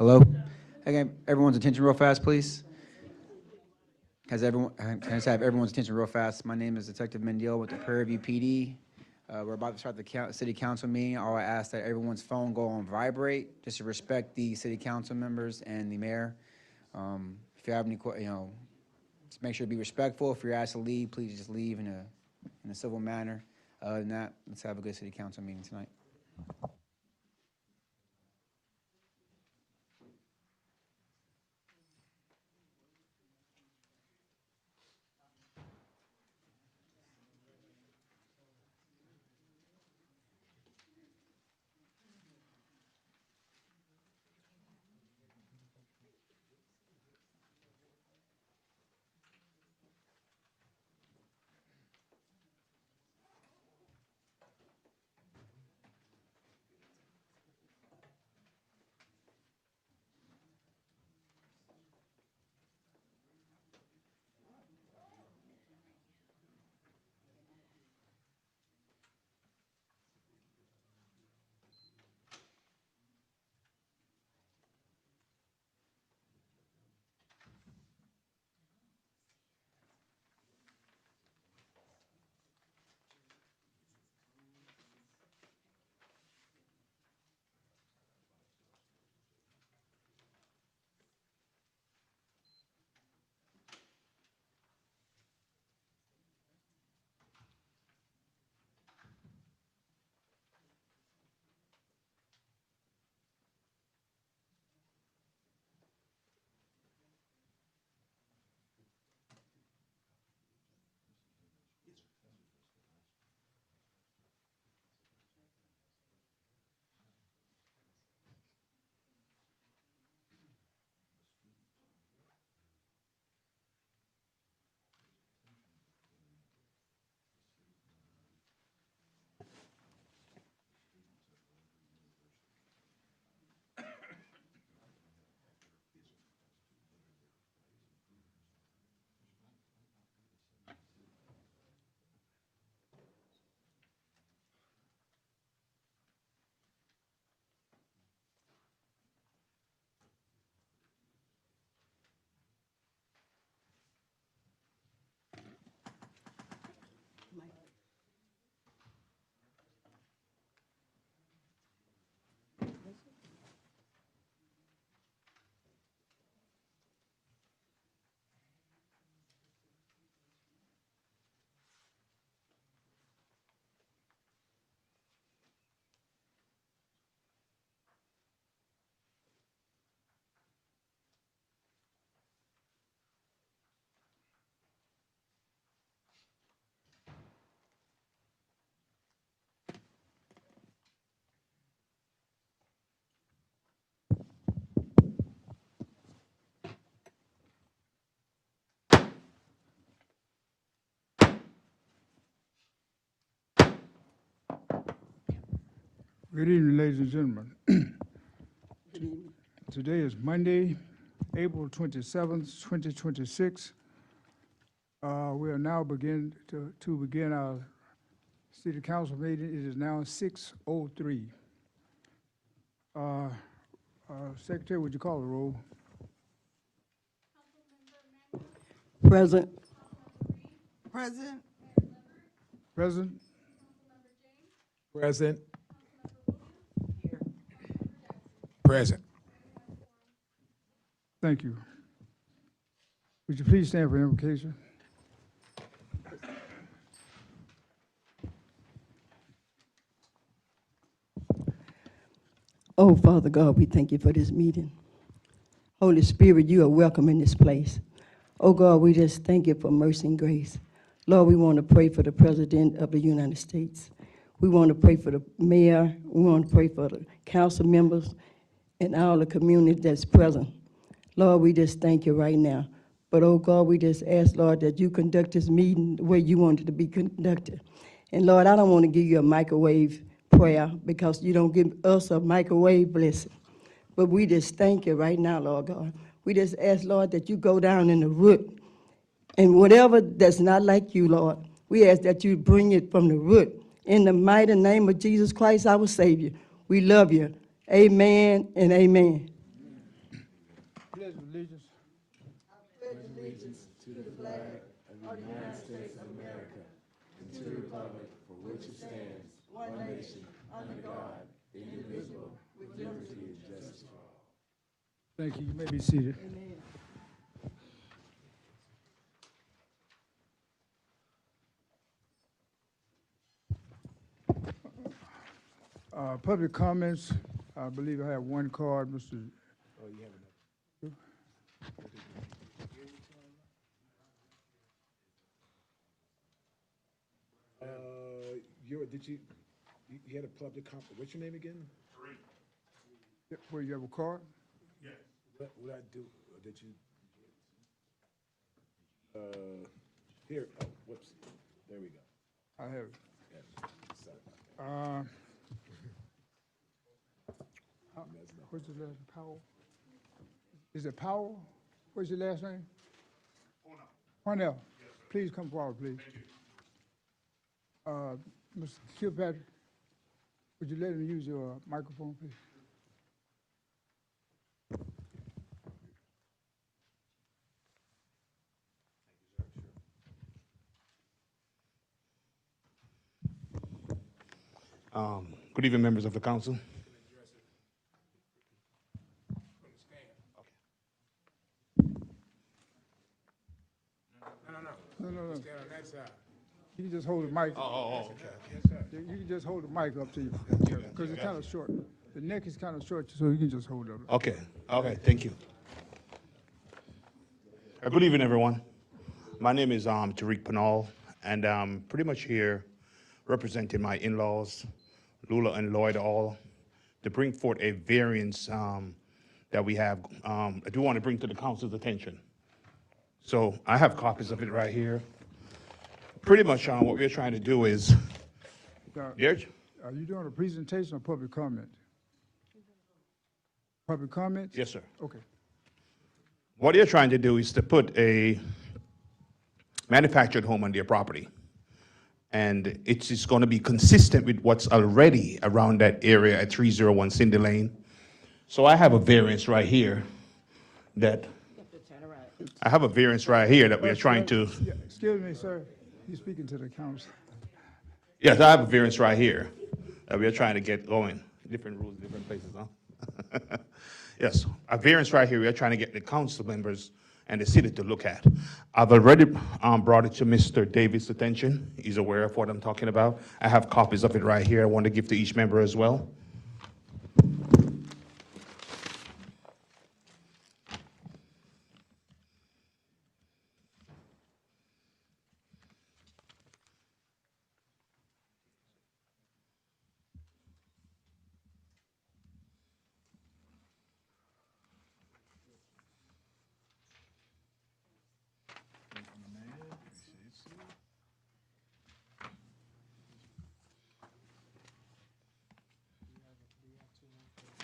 Hello? Again, everyone's attention real fast, please. Can I just have everyone's attention real fast? My name is Detective Mendiel with the Prairie View PD. We're about to start the city council meeting. I ask that everyone's phone go on vibrate, just to respect the city council members and the mayor. If you have any, just make sure to be respectful. If you're asked to leave, please just leave in a civil manner. Other than that, let's have a good city council meeting tonight. Good evening, ladies and gentlemen. Today is Monday, April 27th, 2026. We are now begin to begin our city council meeting. It is now 6:03. Secretary, would you call the roll? Present. Present. Present? Present. Present. Thank you. Would you please stand for invocation? Oh, Father God, we thank you for this meeting. Holy Spirit, you are welcome in this place. Oh God, we just thank you for mercy and grace. Lord, we want to pray for the President of the United States. We want to pray for the mayor. We want to pray for the council members and all the community that's present. Lord, we just thank you right now. But oh God, we just ask, Lord, that you conduct this meeting the way you want it to be conducted. And Lord, I don't want to give you a microwave prayer because you don't give us a microwave blessing. But we just thank you right now, Lord God. We just ask, Lord, that you go down in the root. And whatever that's not like you, Lord, we ask that you bring it from the root. In the mighty name of Jesus Christ, our Savior, we love you. Amen and amen. pledge allegiance. Thank you. You may be seated. Public comments, I believe I have one card, Mr. You had a public comment, what's your name again? Where you have a card? What I do, did you? Here, oh, whoops, there we go. I have. Yeah, sorry about that. What's your last, Powell? Is it Powell? What's your last name? Cornell. Please come forward, please. Mr. Kilpatrick, would you let him use your microphone, please? Good evening, members of the council. No. Stand on that side. You can just hold the mic. Okay. You can just hold the mic up to you, because it's kind of short. The neck is kind of short, so you can just hold it up. Okay, thank you. Good evening, everyone. My name is Tariq Panal, and I'm pretty much here representing my in-laws, Lula and Lloyd all, to bring forth a variance that we have, I do want to bring to the council's attention. So I have copies of it right here. Pretty much what we're trying to do is, Now, Yes? are you doing a presentation or public comment? Public comment? Yes, sir. Okay. What they're trying to do is to put a manufactured home on their property. And it's just going to be consistent with what's already around that area at 301 Cindy Lane. So I have a variance right here that, we're trying to, Yeah, excuse me, sir. You're speaking to the council. yes, I have a variance right here that we're trying to get going. Different rules, different places, huh? Yes, a variance right here, we're trying to get the council members and the city to look at. I've already brought it to Mr. Davis' attention. He's aware of what I'm talking about. I have copies of it right here I want to give to each member as well.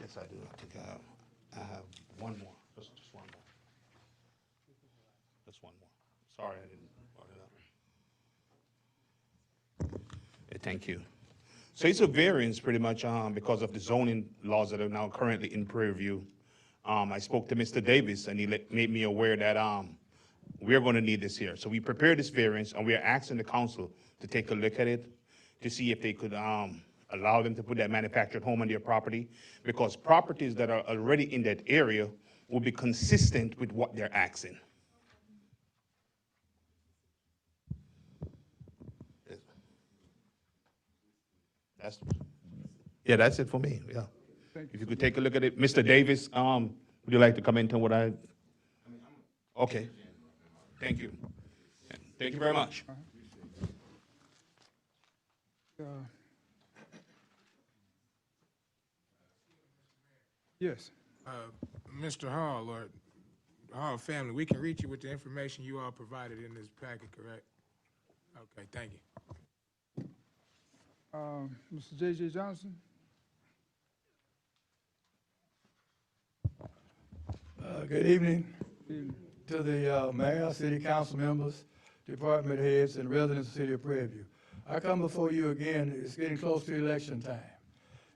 Yes, I do. I think I have one more. Just one more. Just one more. Sorry, I didn't bring it up. Thank you. So it's a variance pretty much because of the zoning laws that are now currently in Prairie View. I spoke to Mr. Davis and he made me aware that we're going to need this here. So we prepared this variance and we are asking the council to take a look at it to see if they could allow them to put that manufactured home on their property, because properties that are already in that area will be consistent with what they're asking. That's it for me, yeah. Thank If you could take a look at it. Mr. Davis, would you like to comment on what I? Okay, thank you. Thank you very much. Yes. Mr. Hall, or Hall family, we can reach you with the information you all provided in this packet, correct? Okay, thank you. Mr. J.J. Johnson? Good evening Evening. to the mayor, city council members, department heads, and residents of the city of Prairie View. I come before you again, it's getting close to election time.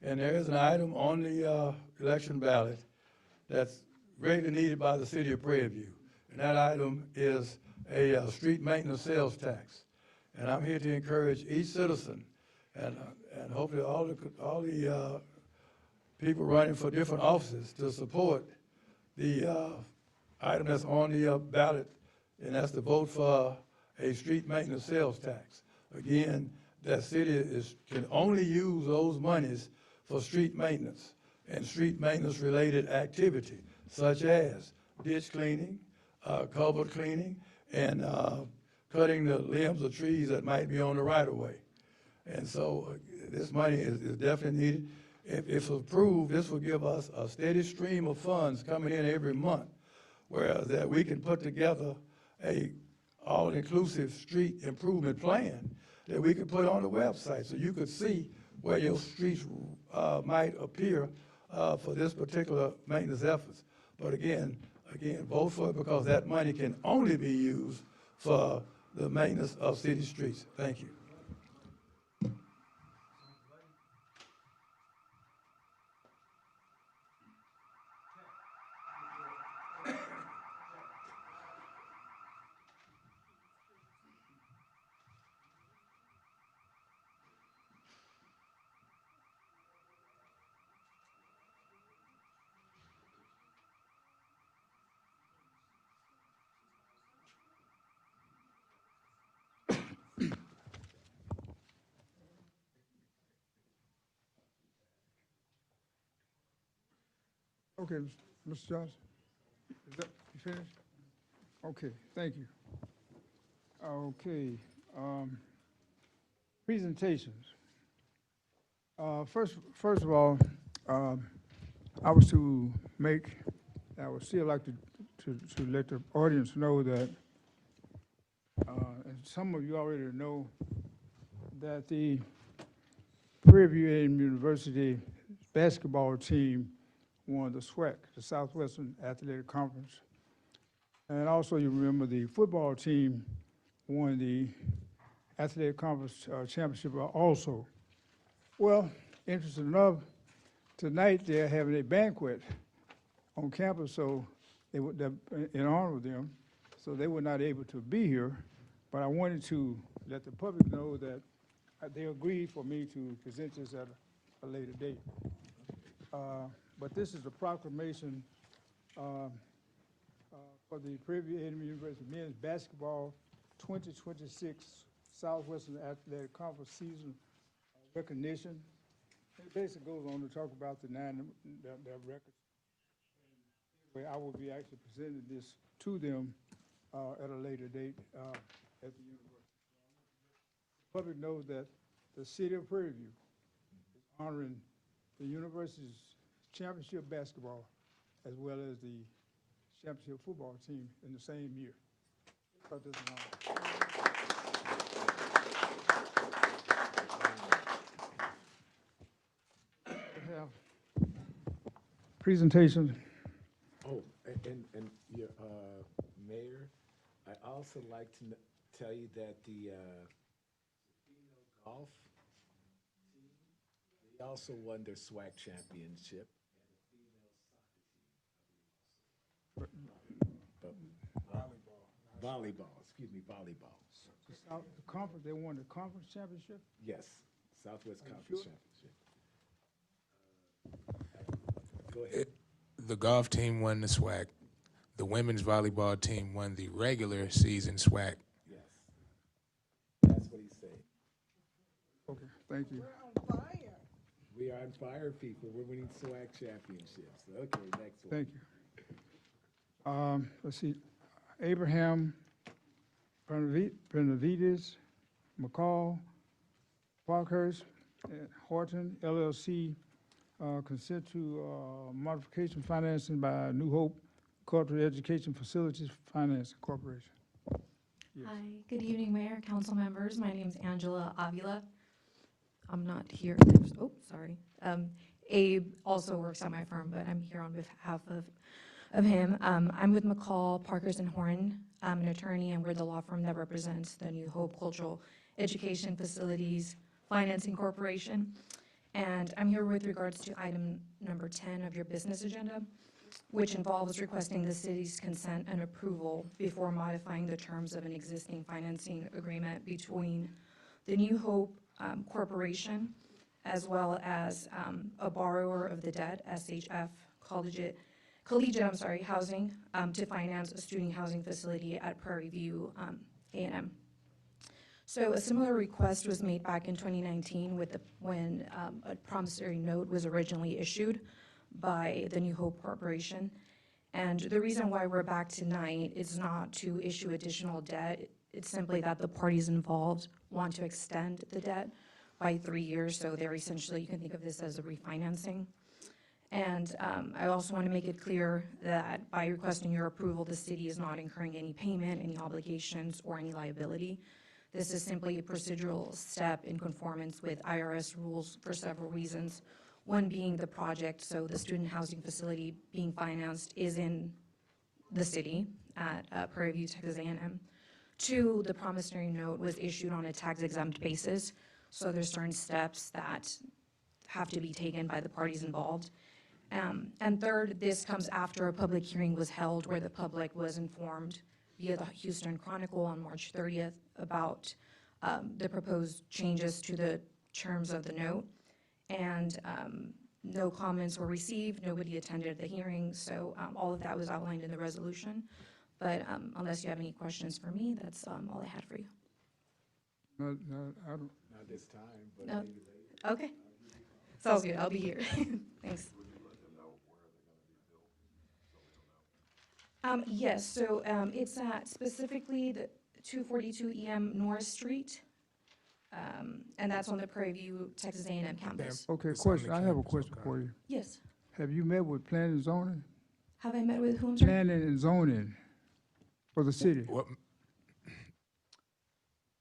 And there is an item on the election ballot that's greatly needed by the city of Prairie View. And that item is a street maintenance sales tax. And I'm here to encourage each citizen and hopefully all the people running for different offices to support the item that's on the ballot, and that's to vote for a street maintenance sales tax. Again, that city can only use those monies for street maintenance and street maintenance related activity, such as ditch cleaning, culvert cleaning, and cutting the limbs of trees that might be on the right of way. And so this money is definitely needed. If approved, this will give us a steady stream of funds coming in every month, whereas that we can put together a all-inclusive street improvement plan that we could put on the website, so you could see where your streets might appear for this particular maintenance efforts. But again, vote for it, because that money can only be used for the maintenance of city streets. Thank you. Okay, Mr. Johnson, is that, you finished? Okay, thank you. Okay, presentations. First of all, I would still like to let the audience know that, and some of you already know, that the Prairie View A&M University basketball team won the SWAC, the Southwestern Athletic Conference. And also you remember the football team won the Athletic Conference championship also. Well, interesting enough, tonight they're having a banquet on campus, so in honor of them, so they were not able to be here. But I wanted to let the public know that they agreed for me to present this at a later date. But this is a proclamation for the Prairie View A&M University Men's Basketball 2026 Southwestern Athletic Conference season recognition. It basically goes on to talk about their records. Anyway, I will be actually presenting this to them at a later date at the university. The public knows that the city of Prairie View is honoring the university's championship basketball as well as the championship football team in the same year. Thought this was an honor. We have presentations. Oh, and your Mayor, I also like to tell you that the female golf team, they also won their SWAC championship. Volleyball, excuse me, volleyball. The conference, they won the conference championship? Yes, Southwest Are you Conference sure? Championship. Go ahead. The golf team won the SWAC. The women's volleyball team won the regular season SWAC. Yes. That's what he said. Okay, thank you. We're on fire. We are on fire, people. We're winning SWAC championships. Okay, next one. Thank you. Let's see, Abraham Benavides, McCall, Parkhurst, Horton, LLC, consent to modification financing by New Hope Cultural Education Facilities Finance Corporation. Yes. Hi, good evening, Mayor, council members. My name's Angela Avila. I'm not here, oh, sorry. Abe also works at my firm, but I'm here on behalf of him. I'm with McCall, Parkhurst and Horton. I'm an attorney, and we're the law firm that represents the New Hope Cultural Education Facilities Financing Corporation. And I'm here with regards to item number 10 of your business agenda. which involves requesting the city's consent and approval before modifying the terms of an existing financing agreement between the New Hope Corporation as well as a borrower of the debt, SHF Collegiate Housing, to finance a student housing facility at Prairie View A&M. So a similar request was made back in 2019 when a promissory note was originally issued by the New Hope Corporation. And the reason why we're back tonight is not to issue additional debt. It's simply that the parties involved want to extend the debt by 3 years. So they're essentially, you can think of this as a refinancing. And I also want to make it clear that by requesting your approval, the city is not incurring any payment, any obligations, or any liability. This is simply a procedural step in conformance with IRS rules for several reasons. One being the project, so the student housing facility being financed is in the city at Prairie View, Texas A&M. Two, the promissory note was issued on a tax-exempt basis, so there's certain steps that have to be taken by the parties involved. And third, this comes after a public hearing was held where the public was informed via the Houston Chronicle on March 30th about the proposed changes to the terms of the note. And no comments were received, nobody attended the hearing, so all of that was outlined in the resolution. But unless you have any questions for me, that's all I had for you. No, I don't. Not this time, but No. maybe later. Okay. Sounds good, I'll be here. Thanks. Yes, so it's at specifically the 242 EM Norris Street, and that's on the Prairie View, Texas A&M campus. Okay, It's on the question, I have a campus, question okay. for you. Yes. Have you met with planning and zoning? Have I met with whom, sir? Planning and zoning for the city? What,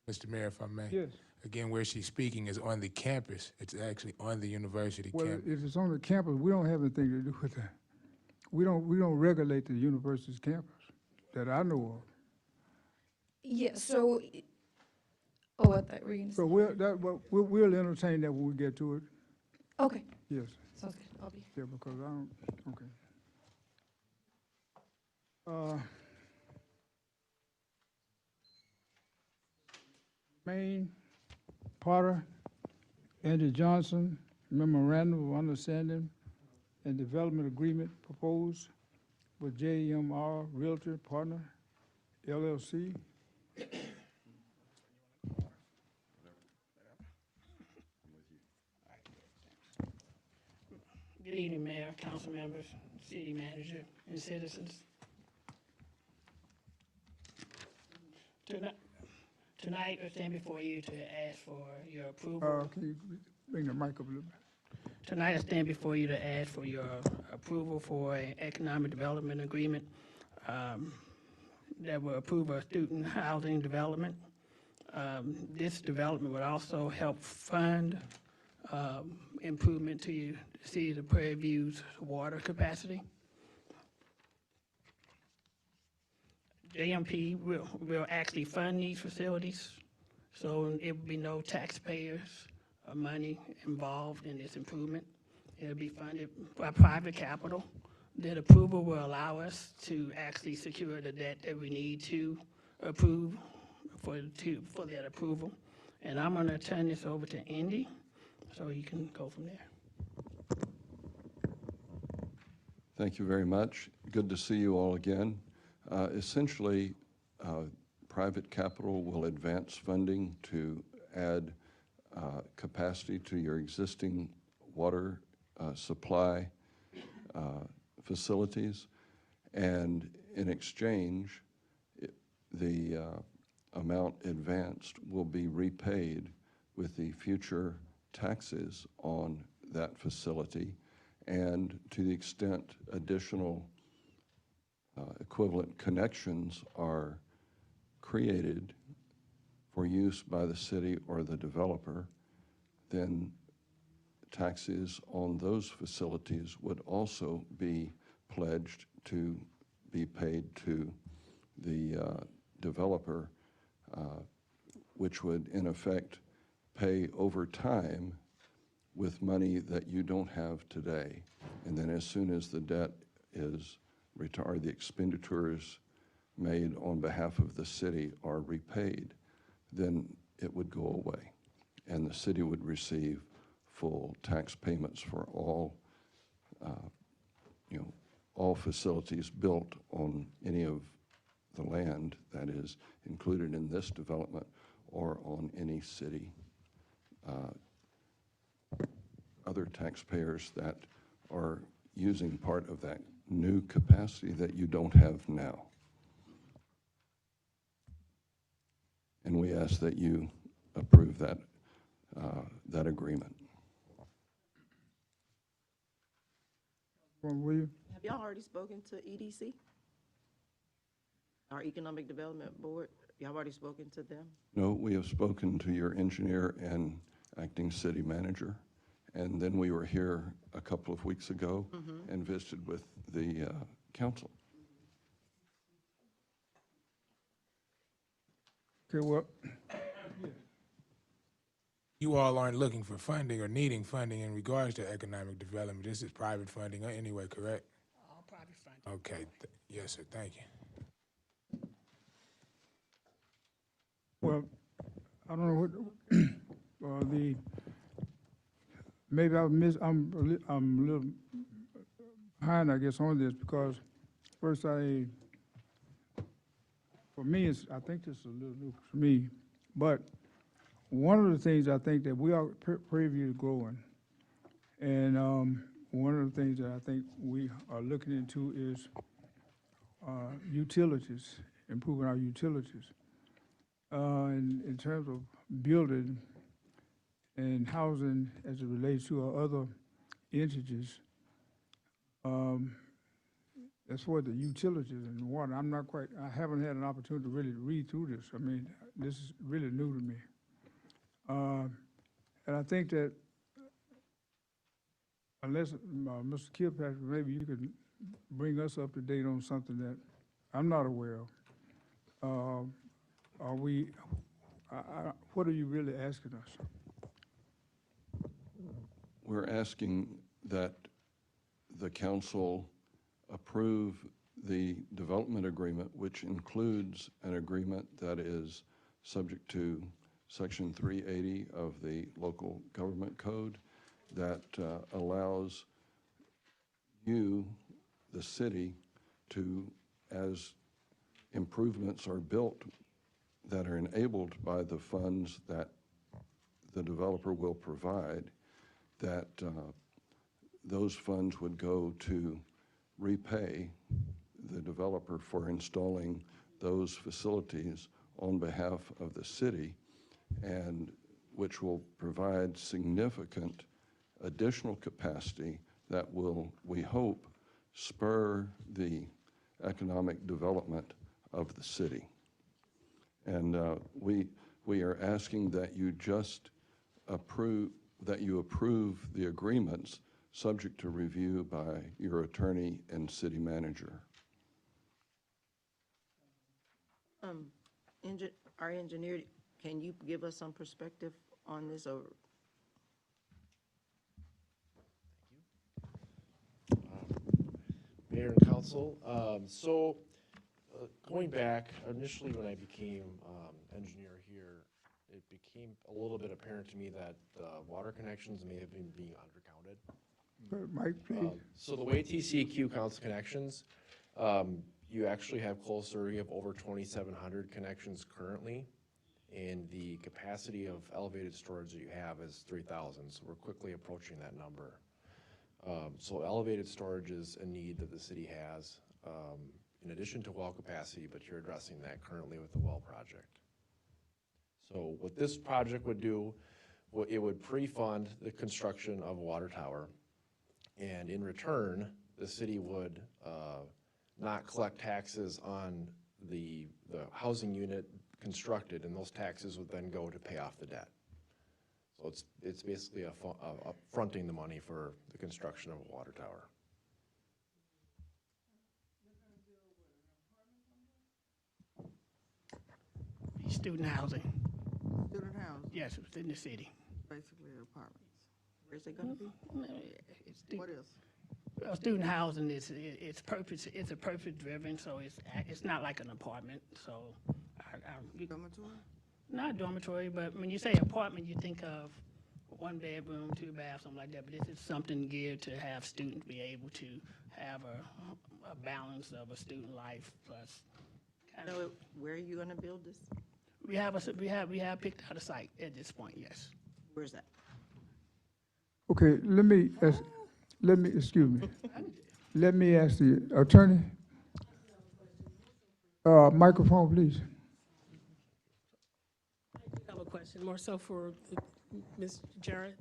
Mr. Mayor, if I may? Yes. Again, where she's speaking is on the campus. It's actually on the university Well, campus. if it's on the campus, we don't have anything to do with that. We don't regulate the university's campus that I know of. Yeah, so, oh, what that, were you gonna say? So we'll entertain that when we get to it, Okay, yes. sounds good, I'll be. Yeah, because I don't, okay. Maine, Potter, Andy Johnson, memorandum of understanding and development agreement proposed with JMR Realty Partner LLC. Good evening, Mayor, council members, city manager, and citizens. Tonight, I stand before you to ask for your approval. Can you bring the mic up a little bit? Tonight, I stand before you to ask for your approval for an economic development agreement that will approve a student housing development. This development would also help fund improvement to the city of Prairie View's water capacity. JMP will actually fund these facilities, so it will be no taxpayers' money involved in this improvement. It'll be funded by private capital. That approval will allow us to actually secure the debt that we need to approve for that approval. And I'm gonna turn this over to Andy, so you can go from there. Thank you very much. Good to see you all again. Essentially, private capital will advance funding to add capacity to your existing water supply facilities, and in exchange, the amount advanced will be repaid with the future taxes on that facility, and to the extent additional equivalent connections are created for use by the city or the developer, then taxes on those facilities would also be pledged to be paid to the developer, which would in effect pay over time with money that you don't have today. And then as soon as the debt is retired, the expenditures made on behalf of the city are repaid, then it would go away, and the city would receive full tax payments for all, all facilities built on any of the land that is included in this development or on any city, other taxpayers that are using part of that new capacity that you don't have now. And we ask that you approve that, that agreement. William? Have y'all already spoken to EDC? Our Economic Development Board? Y'all already spoken to them? No, we have spoken to your engineer and acting city manager, and then we were here a couple of weeks ago and visited with the council. Okay, well, You all aren't looking for funding or needing funding in regards to economic development. This is private funding anyway, correct? All private funding. Okay, yes, sir, thank you. well, I don't know what, maybe I'm a little behind, I guess, on this, because first for me, I think this is a little new for me, but one of the things I think that we are Prairie is growing, and one of the things that I think we are looking into is utilities, improving our utilities. In terms of building and housing as it relates to our other entities, as far as the utilities and water, I haven't had an opportunity to really read through this. I mean, this is really new to me. And I think that unless, Mr. Kilpatrick, maybe you could bring us up to date on something that I'm not aware of. What are you really asking us? We're asking that the council approve the development agreement, which includes an agreement that is subject to Section 380 of the Local Government Code that allows you, the city, to, as improvements are built that are enabled by the funds that the developer will provide, that those funds would go to repay the developer for installing those facilities on behalf of the city, and which will provide significant additional capacity that will, we hope, spur the economic development of the city. And we are asking that you just approve the agreements subject to review by your attorney and city manager. Our engineer, can you give us some perspective on this? Or Mayor and Council, going back, initially when I became engineer here, it became a little bit apparent to me that water connections may have been being undercounted. Mike, please. So the way TCEQ counts connections, you actually have you have over 2,700 connections currently, and the capacity of elevated storage that you have is 3,000, so we're quickly approaching that number. So elevated storage is a need that the city has, in addition to well capacity, but you're addressing that currently with the well project. So what this project would do, it would pre-fund the construction of a water tower, and in return, the city would not collect taxes on the housing unit constructed, and those taxes would then go to pay off the debt. So it's basically fronting the money for the construction of a water tower. Student housing, Student housing, yes, within the city. basically apartments. where's it gonna be? It's the- What is? Student housing is, it's a purpose driven, so it's not like an apartment, so Dormitory? not dormitory, but when you say apartment, you think of one bedroom, two baths, something like that, but this is something geared to have students be able to have a balance of a student life plus. Know where are you gonna build this? We have picked out a site at this point, yes. Where's that? Okay, excuse me. Let me ask the attorney. Microphone, please. I have a question, more so for Ms. Jarrett.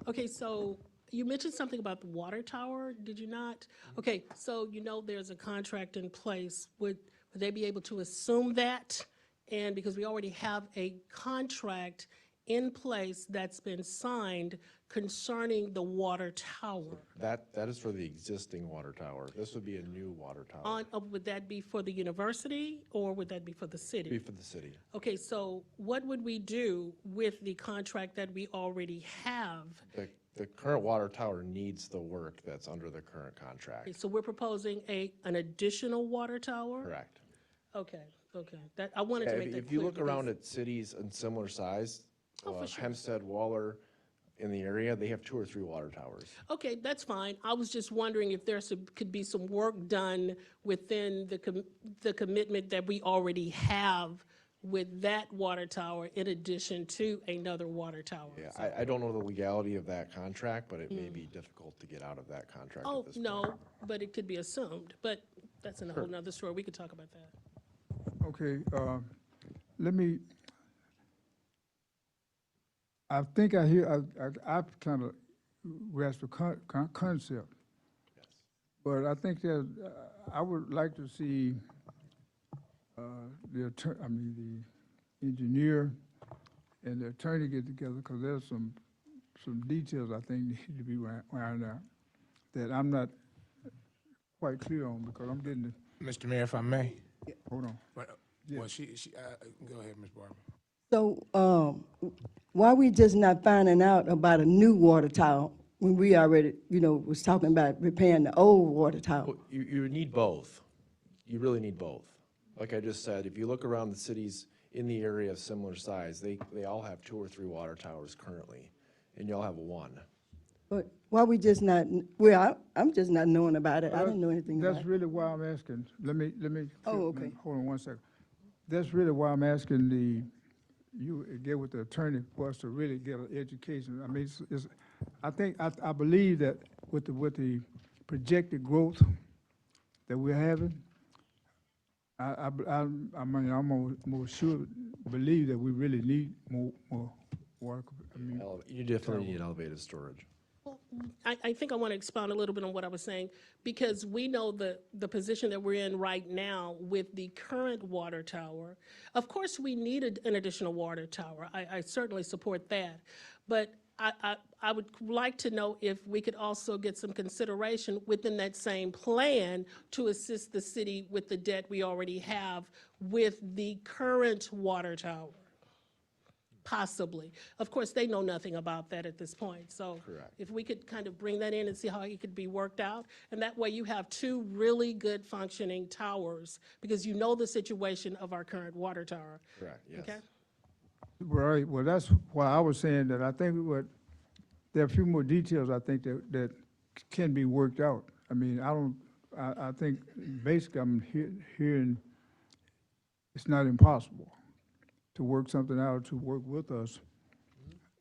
Okay, so you mentioned something about the water tower, did you not? Okay, so you know there's a contract in place. Would they be able to assume that? And because we already have a contract in place that's been signed concerning the water tower. That is for the existing water tower. This would be a new water tower. Would that be for the university or would that be for the city? Be for the city. Okay, so what would we do with the contract that we already have? The current water tower needs the work that's under the current contract. Okay, so we're proposing an additional water tower? Correct. Okay, okay. That, I wanted to make that clear. If you look around because- at cities in similar size, Oh, for sure. Hempstead, Waller, in the area, they have 2 or 3 water towers. Okay, that's fine. I was just wondering if could be some work done within the commitment that we already have with that water tower in addition to another water tower. Yeah, I don't know the legality of that contract, but it may be difficult to get out of that contract Oh, at this point. no, but it could be assumed, but that's a whole nother story. We could talk about that. Okay, let me, I think I hear, I've kind of grasped the concept. But I think that, I would like to see, the engineer and the attorney get together, because there's some details I think need to be ironed out that I'm not quite clear on, because I'm getting the, Mr. Mayor, if I may. hold on. Well, go ahead, Ms. Barber. So, why we just not finding out about a new water tower when we already, was talking about repairing the old water tower? Well, you need both. You really need both. Like I just said, if you look around the cities in the area of similar size, they all have 2 or 3 water towers currently, and y'all have 1. But why we just not, well, I'm just not knowing about it. I didn't know anything about That's it. really why I'm asking. Let me. Oh, okay. Hold on one second. That's really why I'm asking you get with the attorney for us to really get an education. I mean, I believe that with the projected growth that we're having, I'm more sure believe that we really need more water. You definitely need elevated storage. I think I want to expound a little bit on what I was saying, because we know the position that we're in right now with the current water tower. Of course, we need an additional water tower. I certainly support that. But I would like to know if we could also get some consideration within that same plan to assist the city with the debt we already have with the current water tower. Possibly. Of course, they know nothing about that at this point. So Correct. if we could kind of bring that in and see how it could be worked out, and that way you have 2 really good functioning towers, because you know the situation of our current water tower. Correct, yes. Okay? Right, well, that's why I was saying that I think there are a few more details I think that can be worked out. I mean, I think basically I'm hearing it's not impossible to work something out, to work with us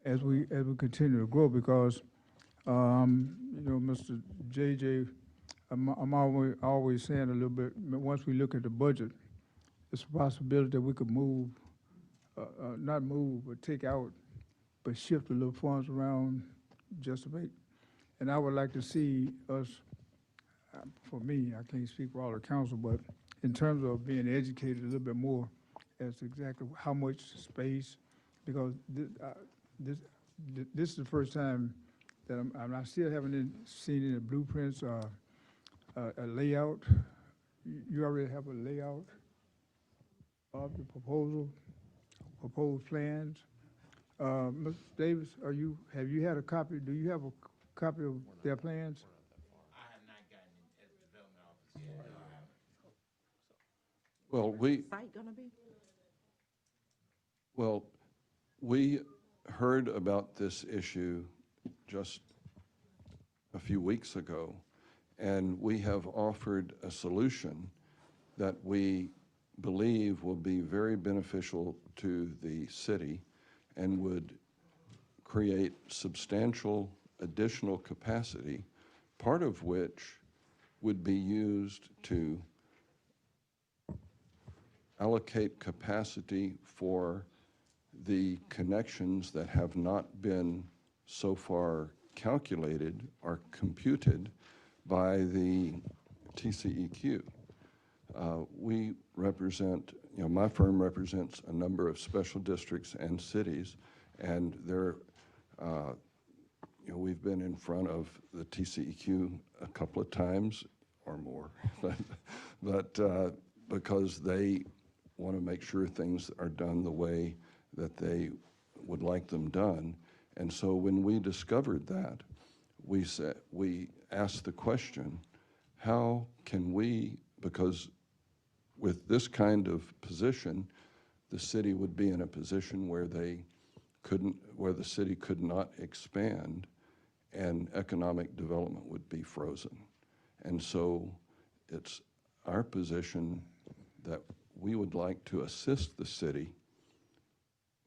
as we continue to grow, because, Mr. JJ, I'm always saying a little bit, once we look at the budget, it's a possibility that we could move, not move, but take out, but shift a little funds around just a bit. And I would like to see us, for me, I can't speak for all the council, but in terms of being educated a little bit more as to exactly how much space, because this is the first time that I still haven't seen any blueprints or a layout. You already have a layout of the proposed plans. Mr. Davis, have you had a copy? Do you have a copy of their plans? I have not Well, Site gonna be? well, we heard about this issue just a few weeks ago, and we have offered a solution that we believe will be very beneficial to the city and would create substantial additional capacity, part of which would be used to allocate capacity for the connections that have not been so far calculated or computed by the TCEQ. We represent, my firm represents a number of special districts and cities, and there, we've been in front of the TCEQ a couple of times or more, but because they want to make sure things are done the way that they would like them done. And so when we discovered that, we asked the question, how can we, because with this kind of position, the city would be in a position where where the city could not expand and economic development would be frozen. And so it's our position that we would like to assist the city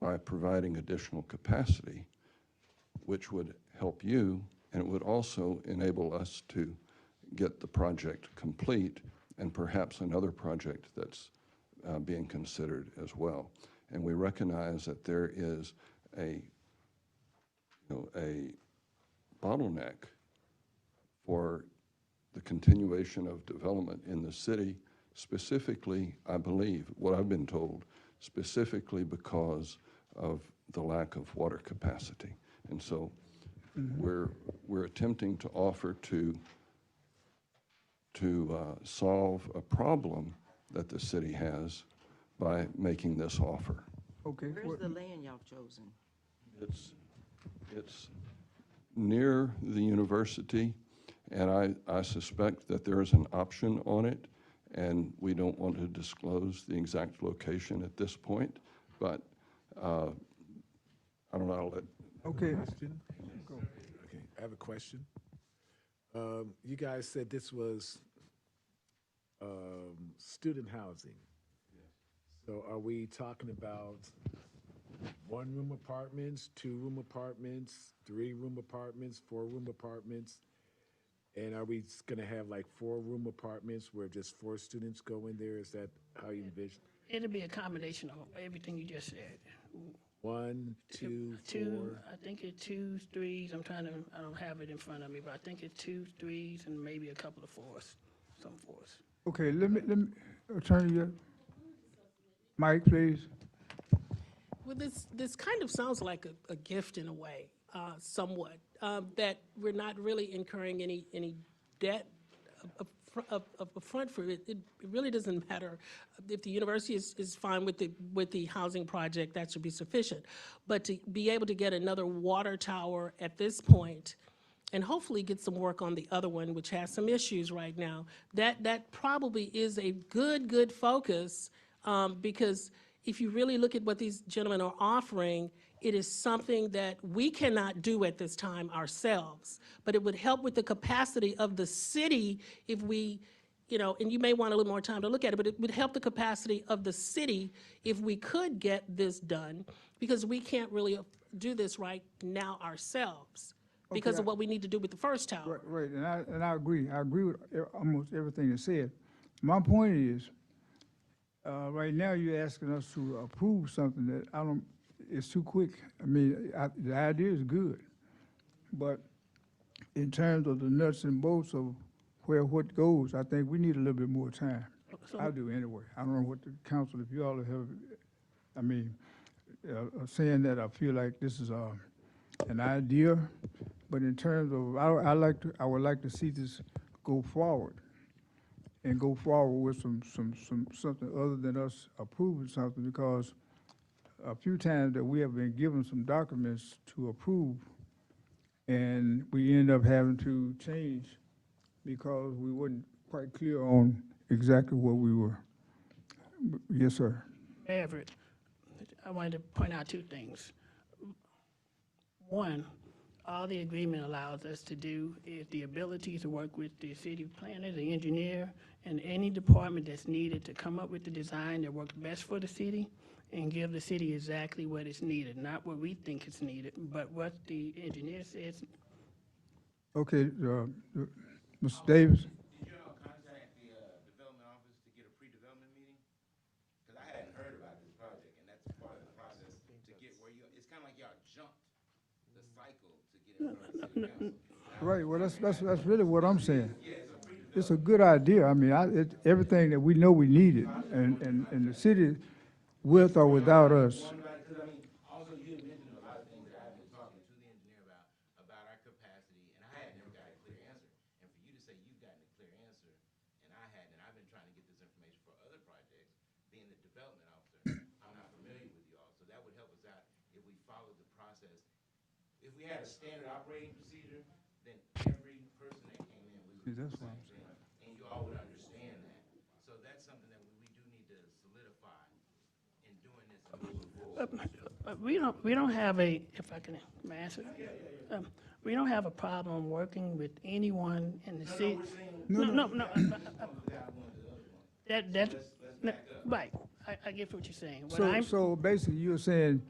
by providing additional capacity, which would help you, and it would also enable us to get the project complete and perhaps another project that's being considered as well. And we recognize that there is a bottleneck for the continuation of development in the city, specifically, I believe, what I've been told, specifically because of the lack of water capacity. And so we're attempting to offer to solve a problem that the city has by making this offer. Okay. Where's the land y'all chosen? It's near the university, and I suspect that there is an option on it, and we don't want to disclose the exact location at this point, but I don't know, I'll let. Okay. Question? Okay, I have a question. You guys said this was student housing. So are we talking about one-room apartments, two-room apartments, three-room apartments, four-room apartments? And are we going to have like four-room apartments where just 4 students go in there? Is that how you envision? It'll be a combination of everything you just said. 1, 2, 4? I think it's 2s, 3s. I don't have it in front of me, but I think it's 2s, 3s, and maybe a couple of 4s, some 4s. Okay, let me, Attorney, Mike, please. Well, this kind of sounds like a gift in a way, somewhat, that we're not really incurring any debt up front for it. It really doesn't matter if the university is fine with the housing project, that should be sufficient. But to be able to get another water tower at this point, and hopefully get some work on the other one, which has some issues right now, that probably is a good focus, because if you really look at what these gentlemen are offering, it is something that we cannot do at this time ourselves. But it would help with the capacity of the city if we, and you may want a little more time to look at it, but it would help the capacity of the city if we could get this done, because we can't really do this right now ourselves because of what we need to do with the first tower. Right, and I agree. I agree with almost everything you said. My point is, right now you're asking us to approve something that it's too quick. I mean, the idea is good, but in terms of the nuts and bolts of what goes, I think we need a little bit more time. I do anyway. I don't know what the council, if you all have, saying that I feel like this is an idea, but in terms of, I would like to see this go forward and go forward with something other than us approving something, because a few times that we have been given some documents to approve, and we end up having to change because we weren't quite clear on exactly what we Yes, sir. Everett, I wanted to point out two things. One, all the agreement allows us to do is the ability to work with the city planner, the engineer, and any department that's needed to come up with the design that works best for the city and give the city exactly what is needed, not what we think is needed, but what the engineer says. Okay, Mr. Davis? Did you contact the development office to get a pre-development meeting? Because I hadn't heard about this project, and that's part of the process to get where you, it's kind of like y'all jumped the cycle to get in front of the city council. Right, well, that's really what I'm saying. It's a good idea. I mean, everything that we know we needed, and the city, with or without us. Because, I mean, also you had mentioned a lot of things that I've been talking to the engineer about our capacity, and I had never got a clear answer. And for you to say you've gotten a clear answer, and I hadn't, and I've been trying to get this information for other projects, being the development officer, I'm not familiar with you all, so that would help us out if we followed the process. If we had a standard operating procedure, then every person that came in, we would do the same thing, and you all would understand that. So that's something that we do need to solidify in doing this and moving forward. We don't have a, if I can answer, we don't have a problem working with anyone in the city. No. Right, I get what you're saying. So basically, you're saying,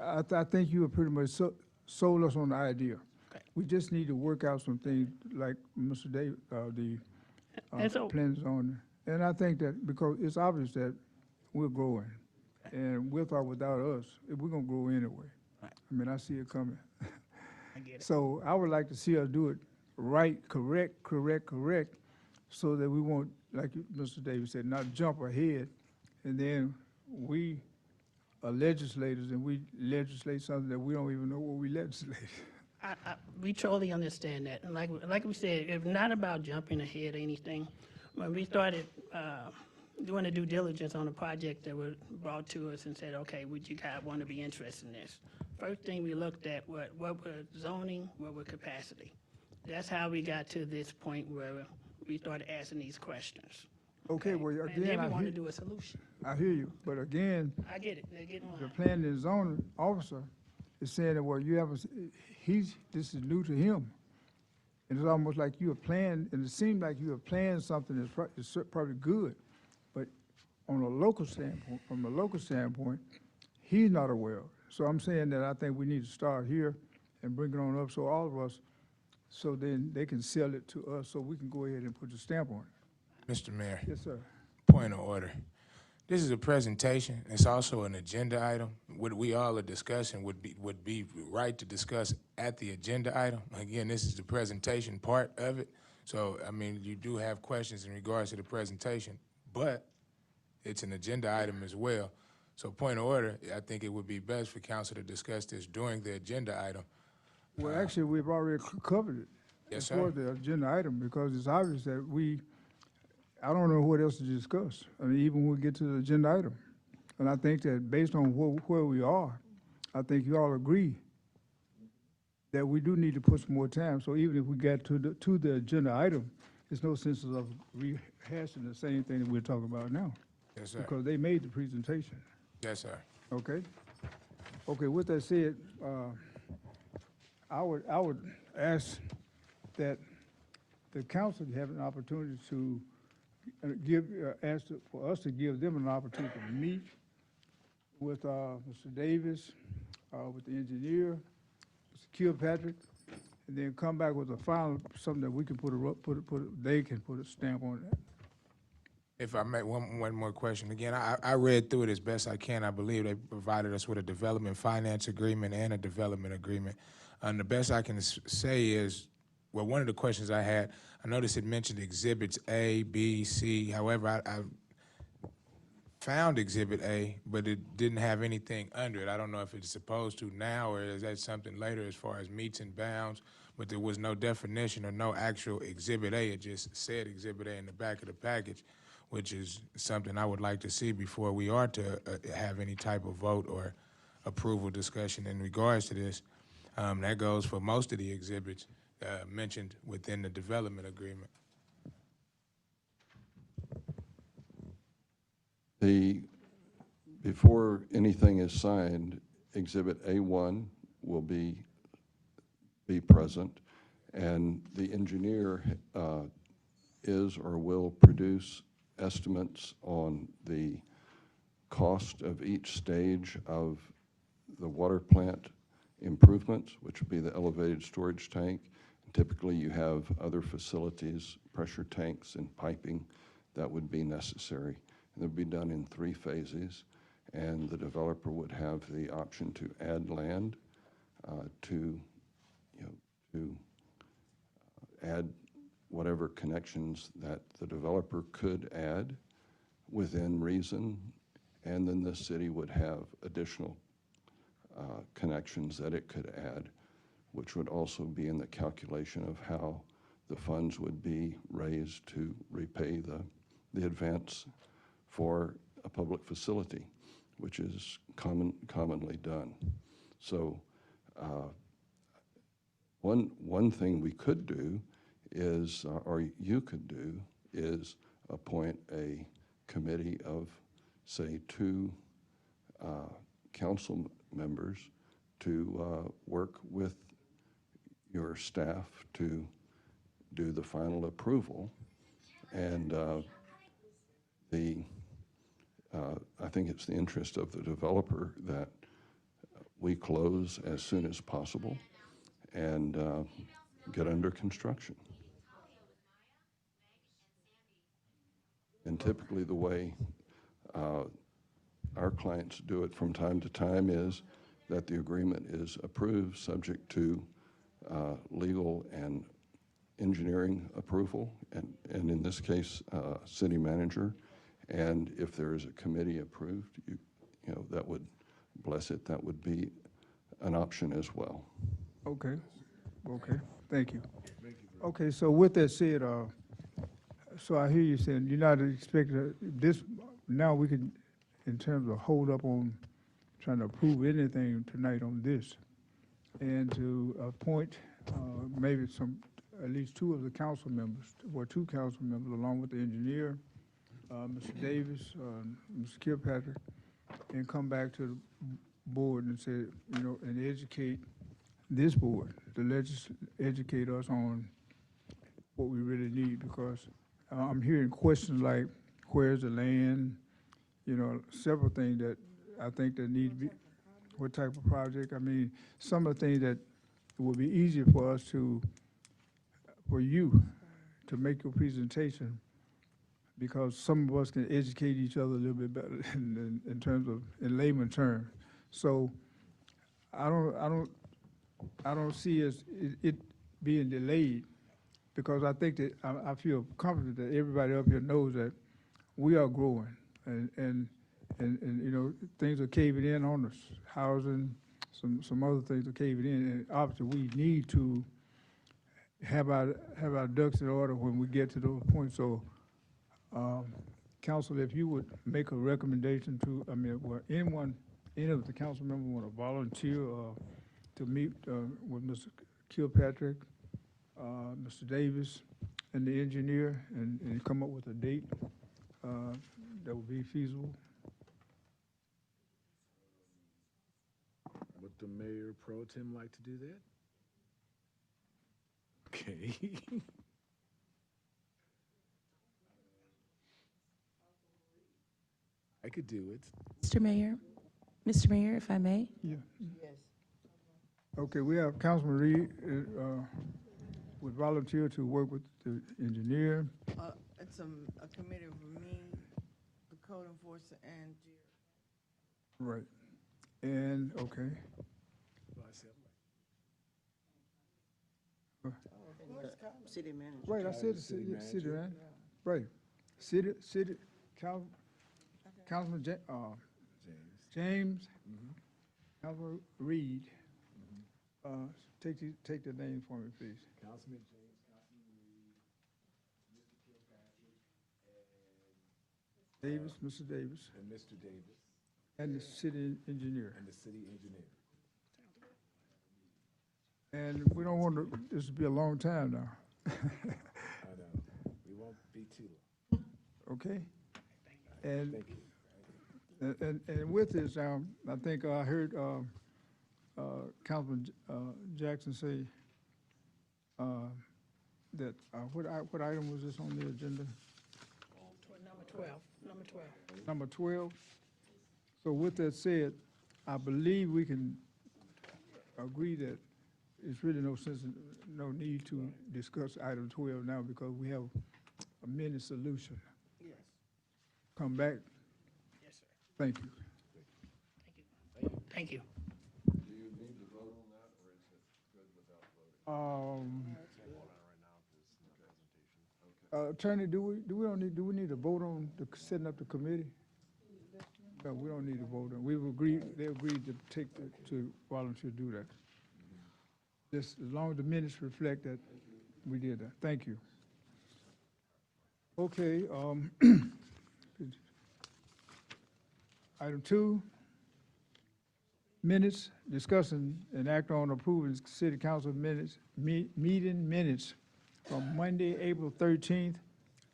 I think you were pretty much sold us on the idea. Okay. We just need to work out some things, like Mr. Davis, And so- plan zone. And I think that, because it's obvious that we're growing, and with or without us, we're gonna grow anyway. Right. I mean, I see it coming. I get it. So I would like to see us do it right, correct, so that we won't, like Mr. Davis said, not jump ahead, and then we are legislators and we legislate something that we don't even know what we legislate. We totally understand that. And like we said, it's not about jumping ahead or anything. When we started doing the due diligence on a project that was brought to us and said, okay, would you guys want to be interested in this? First thing we looked at, what was zoning, what was capacity. That's how we got to this point where we started asking these questions. Okay, well, And again, then we I want to hear, do a solution. I hear you, but again, I get it, they're getting the line. planning and zoning officer is saying that, well, you have, this is new to him. And it's almost like you are planning, and it seems like you are planning something that's probably good, but on a local standpoint, from a local standpoint, he's not aware of it. So I'm saying that I think we need to start here and bring it on up so all of us, so then they can sell it to us, so we can go ahead and put the stamp on it. Mr. Mayor, Yes, sir. point of order. This is a presentation. It's also an agenda item. What we all are discussing would be right to discuss at the agenda item. Again, this is the presentation part of it. So, I mean, you do have questions in regards to the presentation, but it's an agenda item as well. So point of order, I think it would be best for council to discuss this during the agenda item. Well, actually, we've already covered it. Yes, As far sir. as the agenda item, because it's obvious that I don't know what else to discuss. I mean, even when we get to the agenda item. And I think that based on where we are, I think you all agree that we do need to put some more time. So even if we get to the agenda item, there's no sense of rehashing the same thing that we're talking about now. Yes, sir. Because they made the presentation, Yes, sir. okay? Okay, with that said, I would ask that the council have an opportunity to for us to give them an opportunity to meet with Mr. Davis, with the engineer, Mr. Kilpatrick, and then come back with a final, something that we can they can put a stamp on it. If I may, one more question. Again, I read through it as best I can. I believe they provided us with a development finance agreement and a development agreement. And the best I can say is, well, one of the questions I had, I noticed it mentioned exhibits A, B, C. However, I found exhibit A, but it didn't have anything under it. I don't know if it's supposed to now, or is that something later as far as meets and bounds, but there was no definition or no actual exhibit A. It just said exhibit A in the back of the package, which is something I would like to see before we are to have any type of vote or approval discussion in regards to this. That goes for most of the exhibits mentioned within the development agreement. Before anything is signed, Exhibit A1 will be present, and the engineer is or will produce estimates on the cost of each stage of the water plant improvements, which would be the elevated storage tank. Typically, you have other facilities, pressure tanks and piping that would be necessary. And it would be done in 3 phases, and the developer would have the option to add land, to add whatever connections that the developer could add within reason, and then the city would have additional connections that it could add, which would also be in the calculation of how the funds would be raised to repay the advance for a public facility, which is commonly done. So one thing we could do is, or you could do, is appoint a committee of, say, 2 council members to work with your staff to do the final approval. And I think it's the interest of the developer that we close as soon as possible and get under construction. And typically the way our clients do it from time to time is that the agreement is approved subject to legal and engineering approval, and in this case, city manager. And if there is a committee approved, you know, that would bless it. That would be an option as well. Okay, okay, thank you. Okay, so with that said, so I hear you saying you're not expecting this, now we can, in terms of hold up on trying to approve anything tonight on this, and to appoint maybe at least 2 of the council members, or 2 council members, along with the engineer, Mr. Davis, Mr. Kilpatrick, and come back to the board and say, you know, and educate this board, to educate us on what we really need, because I'm hearing questions like, where's the land? You know, several things that I think that need to be, what type of project? I mean, some of the things that would be easier for us for you to make your presentation, because some of us can educate each other a little bit better in terms of, in layman terms. So I don't see it being delayed, because I think that I feel confident that everybody up here knows that we are growing, and you know, things are caving in on us, housing, some other things are caving in, and obviously we need to have our ducks in order when we get to those points. So, council, if you would make a recommendation to, I mean, well, any of the council members want to volunteer to meet with Mr. Kilpatrick, Mr. Davis, and the engineer, and come up with a date that would be feasible. Would the mayor pro tem like to do that? Okay. I could do it. Mr. Mayor, if I may. Yeah. Yes. Okay, we have Councilman Reed would volunteer to work with the engineer. It's a committee of me, the code enforcer, and Jerry. Right. And, okay. City manager. Right, I said the city manager. Right. Councilman James, Councilman Reed. Take the name for me, please. Councilman James, Councilman Reed, Mr. Kilpatrick, Davis, Mr. Davis, and Mr. Davis, and the city engineer. and the city engineer. And we don't want this to be a long time now. I know. We won't be too long. Okay? And Thank you. And with this, I think I heard Councilman Jackson say that, what item was this on the agenda? Number 12. Number 12? So with that said, I believe we can agree that it's really no sense, no need to discuss item 12 now because we have a mini solution. Yes. Come back. Yes, sir. Thank you. Thank you. Do you need to vote on that, or is it good without voting? Attorney, do we need to vote on the setting up the committee? No, we don't need to vote on. They agreed to to volunteer to do that. Just as long as the minutes reflect that we did that. Thank you. Okay, item 2, minutes, discussing and act on approving city council minutes, meeting minutes from Monday, April 13th,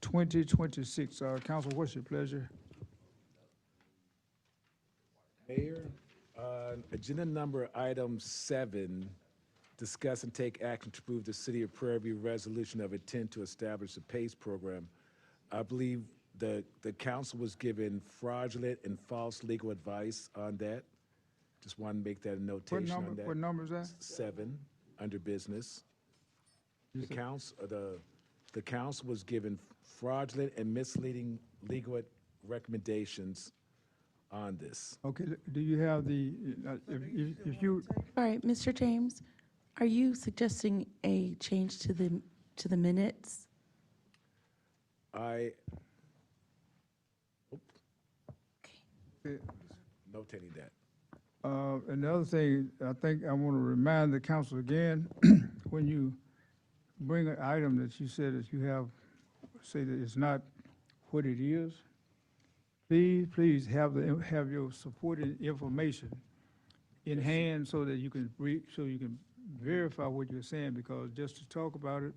2026. Council, what's your pleasure? Mayor, agenda number item 7, discuss and take action to approve the City of Prairie View resolution of intent to establish a PACE program. I believe the council was given fraudulent and false legal advice on that. Just want to make that a notation on that. What number is that? 7, under business. The council was given fraudulent and misleading legal recommendations on this. Okay, do you have the, if you, All right, Mr. James, are you suggesting a change to the minutes? Notating that. and the other thing, I think I want to remind the council again, when you bring an item that you said that you have, say that it's not what it is, please have your supporting information in hand so that you can verify what you're saying, because just to talk about it,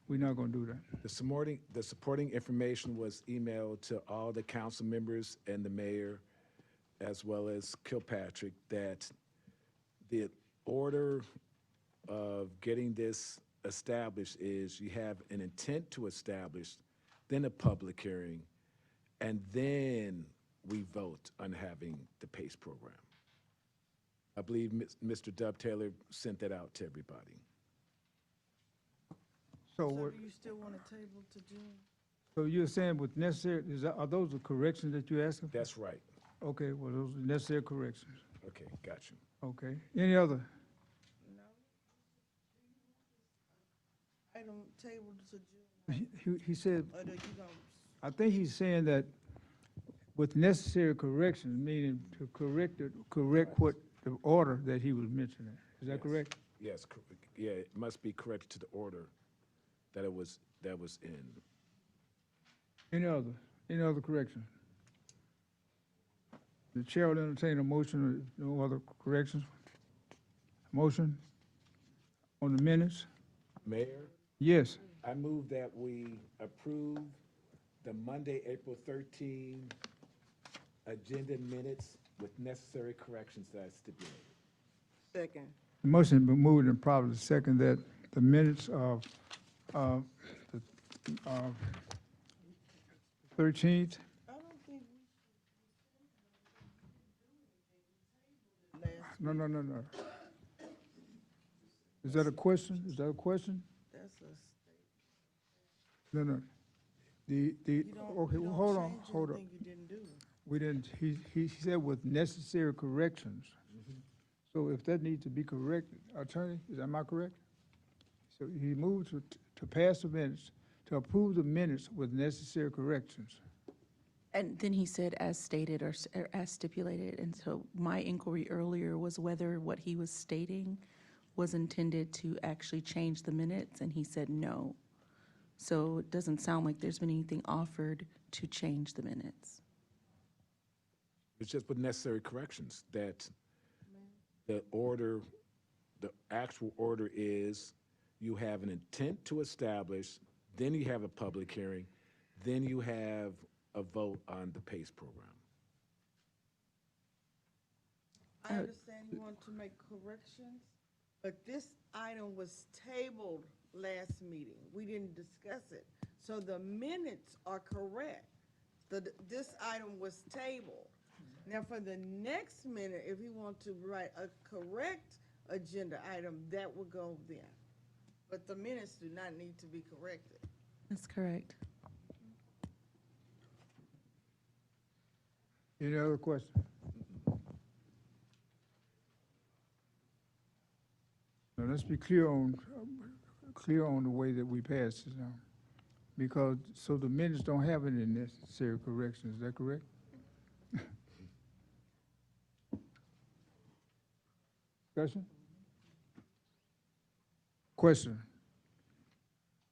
we're not going to do that. The supporting information was emailed to all the council members and the mayor, as well as Kilpatrick, that the order of getting this established is you have an intent to establish, then a public hearing, and then we vote on having the PACE program. I believe Mr. Dub Taylor sent that out to everybody. So So what, do you still want a table to June? so you're saying with necessary, are those the corrections that you're asking for? That's right. Okay, well, those are necessary corrections. Okay, got you. Okay, any other? No? Item table to June, He said, or do you gonna, I think he's saying that with necessary corrections, meaning to correct what the order that he was mentioning. Is that Yes. correct? Yes, yeah, it must be corrected to the order that was in. Any other correction? The chair will entertain a motion, or no other corrections? Motion on the minutes? Mayor, Yes. I move that we approve the Monday, April 13 agenda minutes with necessary corrections that I stipulated. second? The motion has been moved and probably second that the minutes of the 13th, I don't think we last, no. Is that a question? that's a state. No. The, You don't, okay, you well, don't hold on. change anything you didn't do. We didn't, he said with necessary corrections. So if that needs to be corrected, attorney, am I correct? So he moved to pass the minutes, to approve the minutes with necessary corrections. And then he said as stated or as stipulated, and so my inquiry earlier was whether what he was stating was intended to actually change the minutes, and he said no. So it doesn't sound like there's been anything offered to change the minutes. It's just with necessary corrections, that the order, the actual order is you have an intent to establish, then you have a public hearing, then you have a vote on the PACE program. I understand you want to make corrections, but this item was tabled last meeting. We didn't discuss it. So the minutes are correct. This item was tabled. Now, for the next minute, if you want to write a correct agenda item, that will go then. But the minutes do not need to be corrected. That's correct. Any other questions? Now, let's be clear on the way that we pass this now. Because, so the minutes don't have any necessary corrections, is that correct? Discussion? Question?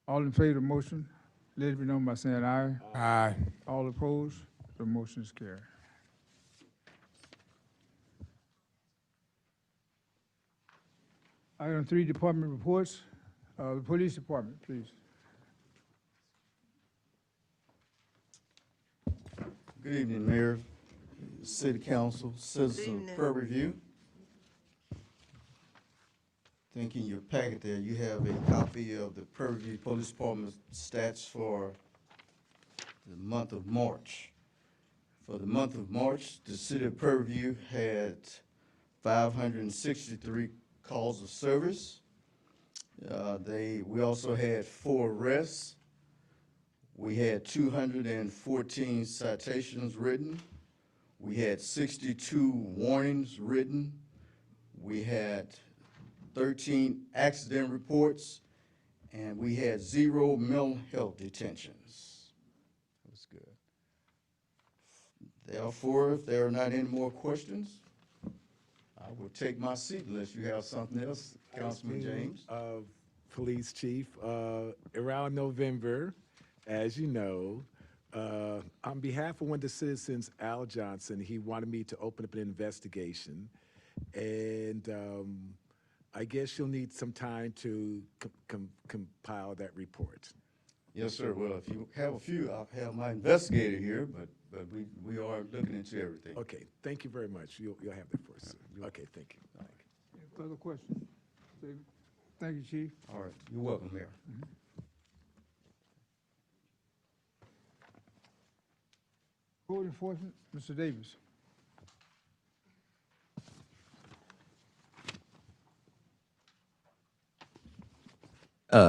All in favor of the motion, let it be known by saying aye. Aye. All opposed, the motion is carried. Item 3, department reports. The police department, please. Good evening, Mayor, City Council, citizens of Prairie View. I think in your packet there, you have a copy of the Prairie View Police Department stats for the month of March. For the month of March, the city of Prairie View had 563 calls of service. We also had 4 arrests. We had 214 citations written. We had 62 warnings written. We had 13 accident reports, and we had 0 mental health detentions. That was good. Therefore, if there are not any more questions, I will take my seat unless you have something else, Councilman James. Police Chief, around November, as you know, on behalf of one of the citizens, Al Johnson, he wanted me to open up an investigation. And I guess you'll need some time to compile that report. Yes, sir. Well, if you have a few, I'll have my investigator here, but we are looking into everything. Okay, thank you very much. You'll have that for us. Okay, thank you. Any further questions? Stephen? Thank you, Chief. All right, you're welcome, Mayor. Code enforcement, Mr. Davis.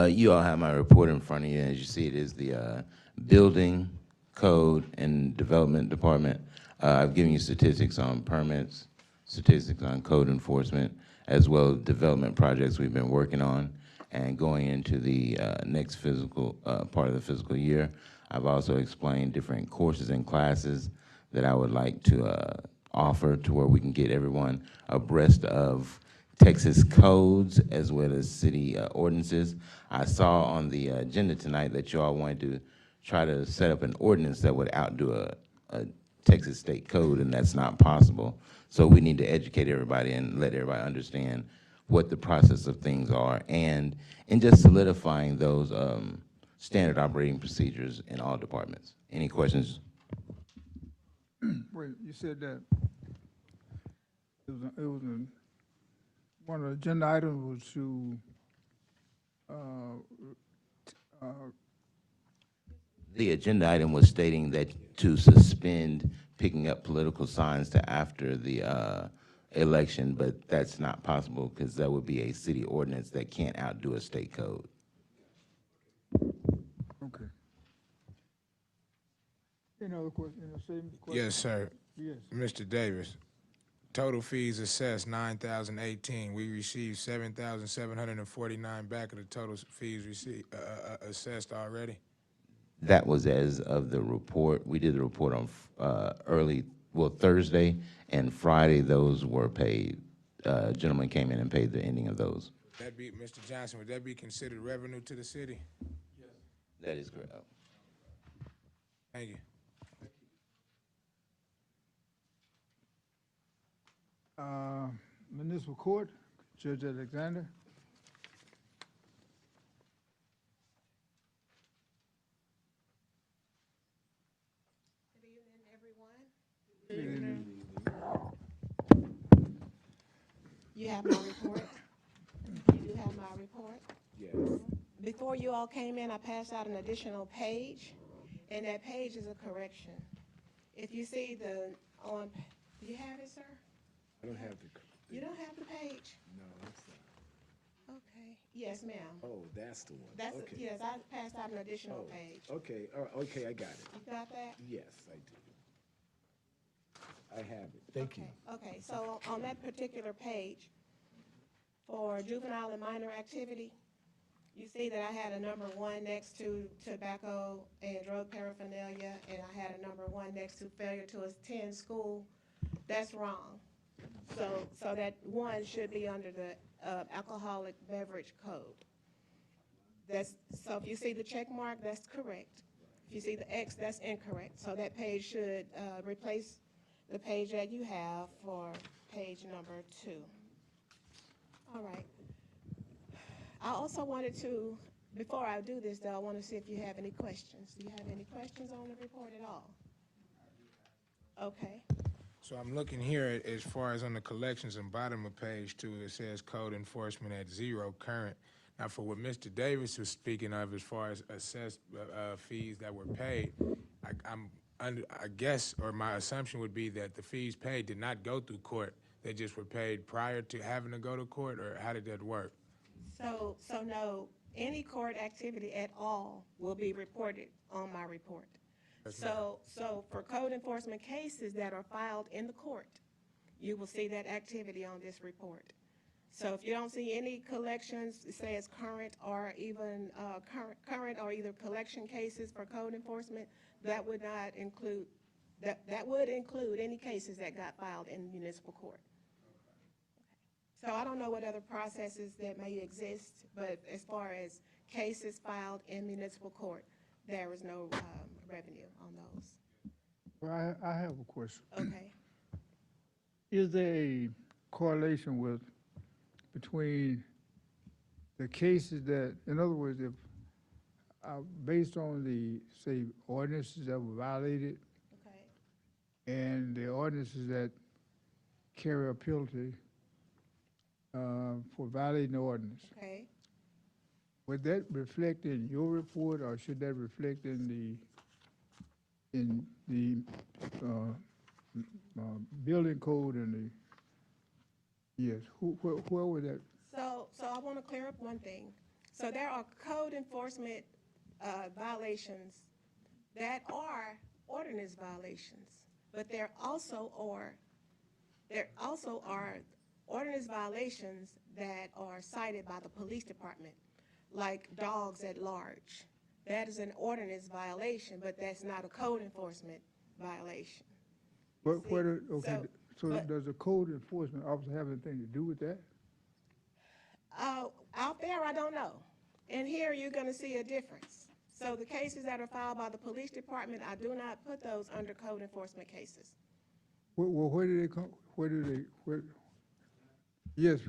You all have my report in front of you. As you see, it is the Building, Code, and Development Department. I've given you statistics on permits, statistics on code enforcement, as well as development projects we've been working on. And going into the next physical part of the fiscal year, I've also explained different courses and classes that I would like to offer to where we can get everyone abreast of Texas codes as well as city ordinances. I saw on the agenda tonight that you all wanted to try to set up an ordinance that would outdo a Texas state code, and that's not possible. So we need to educate everybody and let everybody understand what the process of things are, and in just solidifying those standard operating procedures in all departments. Any questions? Wait, you said that one of the agenda items was to, The agenda item was stating that to suspend picking up political signs to after the election, but that's not possible because that would be a city ordinance that can't outdo a state code. okay. Any other question, same question? Yes, sir. Yes. Mr. Davis, total fees assessed 9,018. We received 7,749 back of the total fees received assessed already. That was as of the report. We did the report on Thursday and Friday. Those were paid. Gentleman came in and paid the ending of those. That be, Mr. Johnson, would that be considered revenue to the city? Yes. That is correct. Thank you. Municipal Court, Judge Alexander. Good evening, everyone. You have my report? You do have my report? Yes. Before you all came in, I passed out an additional page, and that page is a correction. If you see do you have it, sir? I don't have the. You don't have the page? No, it's not. Okay, yes, ma'am. Oh, that's the one. That's, Okay. yes, I passed out an additional Oh, page. okay, okay, I got it. You got that? Yes, I do. I have it. Thank you. Okay, so on that particular page, for juvenile and minor activity, you see that I had a number 1 next to tobacco and drug paraphernalia, and I had a number 1 next to failure to attend school. That's wrong. So that 1 should be under the alcoholic beverage code. So if you see the check mark, that's correct. If you see the X, that's incorrect. So that page should replace the page that you have for page number 2. All right. I also wanted to, before I do this though, I want to see if you have any questions. Do you have any questions on the report at all? Okay. So I'm looking here as far as on the collections and bottom of page 2, it says code enforcement at 0 current. Now, for what Mr. Davis was speaking of as far as assessed fees that were paid, I guess, or my assumption would be that the fees paid did not go through court. They just were paid prior to having to go to court, or how did that work? So no, any court activity at all will be reported on my report. So for code enforcement cases that are filed in the court, you will see that activity on this report. So if you don't see any collections, say it's current or even current or either collection cases for code enforcement, that would not include, that would include any cases that got filed in municipal court. So I don't know what other processes that may exist, but as far as cases filed in municipal court, there is no revenue on those. Well, I have a question. Okay. Is there a correlation between the cases that, in other words, if based on the, say, ordinances that were violated, Okay. and the ordinances that carry a penalty for violating the ordinance, Okay. would that reflect in your report, or should that reflect in the building code and the, yes, where would that? So I want to clear up one thing. So there are code enforcement violations that are ordinance violations, but there also are ordinance violations that are cited by the police department, like dogs at large. That is an ordinance violation, but that's not a code enforcement violation. Okay, so does the code enforcement officer have anything to do with that? Out there, I don't know. And here, you're going to see a difference. So the cases that are filed by the police department, I do not put those under code enforcement cases. Well, where do they come, yes,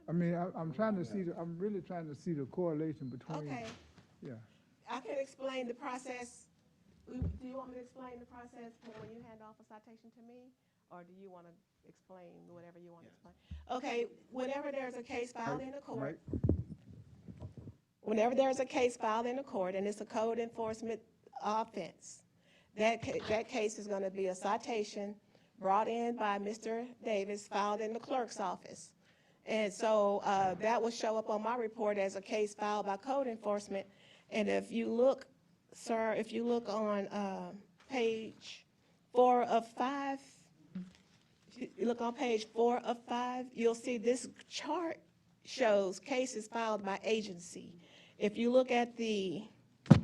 I mean, I'm trying to see, I'm really trying to see the correlation between. Okay. Yeah. I can explain the process. Do you want me to explain the process for when you hand off a citation to me? Or do you want to explain whatever you want to explain? Okay, whenever there's a case filed in the court, whenever there's a case filed in the court and it's a code enforcement offense, that case is going to be a citation brought in by Mr. Davis, filed in the clerk's office. And so that will show up on my report as a case filed by code enforcement. And if you look, sir, if you look on page 4 of 5, if you look on page 4 of 5, you'll see this chart shows cases filed by agency. If you look at the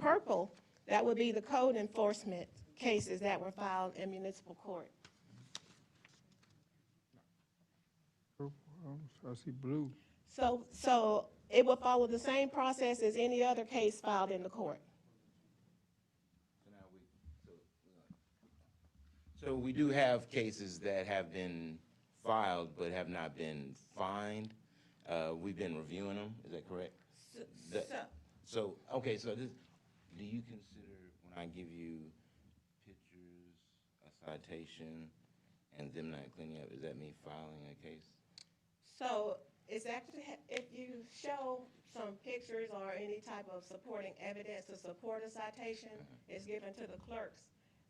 purple, that would be the code enforcement cases that were filed in municipal court. I see blue. So it will follow the same process as any other case filed in the court. So we do have cases that have been filed but have not been fined. We've been reviewing them, is that correct? So, okay, so this, do you consider when I give you pictures, a citation, and them not cleaning up, is that me filing a case? So it's actually, if you show some pictures or any type of supporting evidence to support a citation, it's given to the clerks.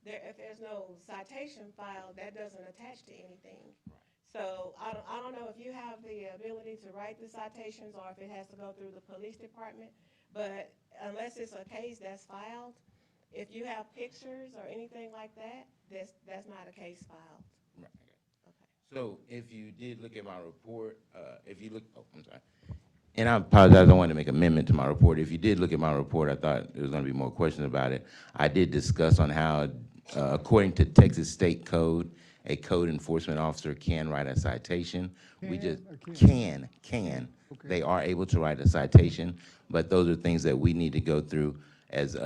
If there's no citation filed, that doesn't attach to anything. So I don't know if you have the ability to write the citations or if it has to go through the police department, but unless it's a case that's filed, if you have pictures or anything like that, that's not a case filed. Right. So if you did look at my report, if you look, oh, I'm sorry. And I apologize, I wanted to make an amendment to my report. If you did look at my report, I thought there was going to be more questions about it. I did discuss on how, according to Texas State Code, a code enforcement officer can write a citation. We just can. Okay. They are able to write a citation, but those are things that we need to go through as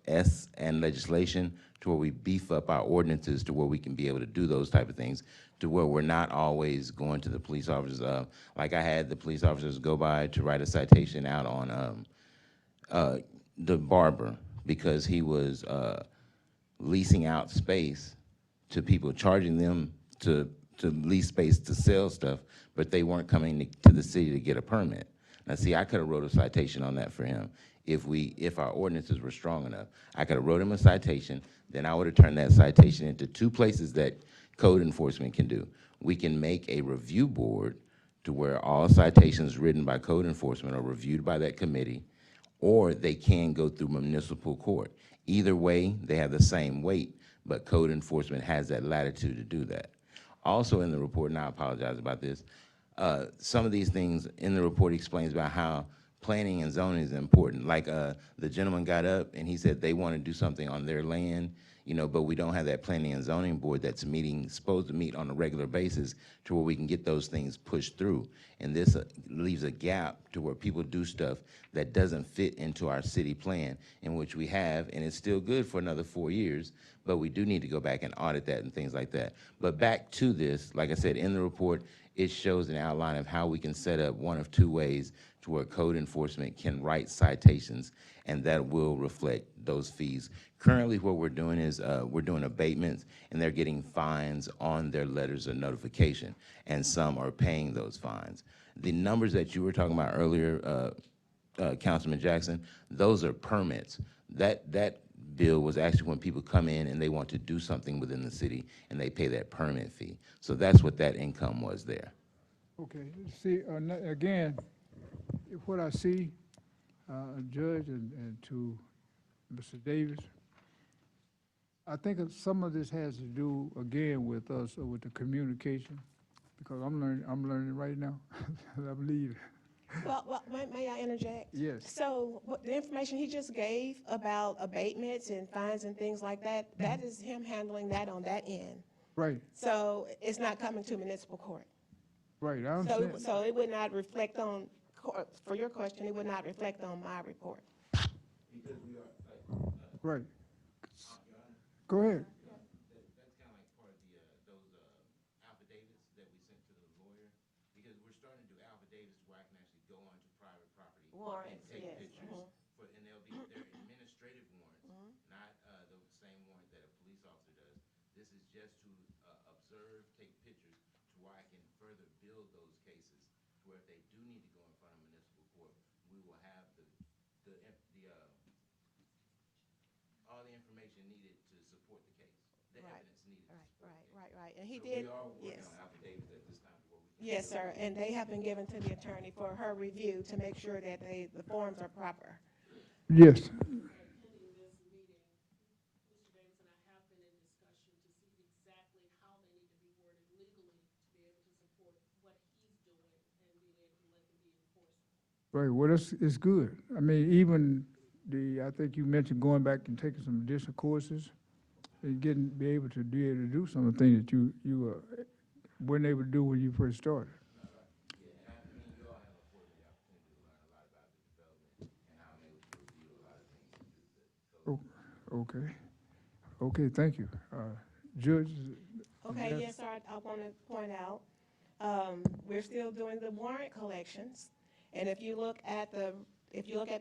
S and legislation to where we beef up our ordinances to where we can be able to do those type of things, to where we're not always going to the police officers. Like I had the police officers go by to write a citation out on the barber because he was leasing out space to people, charging them to lease space to sell stuff, but they weren't coming to the city to get a permit. Now, see, I could have wrote a citation on that for him if our ordinances were strong enough. I could have wrote him a citation, then I would have turned that citation into two places that code enforcement can do. We can make a review board to where all citations written by code enforcement are reviewed by that committee, or they can go through municipal court. Either way, they have the same weight, but code enforcement has that latitude to do that. Also in the report, and I apologize about this, some of these things in the report explains about how planning and zoning is important. Like the gentleman got up and he said they want to do something on their land, but we don't have that planning and zoning board that's supposed to meet on a regular basis to where we can get those things pushed through. And this leaves a gap to where people do stuff that doesn't fit into our city plan, in which we have, and it's still good for another 4 years, but we do need to go back and audit that and things like that. But back to this, like I said, in the report, it shows an outline of how we can set up one of two ways to where code enforcement can write citations, and that will reflect those fees. Currently, what we're doing is we're doing abatements, and they're getting fines on their letters of notification, and some are paying those fines. The numbers that you were talking about earlier, Councilman Jackson, those are permits. That bill was actually when people come in and they want to do something within the city, and they pay that permit fee. So that's what that income was there. Okay, see, again, what I see, Judge, and to Mr. Davis, I think some of this has to do, again, with us, with the communication, because I'm learning right now. I believe. Well, may I interject? Yes. So the information he just gave about abatements and fines and things like that, that is him handling that on that end. Right, So it's not coming to municipal court. right, I understand. So it would not reflect on, for your question, it would not reflect on my report. Right. Go ahead. That's kind of like part of those affidavits that we sent to the lawyer, because we're starting to do affidavits where I can actually go onto private property Warrants, and take yes, pictures, and they're administrative warrants, not the same warrant that a police officer does. This is just to observe, take pictures, to where I can further build those cases, to where if they do need to go in front of municipal court, we will have all the information needed to support the case, the evidence needed to support the case. Right. And he So did, we are working yes. on affidavits at this time. Yes, sir, and they have been given to the attorney for her review to make sure that the forms are proper. Yes. Right, well, it's good. I mean, even I think you mentioned going back and taking some additional courses and be able to do some of the things that you weren't able to do when you first started. Okay, thank you. Judge? Okay, yes, sir, I want to point out, we're still doing the warrant collections. And if you look at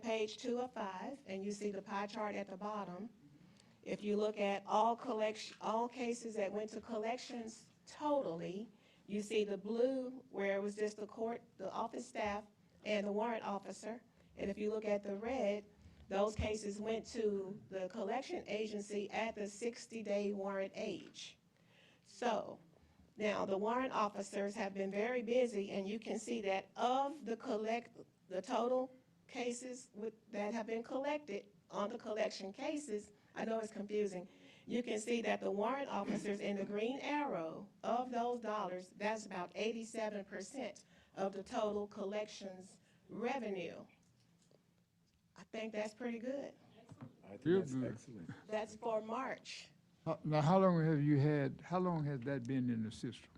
page 2 of 5, and you see the pie chart at the bottom, if you look at all cases that went to collections totally. You see the blue where it was just the office staff and the warrant officer. And if you look at the red, those cases went to the collection agency at the 60-day warrant age. So now the warrant officers have been very busy, and you can see that of the total cases that have been collected on the collection cases, I know it's confusing, you can see that the warrant officers in the green arrow, of those dollars, that's about 87% of the total collections revenue. I think that's pretty good. I think Real that's good. excellent. That's for March. Now, how long has that been in the system?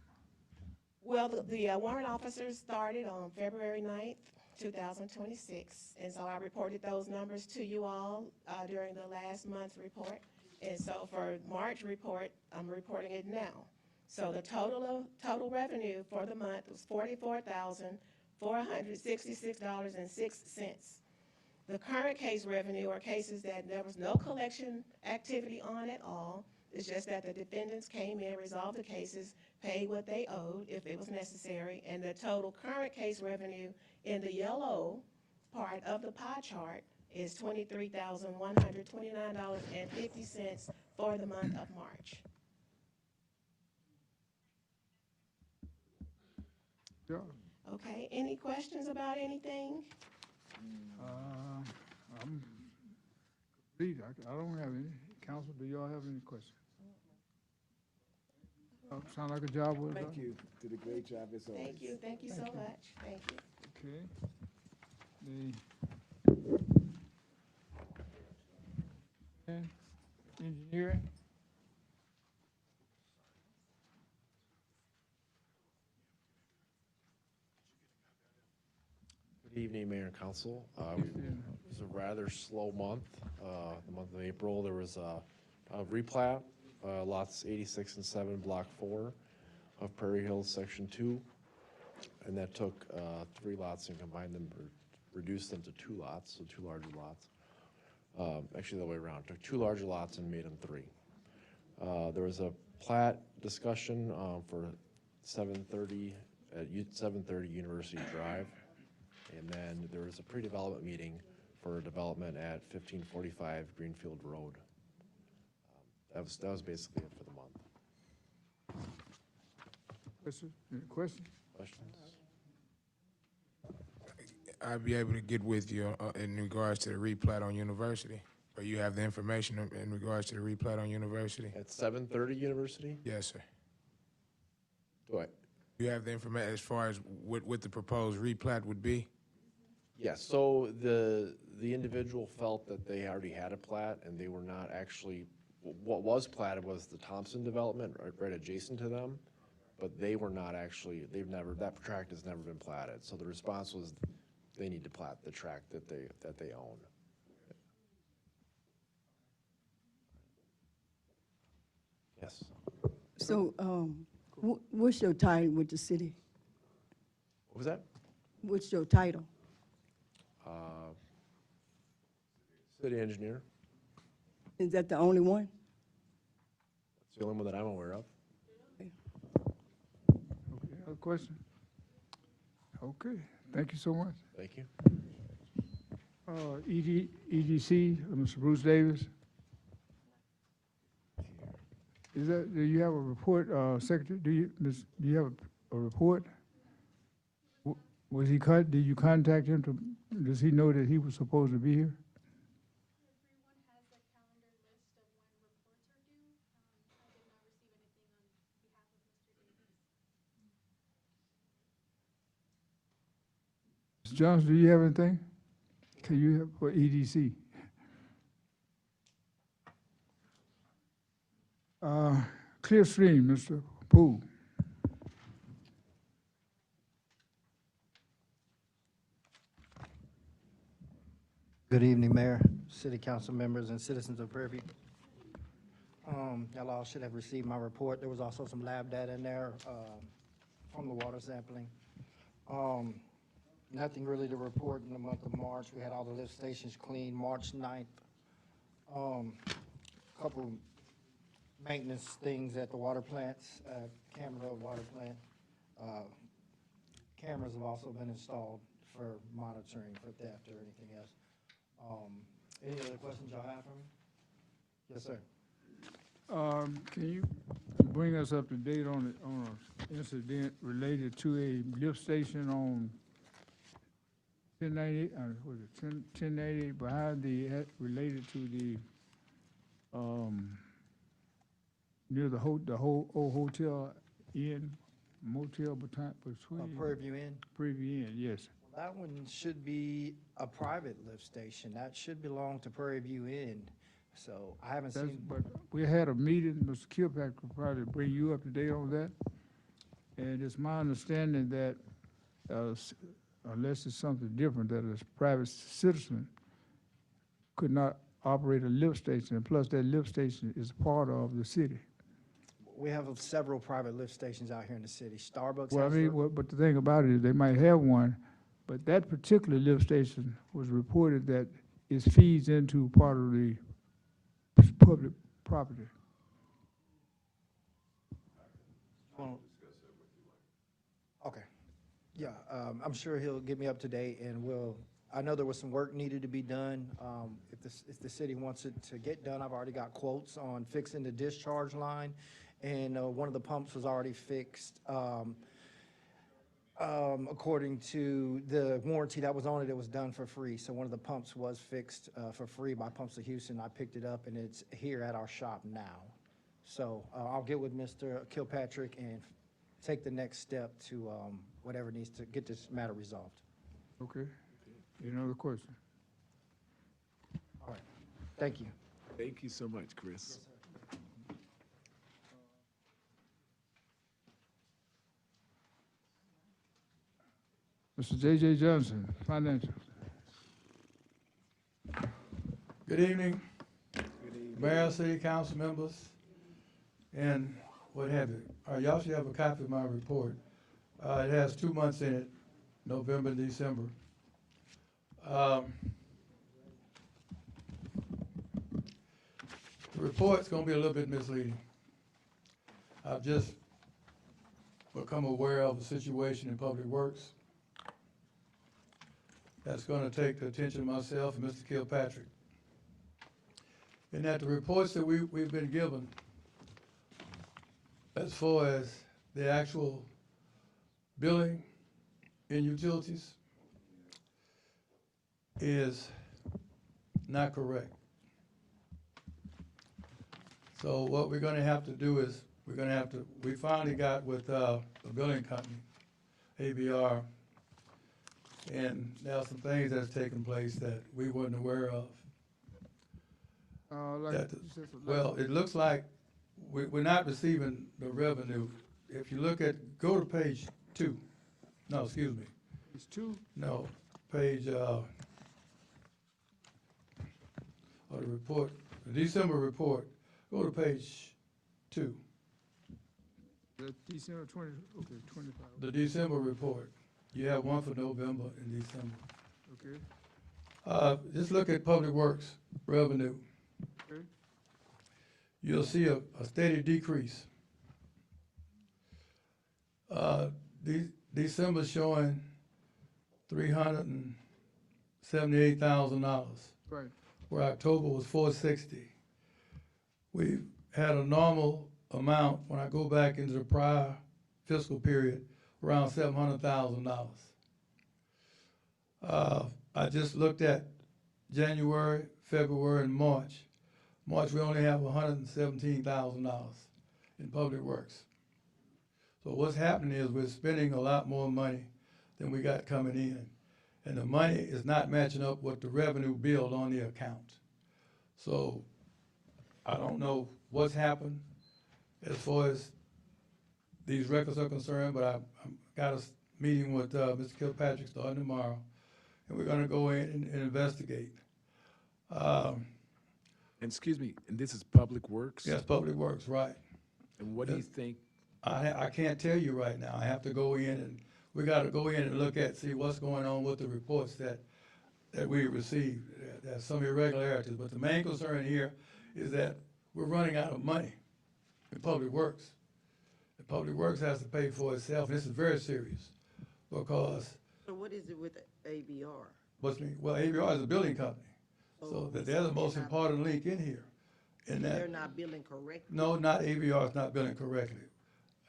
Well, the warrant officers started on February 9th, 2026, and so I reported those numbers to you all during the last month's report. And so for March report, I'm reporting it now. So the total revenue for the month was $44,466.06. The current case revenue are cases that there was no collection activity on at all. It's just that the defendants came in, resolved the cases, paid what they owed if it was necessary, and the total current case revenue in the yellow part of the pie chart is $23,129.50 for the month of March. Yeah. Okay, any questions about anything? I'm complete. I don't have any. Council, do y'all have any questions? Sound like a job well done? Thank you. Did a great job as always. Thank you so much. Thank you. Okay. The engineering? Good evening, Mayor and Council. It was a rather slow month. The month of April, there was a replat, lots 86 and 7, Block 4 of Prairie Hills, Section 2. And that took 3 lots and combined them, or reduced them to 2 lots, so 2 larger lots. Actually, the other way around. Took 2 larger lots and made them 3. There was a plat discussion for 730 at 730 University Drive. And then there was a pre-development meeting for development at 1545 Greenfield Road. That was basically it for the month. Questions? Any questions? Questions? I'd be able to get with you in regards to the replat on University. Or you have the information in regards to the replat on University? At 730 University? Yes, sir. Do I? You have the information as far as what the proposed replat would be? Yes, so the individual felt that they already had a plat and they were not actually, what was platted was the Thompson development right adjacent to them, but they were not actually, that tract has never been platted. So the response was they need to plat the tract that they own. Yes. So, what's your title with the city? What was that? What's your title? City engineer. Is that the only one? It's the only one that I'm aware of. Okay, other question? Okay, thank you so much. Thank you. EDC, Mr. Bruce Davis. Do you have a report, Secretary? Do you have a report? Was he did you contact him does he know that he was supposed to be here? Mr. Johnson, do you have anything? Can you have for EDC? Clear Stream, Mr. Poole. Good evening, Mayor, City Council members, and citizens of Prairie View. Y'all all should have received my report. There was also some lab data in there from the water sampling. Nothing really to report in the month of March. We had all the lift stations cleaned March 9th. Couple maintenance things at the water plants, Cameron Road Water Plant. Cameras have also been installed for monitoring for theft or anything else. Any other questions y'all have for me? Yes, sir. Can you bring us up to date on an incident related to a lift station on 1090, what is it, 1080 behind related to the, near the old hotel inn, motel between. Prairie View Inn? Prairie View Inn, yes. That one should be a private lift station. That should belong to Prairie View Inn. So I haven't That's, seen. but we had a meeting, Mr. Kilpatrick could probably bring you up to date on that. And it's my understanding that, unless it's something different, that a private citizen could not operate a lift station, and plus that lift station is part of the city. We have several private lift stations out here in the city. Starbucks Well, I has mean, but the thing about it is they might have one, but that particular lift station was reported that it feeds into part of the public property. Well, okay. Yeah, I'm sure he'll get me up to date, and I know there was some work needed to be done. If the city wants it to get done, I've already got quotes on fixing the discharge line, and one of the pumps was already fixed. According to the warranty that was on it was done for free. So one of the pumps was fixed for free by Pumps of Houston. I picked it up, and it's here at our shop now. So I'll get with Mr. Kilpatrick and take the next step to whatever needs to get this matter resolved. Okay. Any other question? All right. Thank you. Thank you so much, Chris. Mr. J.J. Johnson, Financial. Good evening, Mayor, City Council members, and what have you. Y'all should have a copy of my report. It has 2 months in it, November and December. The report's gonna be a little bit misleading. I've just become aware of the situation in Public Works. That's gonna take the attention of myself and Mr. Kilpatrick. And that the reports that we've been given, as far as the actual billing in utilities, is not correct. So what we're gonna have to do is, we finally got with the billing company, ABR, and there are some things that's taken place that we weren't aware of. Well, it looks like we're not receiving the revenue. If you look at, go to page 2. No, excuse me. It's 2? No, page, or the report, the December report, go to page 2. The December 20, okay, 25. The December report. You have one for November and December. Okay. Just look at Public Works revenue. Okay. You'll see a steady decrease. December showing $378,000. Right. Where October was $460. We've had a normal amount, when I go back into the prior fiscal period, around $700,000. I just looked at January, February, and March. March, we only have $117,000 in Public Works. So what's happening is we're spending a lot more money than we got coming in. And the money is not matching up with the revenue billed on the account. So I don't know what's happened as far as these records are concerned, but I've got a meeting with Mr. Kilpatrick starting tomorrow, and we're gonna go in and investigate. And excuse me, and this is Public Works? Yes, Public Works, right. And what do you think? I can't tell you right now. I have to go in and, we gotta go in and look at, see what's going on with the reports that we received. There's some irregularities, but the main concern here is that we're running out of money. in Public Works. And Public Works has to pay for itself, and this is very serious, because So what is it with ABR? well, ABR is a building company, so that they're the most they're not- important link in here. In They're that, not billing correctly? no, not ABR is not billing correctly.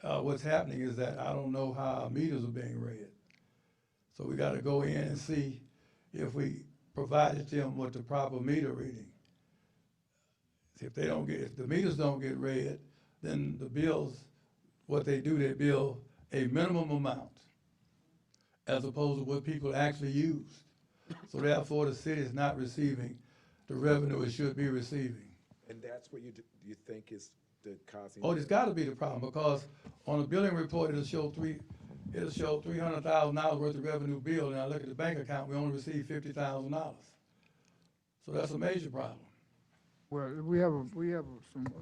What's happening is that I don't know how our meters are being read. So we gotta go in and see if we provided them with the proper meter reading. See, if the meters don't get read, then the bills, what they do, they bill a minimum amount as opposed to what people actually used. So therefore, the city is not receiving the revenue it should be receiving. And that's what you think is the causing? Oh, it's gotta be the problem, because on a billing report, it'll show $300,000 worth of revenue billed, and I look at the bank account, we only received $50,000. So that's a major problem. Well, we have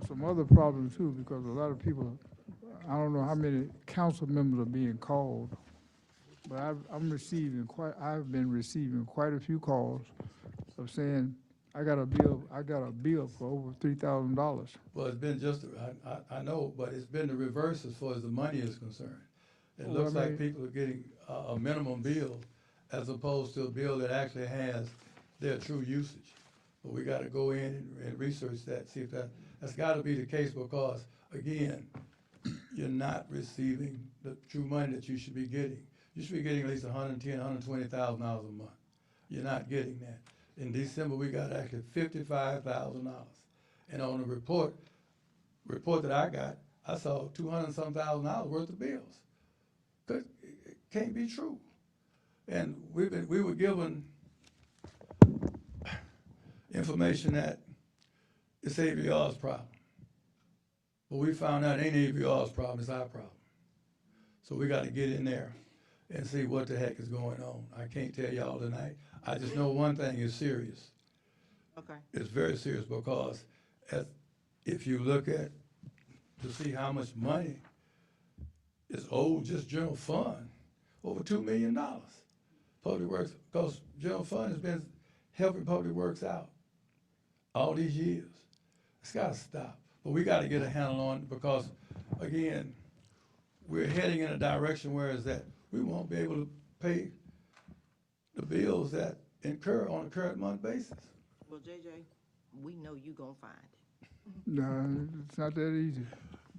some other problems too, because a lot of people, I don't know how many council members are being called, but I've been receiving quite a few calls of saying, I got a bill for over $3,000. Well, it's been just, I know, but it's been the reverse as far as the money is concerned. It Well, looks I like mean- people are getting a minimum bill as opposed to a bill that actually has their true usage. But we gotta go in and research that, see if that's gotta be the case, because, again, you're not receiving the true money that you should be getting. You should be getting at least $110,000, $120,000 a month. You're not getting that. In December, we got actually $55,000. And on the report that I got, I saw $200-some thousand worth of bills. It can't be true. And we were given information that it's ABR's problem. But we found out it ain't ABR's problem, it's our problem. So we gotta get in there and see what the heck is going on. I can't tell y'all tonight. I just know one thing is serious. Okay. It's very serious, because if you look at, to see how much money is owed just general fund, over $2 million. Public Works, because general fund has been helping Public Works out all these years. It's gotta stop. But we gotta get a handle on it, because, again, we're heading in a direction where is that we won't be able to pay the bills that incur on a current month basis. Well, JJ, we know you gonna find it. No, it's not that easy.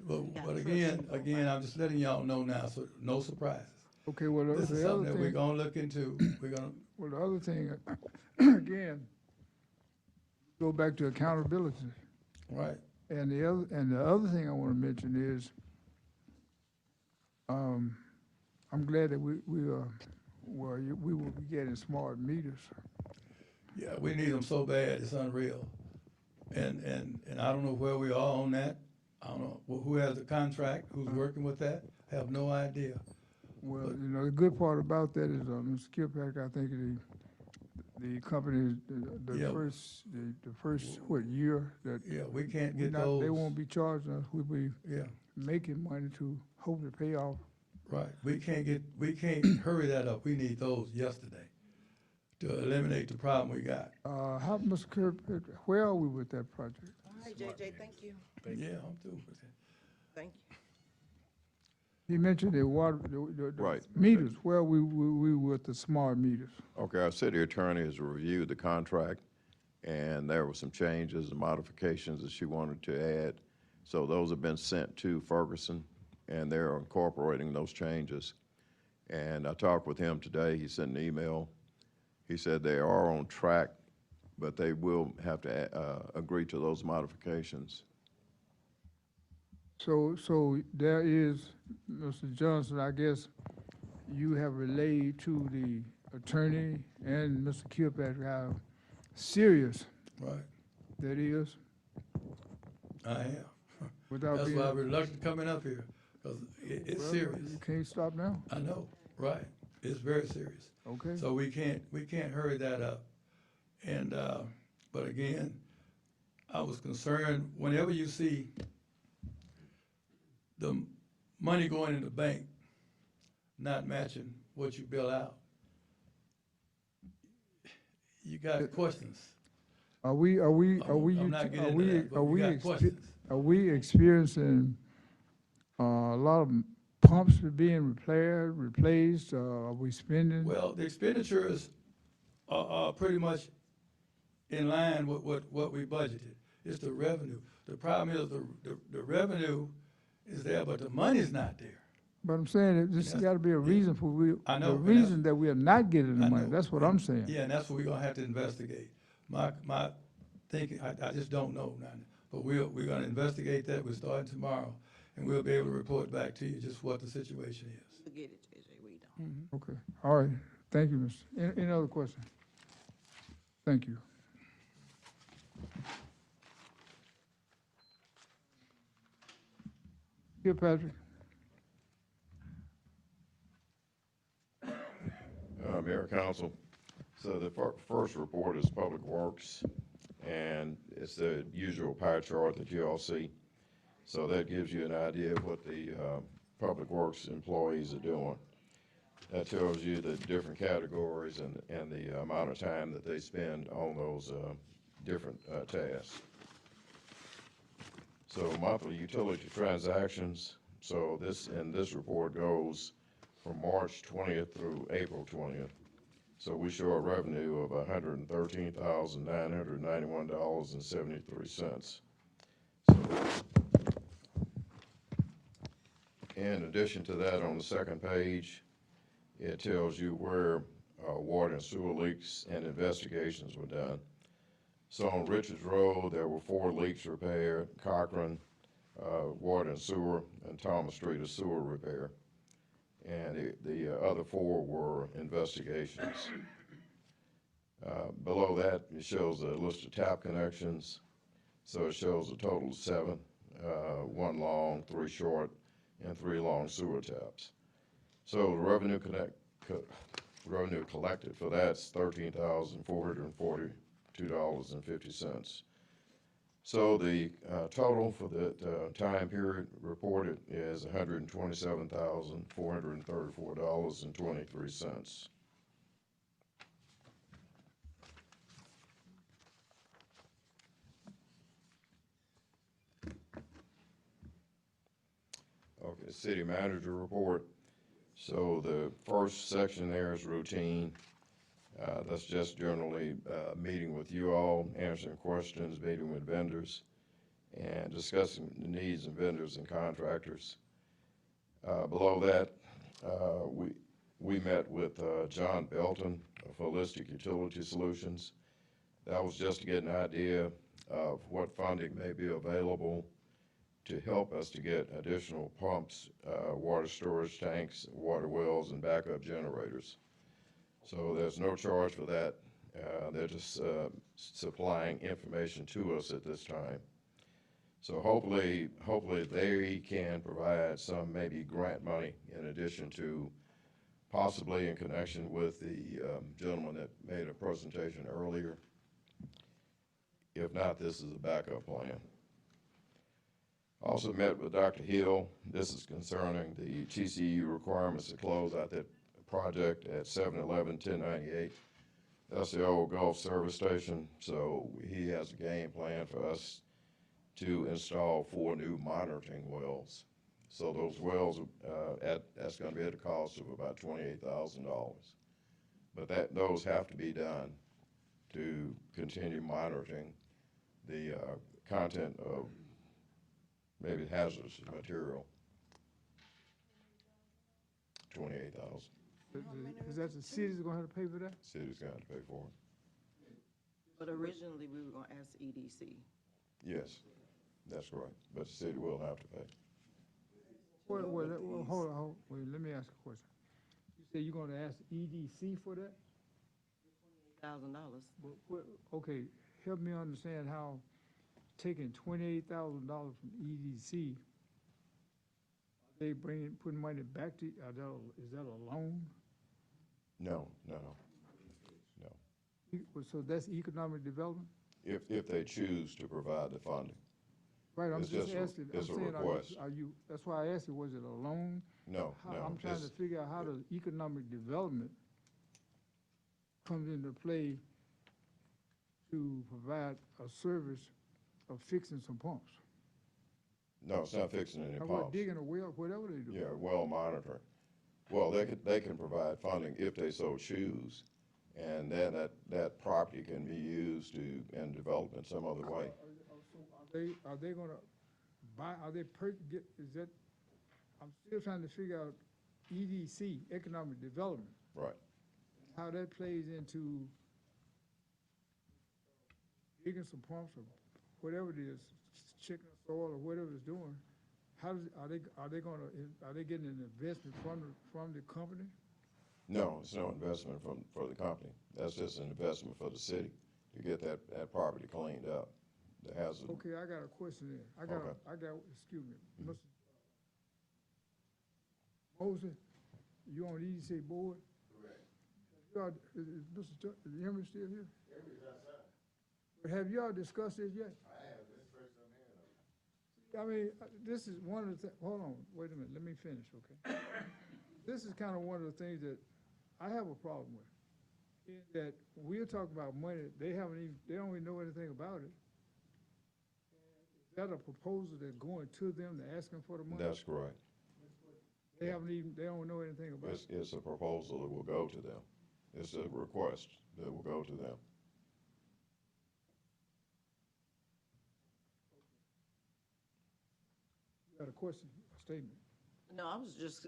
But again, I'm just letting y'all know now, so no surprises. Okay, well, This is the something other that we're thing, gonna look into. well, the other thing, again, go back to accountability. Right. And the other thing I want to mention is, I'm glad that we will be getting smart meters. Yeah, we need them so bad, it's unreal. And I don't know where we are on that. I don't know who has the contract, who's working with that. I have no idea. Well, the good part about that is, Mr. Kilpatrick, I think the company, Yeah. the first year that. Yeah, we can't get They those. won't be charging us, we'll be Yeah. making money to hopefully pay off. Right, we can't hurry that up. We need those yesterday to eliminate the problem we got. How, Mr. Kilpatrick, where are we with that project? All right, JJ, thank you. Yeah, I'm through with that. Thank you. He mentioned the water, the Right. meters, where we with the smart meters. Okay, our city attorney has reviewed the contract, and there were some changes and modifications that she wanted to add. So those have been sent to Ferguson, and they're incorporating those changes. And I talked with him today. He sent an email. He said they are on track, but they will have to agree to those modifications. So there is, Mr. Johnson, I guess you have relayed to the attorney and Mr. Kilpatrick how serious Right. that is. I am. Without That's being- why I'm reluctant coming up here, because it's Well, serious. You can't stop now. I know, right. It's very serious. Okay. So we can't hurry that up. And, but again, I was concerned, whenever you see the money going in the bank not matching what you bill out, you got questions. Are we, I'm not getting into that, but we got questions. Are we experiencing a lot of pumps being repaired, replaced? Are we spending? Well, the expenditures are pretty much in line with what we budgeted. It's the revenue. The problem is the revenue is there, but the money's not there. But I'm saying that there's got to be a reason for I know, the and reason that we are not getting the I money. know. That's what I'm saying. Yeah, and that's what we're gonna have to investigate. My thinking, I just don't know now. But we're gonna investigate that. We're starting tomorrow, and we'll be able to report back to you just what the situation is. Forget it, JJ, we don't. Okay, all right. Thank you, Mr. Any other question? Thank you. Here, Patrick. Mayor, Council, so the first report is Public Works, and it's the usual pie chart that you all see. So that gives you an idea of what the Public Works employees are doing. That tells you the different categories and the amount of time that they spend on those different tasks. So monthly utility transactions, so this report goes from March 20th through April 20th. So we show a revenue of $113,991.73. In addition to that, on the second page, it tells you where water and sewer leaks and investigations were done. So on Richards Road, there were 4 leaks repaired, Cochran, water and sewer, and Thomas Street, a sewer repair. And the other 4 were investigations. Below that, it shows a list of tap connections. So it shows a total of 7, 1 long, 3 short, and 3 long sewer taps. So the revenue collected for that's $13,442.50. So the total for the time period reported is $127,434.23. Okay, city manager report. So the first section there is routine. That's just generally meeting with you all, answering questions, meeting with vendors, and discussing the needs of vendors and contractors. Below that, we met with John Belton of Holistic Utility Solutions. That was just to get an idea of what funding may be available to help us to get additional pumps, water storage tanks, water wells, and backup generators. So there's no charge for that. They're just supplying information to us at this time. So hopefully they can provide some maybe grant money in addition to possibly in connection with the gentleman that made a presentation earlier. If not, this is a backup plan. Also met with Dr. Hill. This is concerning the TCU requirements to close out that project at 711-1098. That's the old Gulf service station. So he has a game plan for us to install 4 new monitoring wells. So those wells, that's going to be at a cost of about $28,000. But those have to be done to continue monitoring the content of maybe hazardous material. $28,000. Is that the city's gonna have to pay for that? City's going to have to pay for it. But originally, we were gonna ask EDC. Yes, that's correct. But the city will have to pay. Well, hold on, wait, let me ask a question. You say you're gonna ask EDC for that? $1,000. Okay, help me understand how taking $28,000 from EDC, they putting money back to, is that a loan? No. So that's economic development? If they choose to provide the funding. Right, I'm It's just just a- asking, I'm it's a saying, request. that's why I asked you, was it a loan? No. I'm trying to it's- figure out how the economic development comes into play to provide a service of fixing some pumps. No, it's not fixing any Or what, pumps. digging a well, whatever they do? Yeah, well monitoring. Well, they can provide funding if they so choose, and then that property can be used and developed in some other way. Are they gonna buy, is that, I'm still trying to figure out EDC, economic development, Right. how that plays into digging some pumps or whatever it is, chicken soil or whatever it's doing. How does, are they getting an investment from the company? No, it's no investment for the company. That's just an investment for the city to get that property cleaned up. The hazard. Okay, I got a question there. Excuse me, Mr. Mosley, you on the EDC board? Correct. Is Mr. Emery still here? Emery's outside. But have y'all discussed this yet? I have, this first I'm hearing of it. I mean, this is one of the, hold on, wait a minute, let me finish, okay? This is kind of one of the things that I have a problem with, in that we're talking about money, they don't even know anything about it. Is that a proposal that's going to them, they're asking for the money? That's correct. They don't know anything about it. It's a proposal that will go to them. It's a request that will go to them. You got a question, a statement? No, I was just,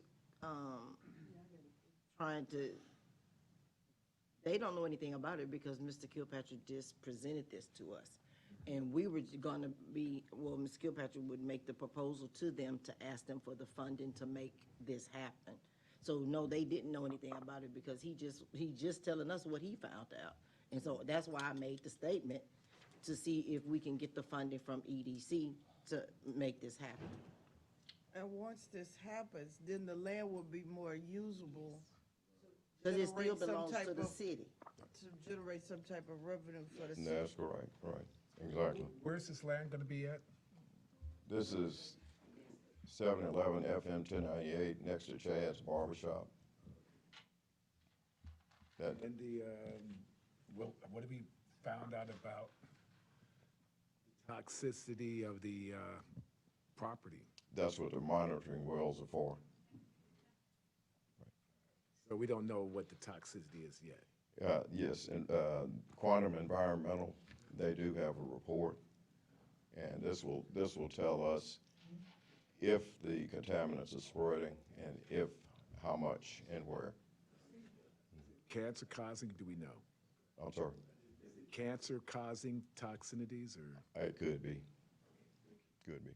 trying to, they don't know anything about it because Mr. Kilpatrick just presented this to us. And we were gonna be, well, Ms. Kilpatrick would make the proposal to them to ask them for the funding to make this happen. So no, they didn't know anything about it because he just telling us what he found out. And so that's why I made the statement to see if we can get the funding from EDC to make this happen. And once this happens, then the land will be more usable. Because it still generate some belongs type to the of- city. To generate some type of revenue for the city. That's correct, right, exactly. Where's this land gonna be at? This is 711 FM 1098 next to Chad's Barber Shop. That, And the, what have we found out about the toxicity of the property? that's what the monitoring wells are for. So we don't know what the toxicity is yet. Yes, and Quantum Environmental, they do have a report, and this will tell us if the contaminants are spreading and if, how much and where. Cancer causing, do we know? I'm sorry, Is it cancer causing toxicities or? it could be, could be.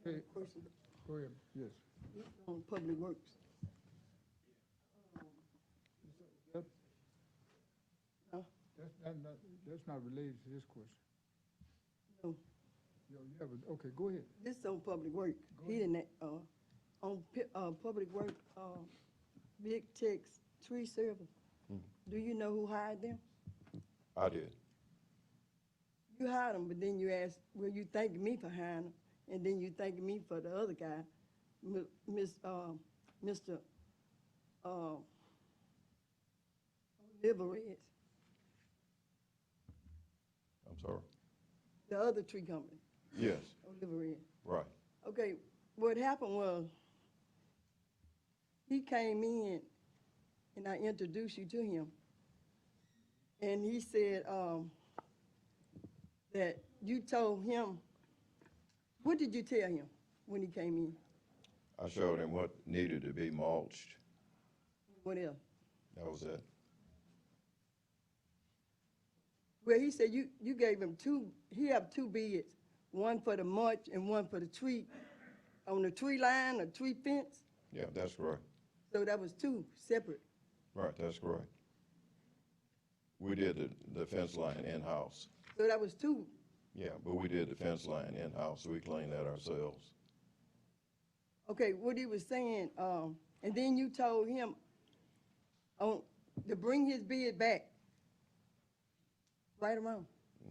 Hey, go ahead, yes. On Public Works. That's not related to this question. No. Okay, go ahead. This is on Public Work. He didn't, Public Work, Big Tex Tree Service. Do you know who hired them? I did. You hired them, but then you asked, well, you thanking me for hiring them, and then you thanking me for the other guy, Mr. Livereds, I'm sorry. the other tree company, Yes, Livereds. right. Okay, what happened was, he came in, and I introduced you to him, and he said, that you told him, what did you tell him when he came in? I showed him what needed to be mulched. What else? That was it. Well, he said you gave him he have two bids, one for the mulch and one for the tree, on the tree line or tree fence, Yeah, that's correct. so that was two separate. Right, that's correct. We did the fence line in-house. So that was two. Yeah, but we did the fence line in-house, so we cleaned that ourselves. Okay, what he was saying, and then you told him to bring his bid back. Right around.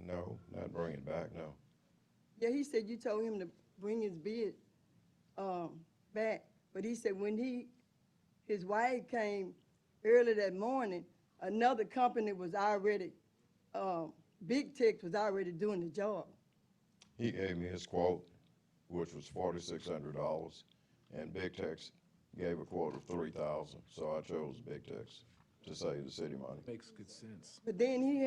No, not bring it back, no. Yeah, he said you told him to bring his bid back, but he said when his wife came early that morning, another company was already, Big Tech was already doing the job. He gave me his quote, which was $4,600, and Big Tex gave a quote of $3,000, so I chose Big Tex to save the city money. Makes good sense. But then he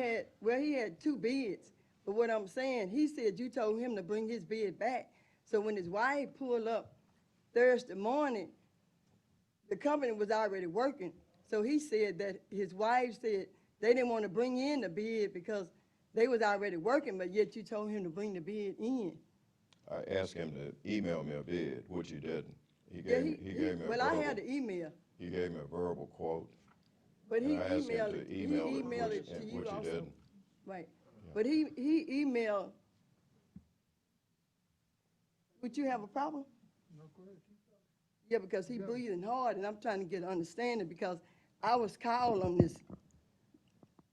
had two bids. But what I'm saying, he said you told him to bring his bid back. So when his wife pulled up Thursday morning, the company was already working. So he said that his wife said they didn't want to bring in the bid because they was already working, but yet you told him to bring the bid in. I asked him to email me a bid, which he didn't. He Yeah, gave me a well, I had the email, He gave me a verbal quote, but he and I asked him emailed to it, he email it, emailed which- it to you which he also. didn't. Right, but he emailed, would you have a problem? Yeah, because he breathing hard, and I'm trying to get an understanding, because I was called on this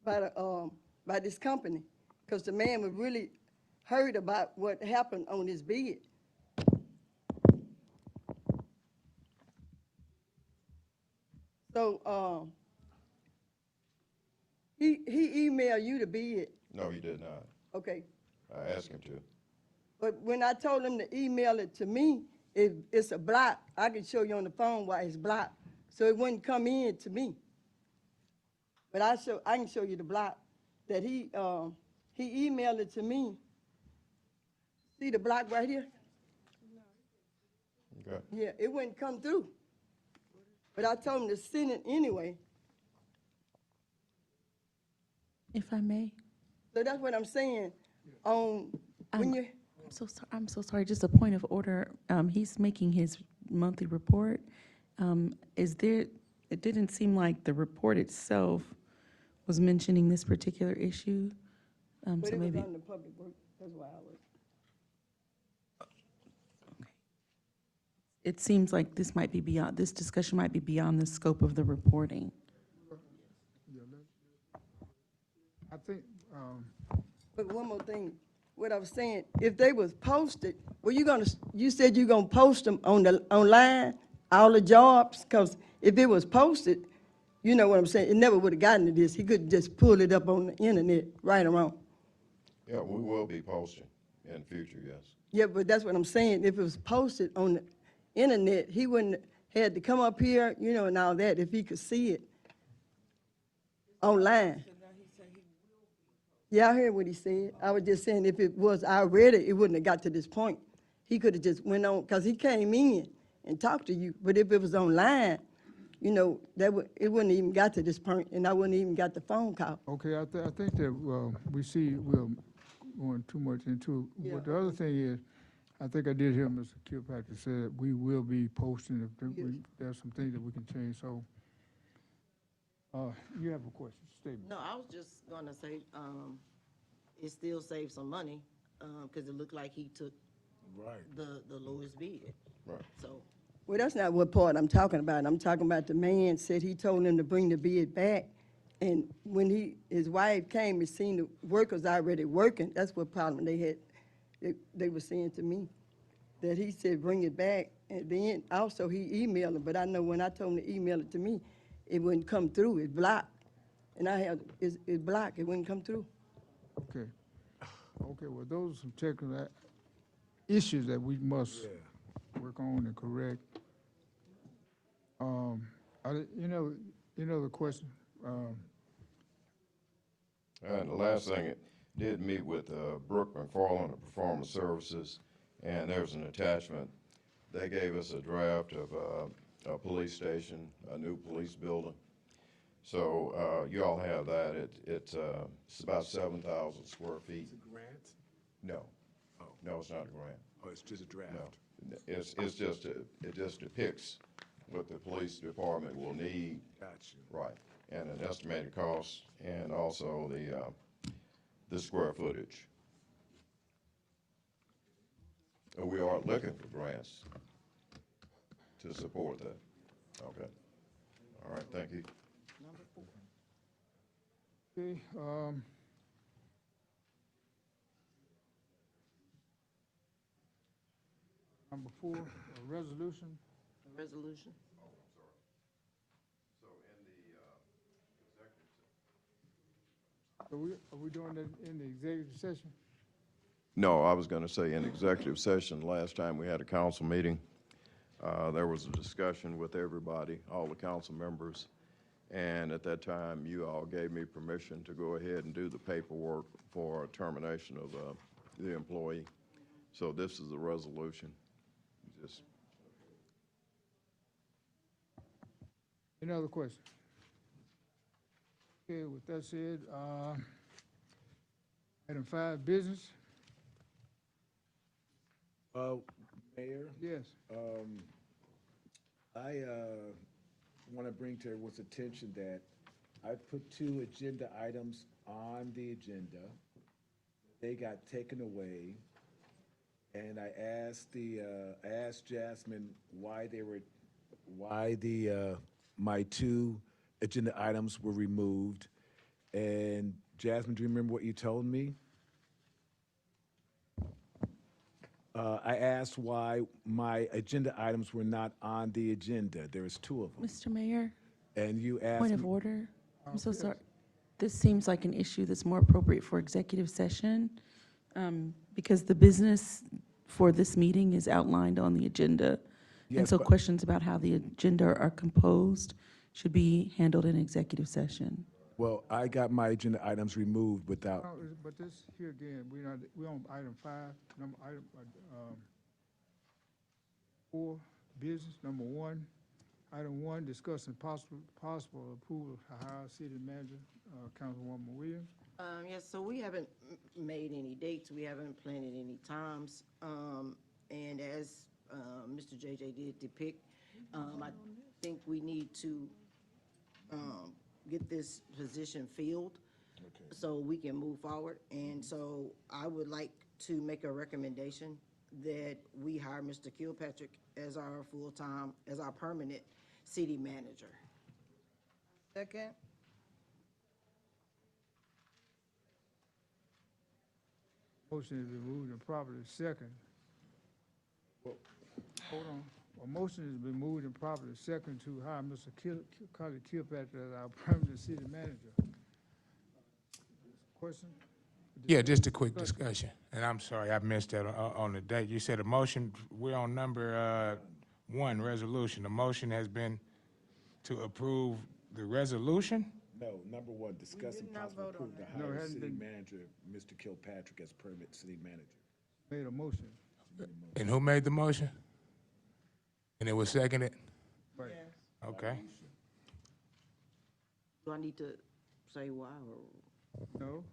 by this company, because the man was really hurt about what happened on his bid. So, he emailed you the bid, No, he did not. okay? I asked him to. But when I told him to email it to me, it's a block. I can show you on the phone why it's blocked. So it wouldn't come in to me. But I can show you the block that he emailed it to me. See the block right here? Okay. Yeah, it wouldn't come through. But I told him to send it anyway. If I may. So that's what I'm saying. When you, I'm so sorry, just a point of order. He's making his monthly report. It didn't seem like the report itself was mentioning this particular issue. but So it was maybe, on the public work, that's why I was. it seems like this discussion might be beyond the scope of the reporting. I think, But one more thing, what I was saying, if they was posted, you said you gonna post them online, all the jobs? Because if it was posted, you know what I'm saying, it never would have gotten to this. He could just pull it up on the internet, right or wrong. Yeah, we will be posting in the future, yes. Yeah, but that's what I'm saying, if it was posted on the internet, he wouldn't had to come up here, you know, and all that, if he could see it online. Yeah, I heard what he said. I was just saying, if it was already, it wouldn't have got to this point. He could have just went on, because he came in and talked to you. But if it was online, you know, it wouldn't even got to this point, and I wouldn't even got the phone call. okay, I think that, we see we're going too much into it. Yeah. But the other thing is, I think I did hear Mr. Kilpatrick say that we will be posting if there's some things that we can change, so. You have a question, statement? No, I was just gonna say, it still saves some money, cause it looked like he took the lowest bid. Right. So, Well, that's not what part I'm talking about. I'm talking about the man said he told him to bring the bid back. And when his wife came and seen the workers already working, that's what problem they had. They were saying to me that he said, bring it back. And then also he emailed it, but I know when I told him to email it to me, it wouldn't come through. It's blocked. And it's blocked. It wouldn't come through. Okay. Okay, well, those are some technical issues that we must work on and correct. You know the question, And the last thing, it did meet with Brooke McFarland of Performance Services, and there's an attachment. They gave us a draft of a police station, a new police building. So you all have that. It's about 7,000 square feet. Is it grant? No. Oh. No, it's not a grant. Oh, it's just a draft. No. It's just, it just depicts what the police department will need. Gotcha. Right, and an estimated cost, and also the square footage. And we are looking for grants to support that. Okay. All right, thank you. okay, number 4, a resolution. resolution. Are we doing that in the executive session? No, I was going to say in executive session, last time we had a council meeting, there was a discussion with everybody, all the council members, and at that time, you all gave me permission to go ahead and do the paperwork for termination of the employee. So this is the resolution. Just Any other questions? Okay, with that said, item 5, business. Mayor, Yes. I want to bring to everyone's attention that I put 2 agenda items on the agenda. They got taken away, and I asked Jasmine why my 2 agenda items were removed. And Jasmine, do you remember what you told me? I asked why my agenda items were not on the agenda. There's 2 of them. Mr. Mayor, And you asked point of me- order. I'm so sorry. This seems like an issue that's more appropriate for executive session, because the business for this meeting is outlined on the agenda. And Yes, so but- questions about how the agenda are composed should be handled in executive session. Well, I got my agenda items removed without, But this, here again, we're on item 5, item 4, business, number 1. Item 1, discussing possible approval to hire city manager, Councilwoman Williams. Yes, so we haven't made any dates, we haven't planted any times. And as Mr. JJ did depict, I think we need to get this position filled so we can move forward. And so I would like to make a recommendation that we hire Mr. Kilpatrick as our full-time, as our permanent city manager. Second? Motion has been moved and properly second. Hold on. A motion has been moved and properly second to hire Mr. Carly Kilpatrick as our permanent city manager. Question? Yeah, just a quick discussion, and I'm sorry, I missed that on the date. You said a motion, we're on number 1, resolution. The motion has been to approve the resolution? no, number 1, discussing did not possible vote on approval to No, it hire hasn't city been- manager, Mr. Kilpatrick, as permanent city manager. Made a motion. And who made the motion? And it was seconded? Right. Yes. Okay. Do I need to say why or? No?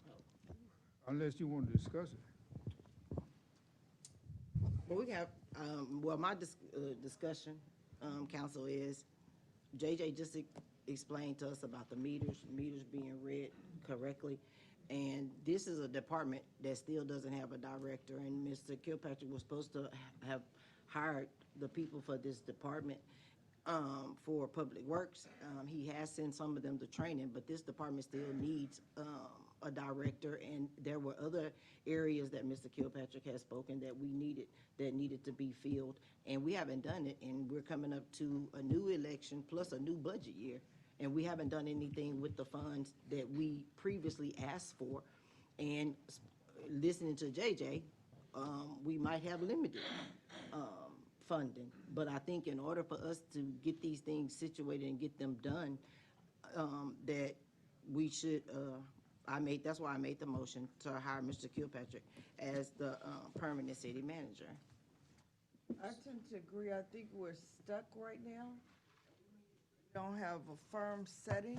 Unless you want to discuss it. Well, we have, well, my discussion, council, is JJ just explained to us about the meters being read correctly. And this is a department that still doesn't have a director, and Mr. Kilpatrick was supposed to have hired the people for this department, for Public Works. He has sent some of them to training, but this department still needs, a director, and there were other areas that Mr. Kilpatrick has spoken that needed to be filled, and we haven't done it, and we're coming up to a new election plus a new budget year, and we haven't done anything with the funds that we previously asked for. And listening to JJ, we might have limited, funding, but I think in order for us to get these things situated and get them done, that we should, that's why I made the motion to hire Mr. Kilpatrick as the permanent city manager. I tend to agree. I think we're stuck right now. We don't have a firm setting,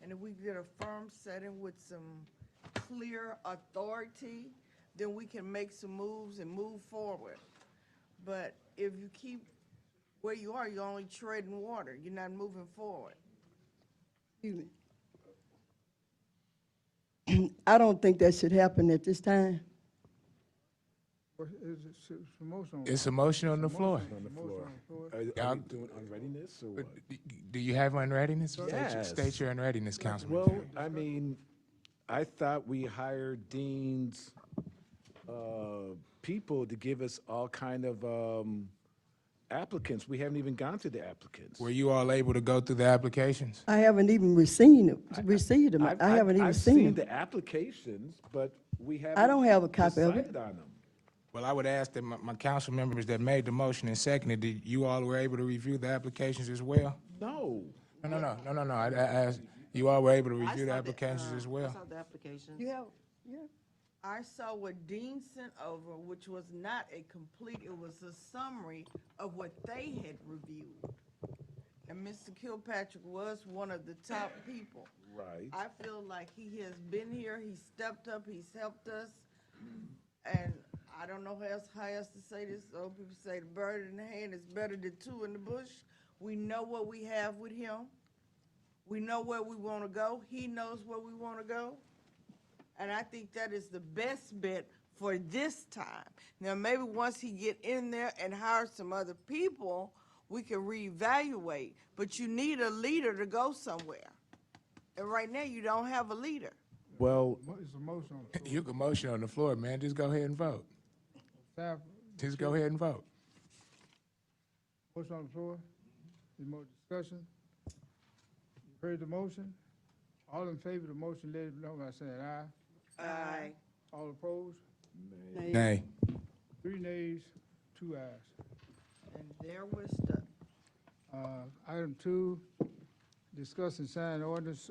and if we get a firm setting with some clear authority, then we can make some moves and move forward. But if you keep where you are, you're only treading water. You're not moving forward. Excuse me. I don't think that should happen at this time. What is it? It's a motion. It's a motion on the floor. On the Motion floor. on the floor. Are Y'all- we doing unreadiness or what? Do you have unreadiness? Yes. State your unreadiness, Councilman. Well, I mean, I thought we hired Dean's people to give us all kind of applicants. We haven't even gone to the applicants. Were you all able to go through the applications? I haven't even received them. I haven't even I've seen them. the applications, but we haven't. I don't have a copy of it. decided on them. Well, I would ask that my council members that made the motion and seconded, did you all were able to review the applications as well? No. No. I asked, you all were able to I review the saw applications as I well? saw the applications. You have, yeah. I saw what Dean sent over, which was not a complete, it was a summary of what they had reviewed. And Mr. Kilpatrick was one of the top people. Right. I feel like he has been here, he's stepped up, he's helped us. And I don't know how else to say this. Old people say the bird in the hand is better than two in the bush. We know what we have with him. We know where we want to go. He knows where we want to go. And I think that is the best bet for this time. Now, maybe once he get in there and hire some other people, we can reevaluate. But you need a leader to go somewhere. And right now, you don't have a leader. Well, It's a motion on the floor. You can motion on the floor, man. Just go ahead and vote. Staff, Just go ahead and vote. motion on the floor. Any more discussion? You heard the motion? All in favor of the motion, let it know by saying aye. Aye. All opposed? Nay. 3 nays, 2 ayes. And there we're stuck. Item 2, discuss and sign ordinance,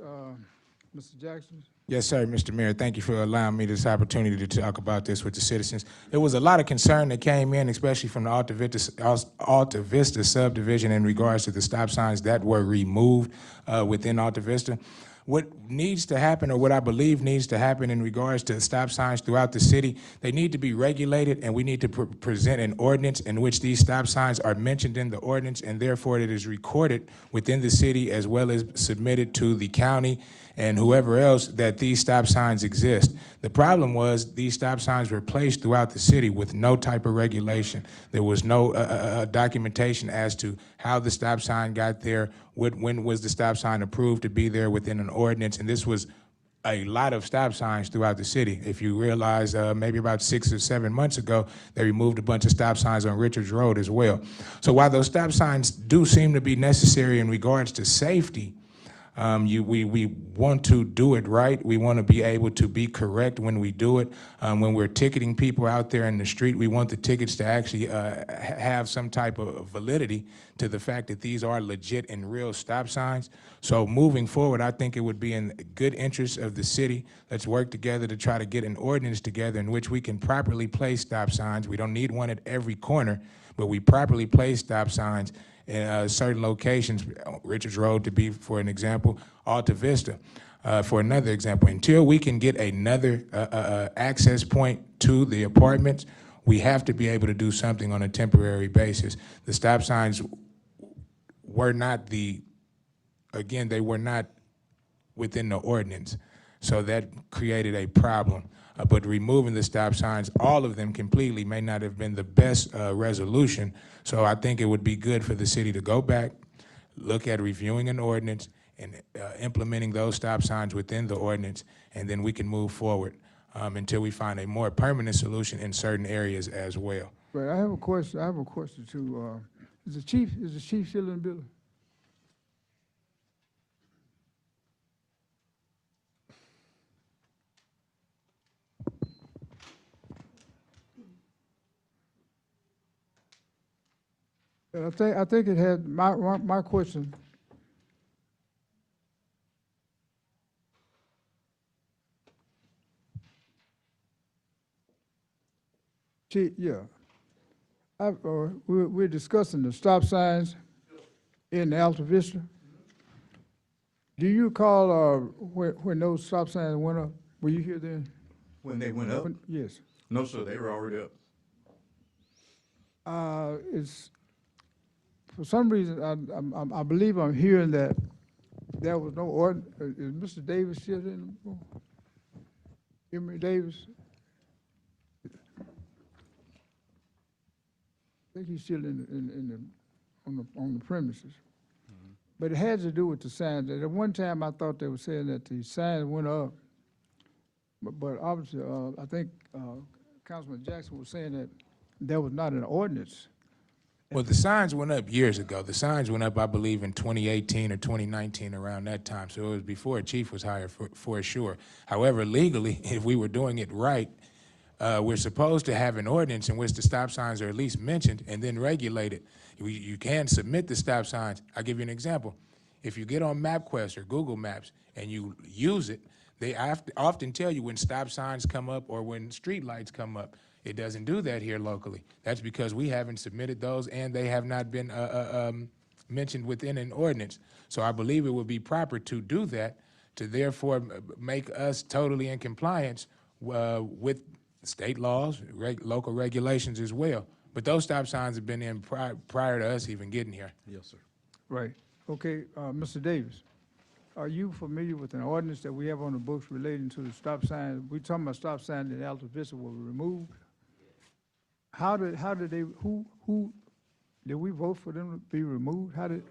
Mr. Jackson. Yes, sir, Mr. Mayor. Thank you for allowing me this opportunity to talk about this with the citizens. There was a lot of concern that came in, especially from the Alta Vista subdivision in regards to the stop signs that were removed within Alta Vista. What needs to happen, or what I believe needs to happen in regards to stop signs throughout the city, they need to be regulated, and we need to present an ordinance in which these stop signs are mentioned in the ordinance, and therefore it is recorded within the city as well as submitted to the county and whoever else that these stop signs exist. The problem was these stop signs were placed throughout the city with no type of regulation. There was no documentation as to how the stop sign got there, when was the stop sign approved to be there within an ordinance, and this was a lot of stop signs throughout the city. If you realize, maybe about 6 or 7 months ago, they removed a bunch of stop signs on Richards Road as well. So while those stop signs do seem to be necessary in regards to safety, we want to do it right. We want to be able to be correct when we do it. When we're ticketing people out there in the street, we want the tickets to actually have some type of validity to the fact that these are legit and real stop signs. So moving forward, I think it would be in good interest of the city. Let's work together to try to get an ordinance together in which we can properly place stop signs. We don't need one at every corner, but we properly place stop signs in certain locations, Richards Road to be, for an example, Alta Vista, for another example. Until we can get another access point to the apartments, we have to be able to do something on a temporary basis. The stop signs were not they were not within the ordinance, so that created a problem. But removing the stop signs, all of them completely, may not have been the best resolution. So I think it would be good for the city to go back, look at reviewing an ordinance and implementing those stop signs within the ordinance, and then we can move forward until we find a more permanent solution in certain areas as well. But I have a question too. Is the chief still in the building? I think it had, my question. Yeah. We're discussing the stop signs in Alta Vista. Do you recall when those stop signs went up? Were you here then? When they went up? Yes. No, sir, they were already up. It's, for some reason, I believe I'm hearing that there was no order. Is Mr. Davis still in the room? Emery Davis? I think he's still on the premises. But it had to do with the signs. At one time, I thought they were saying that the signs went up. But obviously, I think Councilman Jackson was saying that there was not an ordinance. Well, the signs went up years ago. The signs went up, I believe, in 2018 or 2019, around that time. So it was before a chief was hired, for sure. However, legally, if we were doing it right, We're supposed to have an ordinance in which the stop signs are at least mentioned and then regulated. You can submit the stop signs. I'll give you an example. If you get on MapQuest or Google Maps and you use it, they often tell you when stop signs come up or when street lights come up. It doesn't do that here locally. That's because we haven't submitted those and they have not been mentioned within an ordinance. So I believe it would be proper to do that, to therefore make us totally in compliance with state laws, local regulations as well. But those stop signs have been in prior to us even getting here. Yes, sir. Right. Okay, Mr. Davis, are you familiar with an ordinance that we have on the books relating to the stop signs? We talking about stop signs in Alta Vista were removed? How did they, who, did we vote for them to be removed? How did?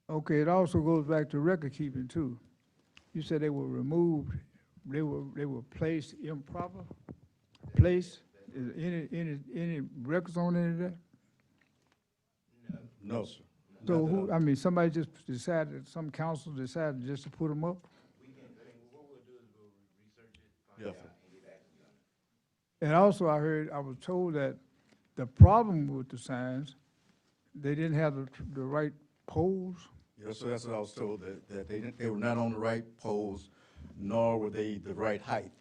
Okay, it also goes back to record keeping too. You said they were removed, they were placed improper, placed, is any records on any of that? No, sir. So who, I mean, somebody just decided, some council decided just to put them up? Yes, sir. And also I was told that the problem with the signs, they didn't have the right poles. Yes, sir, that's what I was told, that they were not on the right poles, nor were they the right height.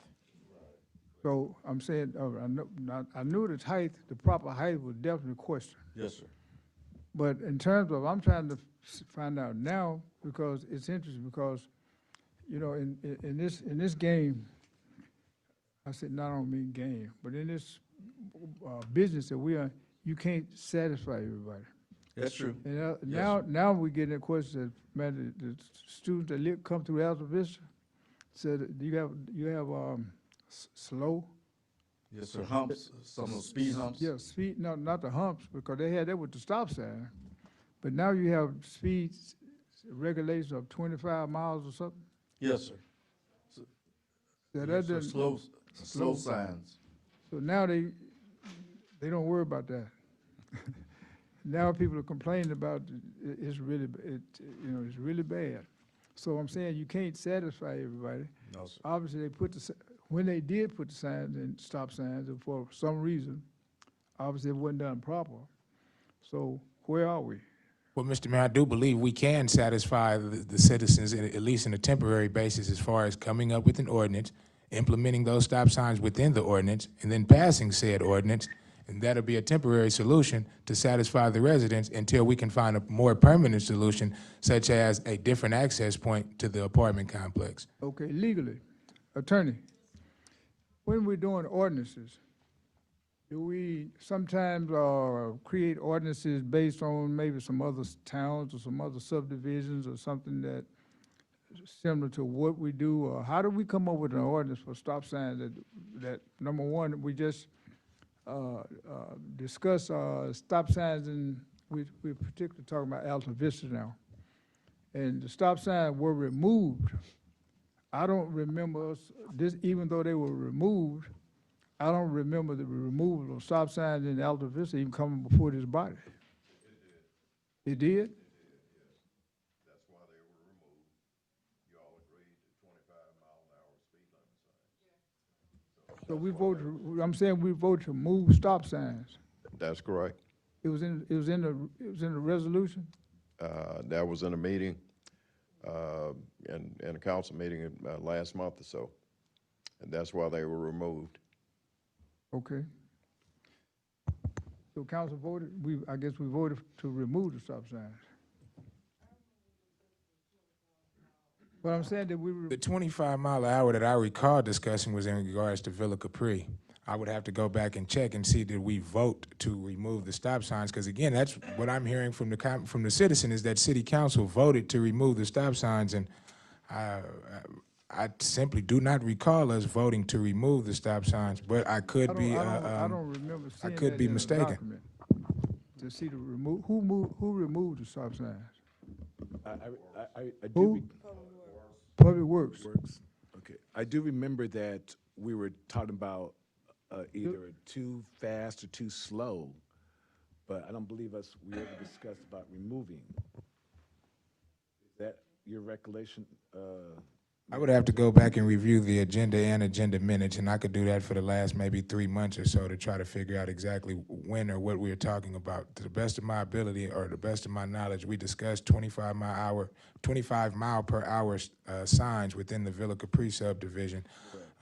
So I'm saying, I knew the height, the proper height was definitely questioned. Yes, sir. But in terms of, I'm trying to find out now, because it's interesting, because, you know, in this game, I said, not on me game, but in this business that we are, you can't satisfy everybody. That's true. And Yes, now we get a question that, man, the students that come through Alta Vista said, you have slow? Yes, sir, humps, some of those speed humps. Yeah, speed, no, not the humps, because they had that with the stop sign. But now you have speed regulations of 25 miles or something? Yes, sir. Yeah, Yes, that sir, doesn't. slow signs. So now they don't worry about that. Now people are complaining about it's really bad. So I'm saying you can't satisfy everybody. No, sir. Obviously, when they did put the signs in, stop signs, and for some reason, obviously it wasn't done proper. So where are we? Well, Mr. Mayor, I do believe we can satisfy the citizens, at least on a temporary basis, as far as coming up with an ordinance, implementing those stop signs within the ordinance, and then passing said ordinance. And that'll be a temporary solution to satisfy the residents until we can find a more permanent solution, such as a different access point to the apartment complex. Okay, legally, attorney, when we're doing ordinances, do we sometimes create ordinances based on maybe some other towns or some other subdivisions or something that similar to what we do? Or how do we come up with an ordinance for stop signs that number one, we just discuss stop signs, and we're particularly talking about Alta Vista now. And the stop signs were removed. I don't remember even though they were removed, I don't remember the removal of stop signs in Alta Vista even coming before this body. It did? It did? That's why they were removed. You all agreed to 25-mile-an-hour speed limit signs. So we voted, I'm saying we voted to move stop signs. That's correct. It was in the resolution? That was in a meeting, in a council meeting last month or so. And that's why they were removed. Okay. So council voted, I guess we voted to remove the stop signs. But I'm saying that The 25-mile-an-hour that I recall discussing was in regards to Villa Capri. I would have to go back and check and see did we vote to remove the stop signs, because again, that's what I'm hearing from the citizen is that city council voted to remove the stop signs, and I simply do not recall us voting to remove the stop signs, but I could be I don't remember seeing I could that be in a mistaken. document. To see the who removed the stop signs? I do. Who? Public Works. Works, okay. I do remember that we were talking about either too fast or too slow, but I don't believe we ever discussed about removing. Is that your recollection? I would have to go back and review the agenda and agenda minutes, and I could do that for the last maybe 3 months or so to try to figure out exactly when or what we were talking about. To the best of my ability or the best of my knowledge, we discussed 25 mile per hour signs within the Villa Capri subdivision.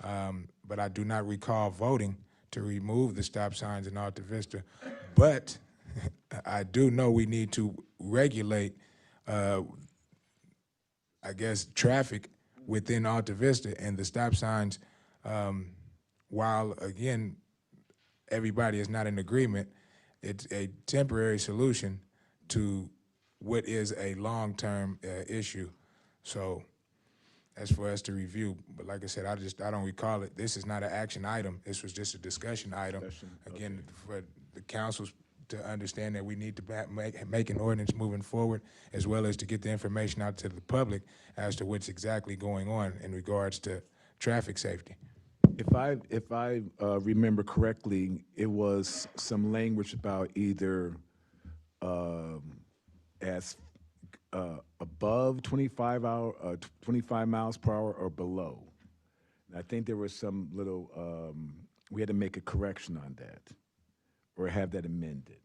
But I do not recall voting to remove the stop signs in Alta Vista. But I do know we need to regulate, I guess, traffic within Alta Vista, and the stop signs, while, again, everybody is not in agreement, it's a temporary solution to what is a long-term issue. So that's for us to review. But like I said, I don't recall it. This is not an action item. This was just a discussion item. Again, for the councils to understand that we need to make an ordinance moving forward, as well as to get the information out to the public as to what's exactly going on in regards to traffic safety. If I remember correctly, it was some language about either as above 25 miles per hour or below. And I think there was some little, we had to make a correction on that, or have that amended.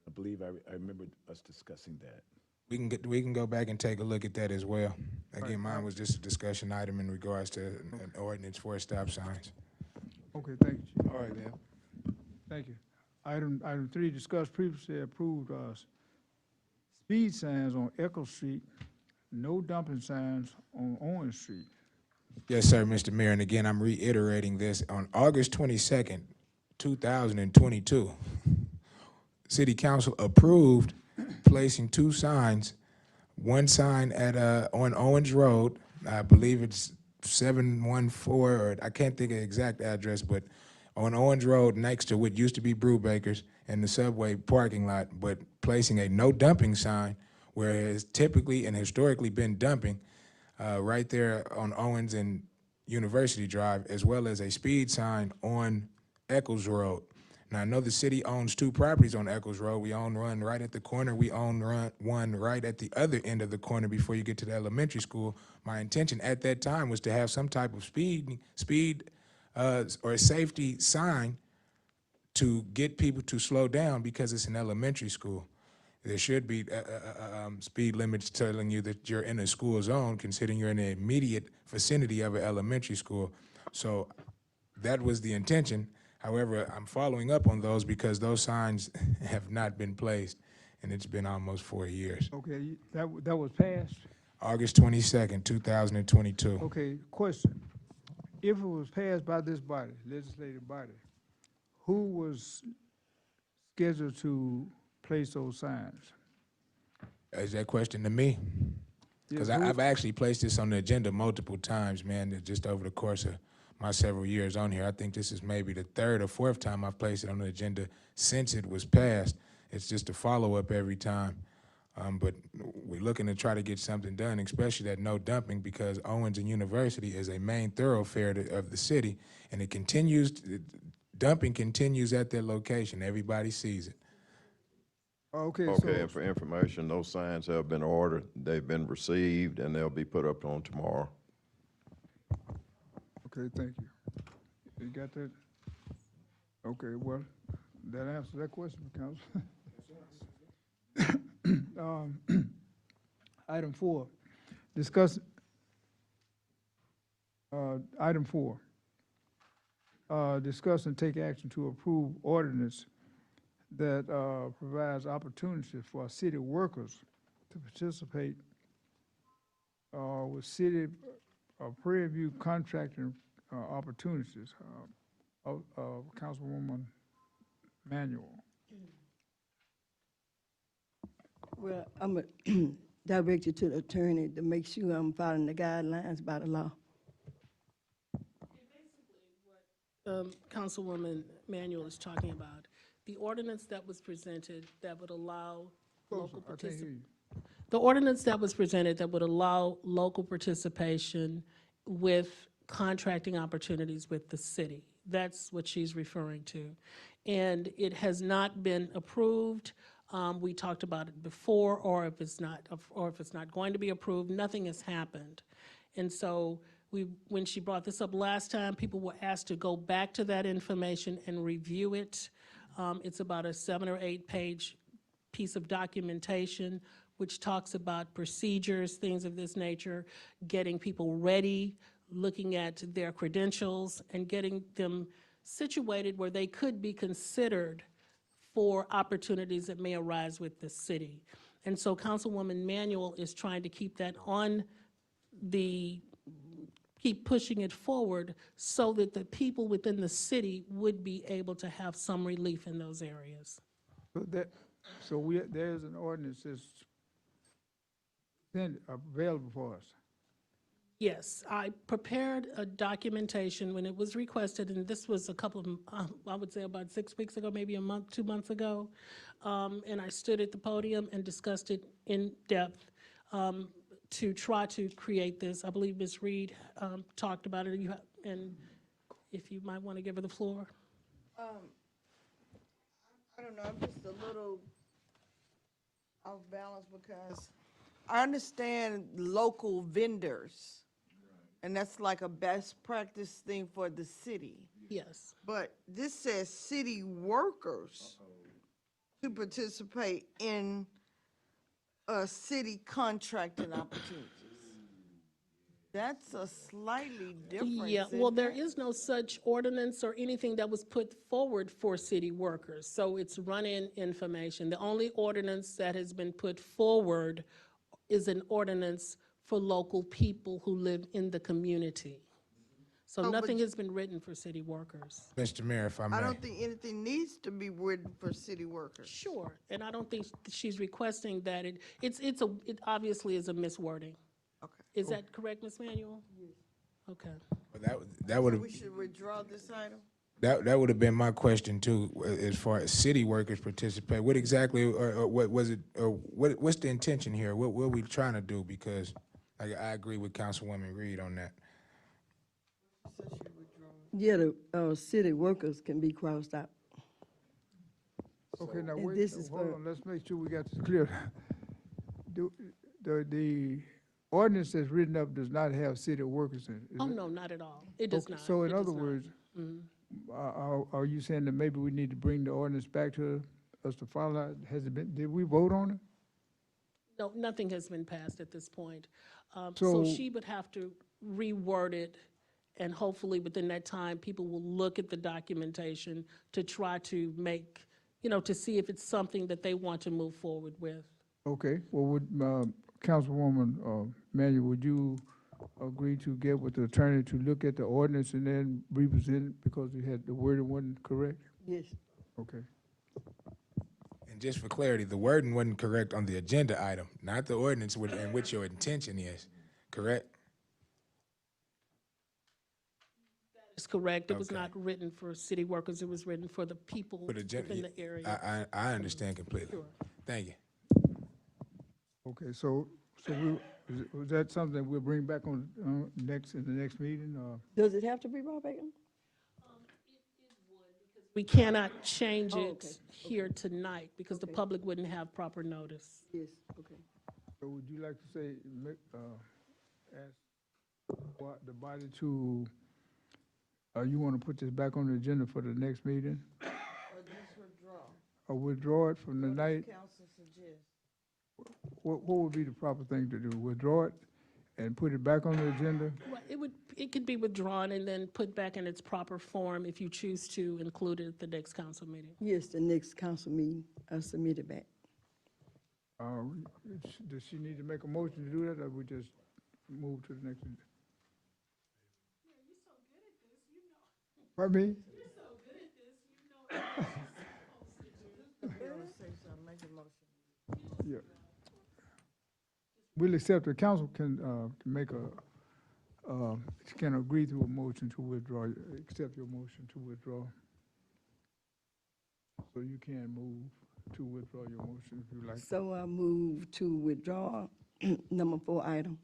I believe I remember us discussing that. We can go back and take a look at that as well. Again, mine was just a discussion item in regards to an ordinance for stop signs. Okay, thank you, Chief. All right, ma'am. Thank you. Item 3, discussed previously approved speed signs on Echo Street, no dumping signs on Orange Street. Yes, sir, Mr. Mayor, and again, I'm reiterating this. On August 22nd, 2022, City Council approved placing 2 signs, one sign at on Owens Road, I believe it's 714, or I can't think of the exact address, but on Owens Road next to what used to be Brewbaker's and the Subway parking lot, but placing a no dumping sign where it has typically and historically been dumping right there on Owens and University Drive, as well as a speed sign on Eccles Road. Now, I know the city owns 2 properties on Eccles Road. We own one right at the corner. We own one right at the other end of the corner before you get to the elementary school. My intention at that time was to have some type of speed or safety sign to get people to slow down because it's an elementary school. There should be speed limits telling you that you're in a school zone, considering you're in the immediate vicinity of an elementary school. So that was the intention. However, I'm following up on those because those signs have not been placed, and it's been almost 4 years. Okay, that was passed? August 22nd, 2022. Okay, question. If it was passed by this body, legislative body, who was scheduled to place those signs? Is that question to me? Because I've actually placed this on the agenda multiple times, man, just over the course of my several years on here. I think this is maybe the 3rd or 4th time I've placed it on the agenda since it was passed. It's just a follow-up every time. But we're looking to try to get something done, especially that no dumping, because Owens and University is a main thoroughfare of the city, and it continues, dumping continues at their location. Everybody sees it. Okay, Okay, so, and for information, those signs have been ordered, they've been received, and they'll be put up on tomorrow. okay, thank you. You got that? Okay, well, that answers that question, Council. Item 4, discuss, item 4, discuss and take action to approve ordinance that provides opportunities for city workers to participate with city Prairie View contracting opportunities. Councilwoman Manuel. Well, I'm going to direct you to the attorney to make sure I'm following the guidelines by the law. Councilwoman Manuel is talking about the ordinance that was presented that would allow local participants. The ordinance that was presented that would allow local participation with contracting opportunities with the city. That's what she's referring to. And it has not been approved. We talked about it before, or if it's not going to be approved, nothing has happened. And so when she brought this up last time, people were asked to go back to that information and review it. It's about a 7 or 8 page piece of documentation which talks about procedures, things of this nature, getting people ready, looking at their credentials, and getting them situated where they could be considered for opportunities that may arise with the city. And so Councilwoman Manuel is trying to keep that on keep pushing it forward so that the people within the city would be able to have some relief in those areas. There's an ordinance that's available for us. Yes, I prepared a documentation when it was requested, and this was a couple of, I would say about 6 weeks ago, maybe a month, 2 months ago. And I stood at the podium and discussed it in depth to try to create this. I believe Ms. Reed talked about it, and if you might want to give her the floor. I don't know, I'm just a little off balance because I understand local vendors, and that's like a best practice thing for the city. Yes. But this says city workers to participate in city contracting opportunities. That's a slightly different. Yeah, well, there is no such ordinance or anything that was put forward for city workers, so it's run-in information. The only ordinance that has been put forward is an ordinance for local people who live in the community. So nothing has been written for city workers. Mr. Mayor, if I may. I don't think anything needs to be written for city workers. Sure, and I don't think she's requesting that. It obviously is a miswording. Okay. Is that correct, Ms. Manuel? Yes. Okay. That would have. We should withdraw this item? That would have been my question too, as far as city workers participate. What exactly, or what was it, or what's the intention here? What are we trying to do? Because I agree with Councilwoman Reed on that. Yeah, the city workers can be crossed out. Okay, now And wait, this is hold for- on, let's make sure we got this clear. The ordinance that's written up does not have city workers in it. is Oh, it? no, not at all. It does Okay, not. So in It does other not. words, Mhm. are you saying that maybe we need to bring the ordinance back to us to follow it? Has it been, did we vote on it? No, nothing has been passed at this point. So So- she would have to reword it, and hopefully within that time, people will look at the documentation to try to make, to see if it's something that they want to move forward with. Okay, well, would, Councilwoman Manuel, would you agree to get with the attorney to look at the ordinance and then represent it because you had, the wording wasn't correct? Yes. Okay. And just for clarity, the wording wasn't correct on the agenda item, not the ordinance in which your intention is, correct? That's correct. It was Okay. not written for city workers. It was written for the people For the within the area. I understand completely. Sure. Thank you. Okay, so was that something that we'll bring back on, in the next meeting, or? Does it have to be brought back in? We cannot change Oh, it okay. here tonight because the public wouldn't have proper notice. Yes, okay. So would you like to say, ask the body to, you want to put this back on the agenda for the next meeting? Or just withdraw? Or withdraw it from the What does night? council suggest? What would be the proper thing to do? Withdraw it and put it back on the agenda? Well, it could be withdrawn and then put back in its proper form if you choose to include it at the next council meeting. Yes, the next council meeting, I'll submit it back. Does she need to make a motion to do that, or we just move to the next? Pardon me? You wanna say something, make a motion. Yeah. We'll accept, the council can make can agree to a motion to withdraw, accept your motion to withdraw. So you can move to withdraw your motion if you like. So I move to withdraw number 4 item.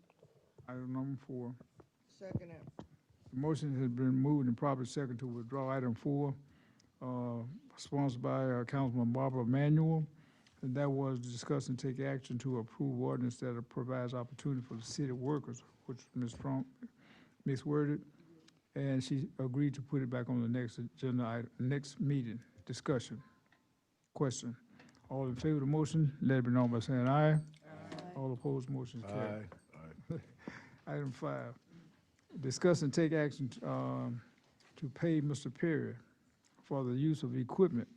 Item number 4. Second it. The motion has been moved and probably second to withdraw item 4, sponsored by Councilman Barbara Manuel. And that was discuss and take action to approve ordinance that provides opportunity for the city workers, which Ms. Trump misworded. And she agreed to put it back on the next agenda item, next meeting. Discussion. Question. All in favor of the motion, let it be known by saying aye. Aye. All opposed, motion is carried. Item 5, discuss and take action to pay Mr. Perry for the use of equipment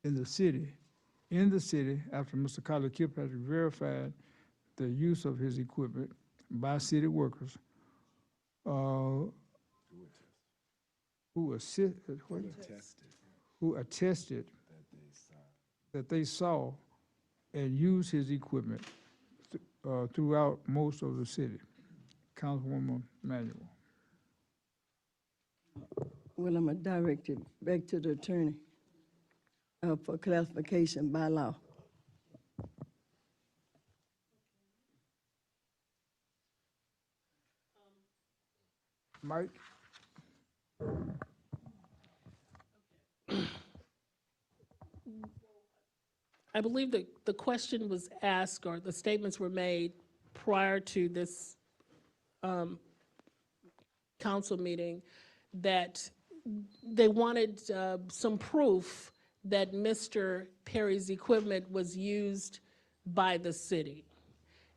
in the city after Mr. Kyler Kilpatrick verified the use of his equipment by city workers who attested that they saw and used his equipment throughout most of the city. Councilwoman Manuel. Well, I'm going to direct it back to the attorney for clarification by law. Mike? I believe that the question was asked, or the statements were made prior to this council meeting, that they wanted some proof that Mr. Perry's equipment was used by the city.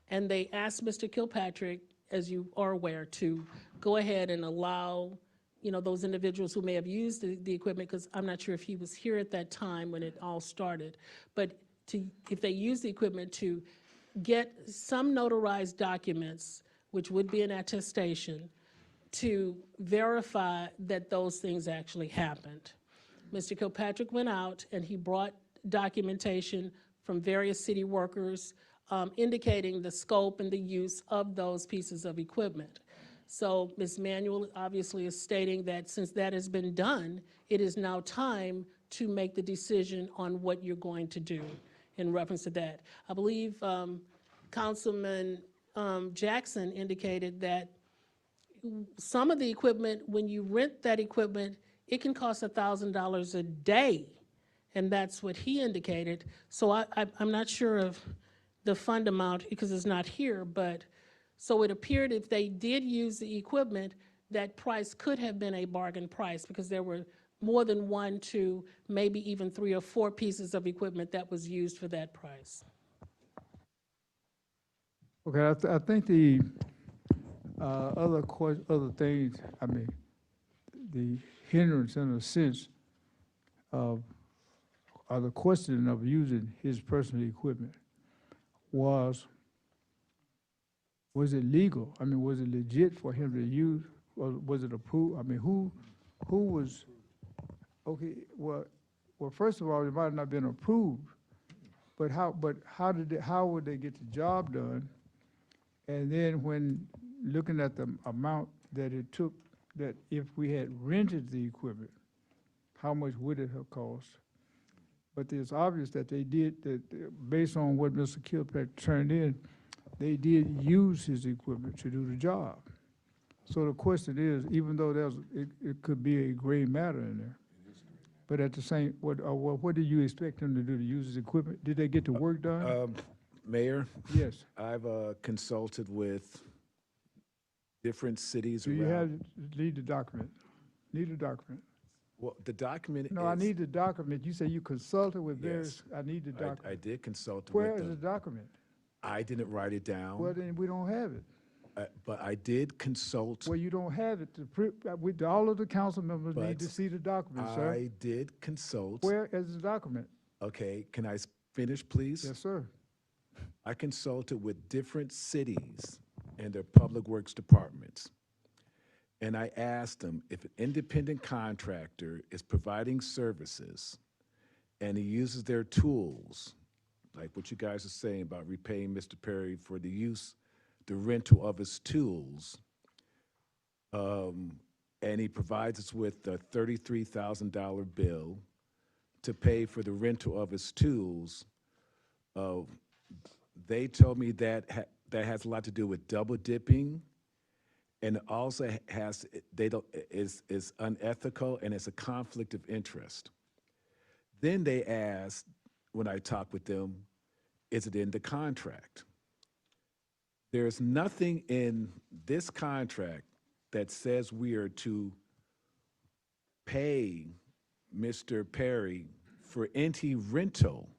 And they asked Mr. Kilpatrick, as you are aware, to go ahead and allow, those individuals who may have used the equipment, because I'm not sure if he was here at that time when it all started, but if they use the equipment, to get some notarized documents, which would be an attestation, to verify that those things actually happened. Mr. Kilpatrick went out and he brought documentation from various city workers indicating the scope and the use of those pieces of equipment. So Ms. Manuel obviously is stating that since that has been done, it is now time to make the decision on what you're going to do in reference to that. I believe Councilman Jackson indicated that some of the equipment, when you rent that equipment, it can cost $1,000 a day, and that's what he indicated. So I'm not sure of the fund amount because it's not here, but so it appeared if they did use the equipment, that price could have been a bargain price because there were more than 1, 2, maybe even 3 or 4 pieces of equipment that was used for that price. Okay, I think the other things, the hindrance in a sense of, or the question of using his personal equipment was it legal? Was it legit for him to use, or was it approved? Who was, okay, well, first of all, it might have not been approved, but how would they get the job done? And then when looking at the amount that it took, that if we had rented the equipment, how much would it have cost? But it's obvious that they did, that based on what Mr. Kilpatrick turned in, they did use his equipment to do the job. So the question is, even though it could be a gray matter in there, but at the same, what do you expect them to do, to use his equipment? Did they get the work done? Mayor? Yes. I've consulted with different cities Do around. you have, need the document? Need the document? Well, the document No, is. I need the document. You say you consulted with Yes. various, I need the document. I did consult Where with is the them. document? I didn't write it down. Well, then we don't have it. But I did consult. Well, you don't have it. All of the council members need But to see the document, sir. I did consult. Where is the document? Okay, can I finish, please? Yes, sir. I consulted with different cities and their public works departments. And I asked them if an independent contractor is providing services and he uses their tools, like what you guys are saying about repaying Mr. Perry for the rental of his tools, and he provides us with a $33,000 bill to pay for the rental of his tools. They told me that that has a lot to do with double dipping, and it also has, they don't, is unethical, and it's a conflict of interest. Then they asked, when I talked with them, is it in the contract? There's nothing in this contract that says we are to pay Mr. Perry for any rental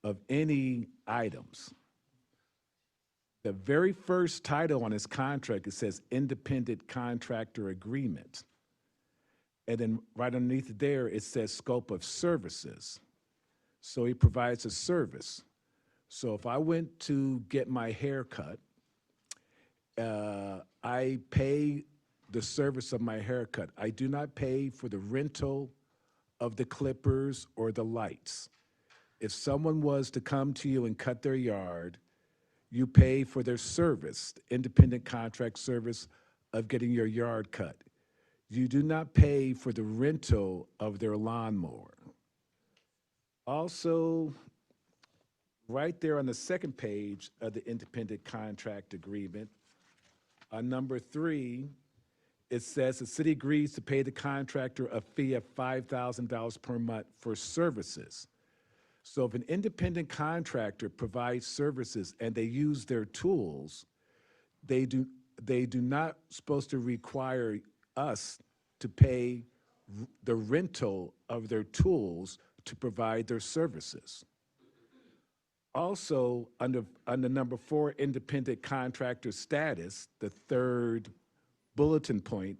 of any items. The very first title on his contract, it says independent contractor agreement. And then right underneath there, it says scope of services. So he provides a service. So if I went to get my hair cut, I pay the service of my haircut. I do not pay for the rental of the clippers or the lights. If someone was to come to you and cut their yard, you pay for their service, independent contract service of getting your yard cut. You do not pay for the rental of their lawnmower. Also, right there on the second page of the independent contract agreement, on number 3, it says the city agrees to pay the contractor a fee of $5,000 per month for services. So if an independent contractor provides services and they use their tools, they do not supposed to require us to pay the rental of their tools to provide their services. Also, under number 4, independent contractor status, the third bulletin point,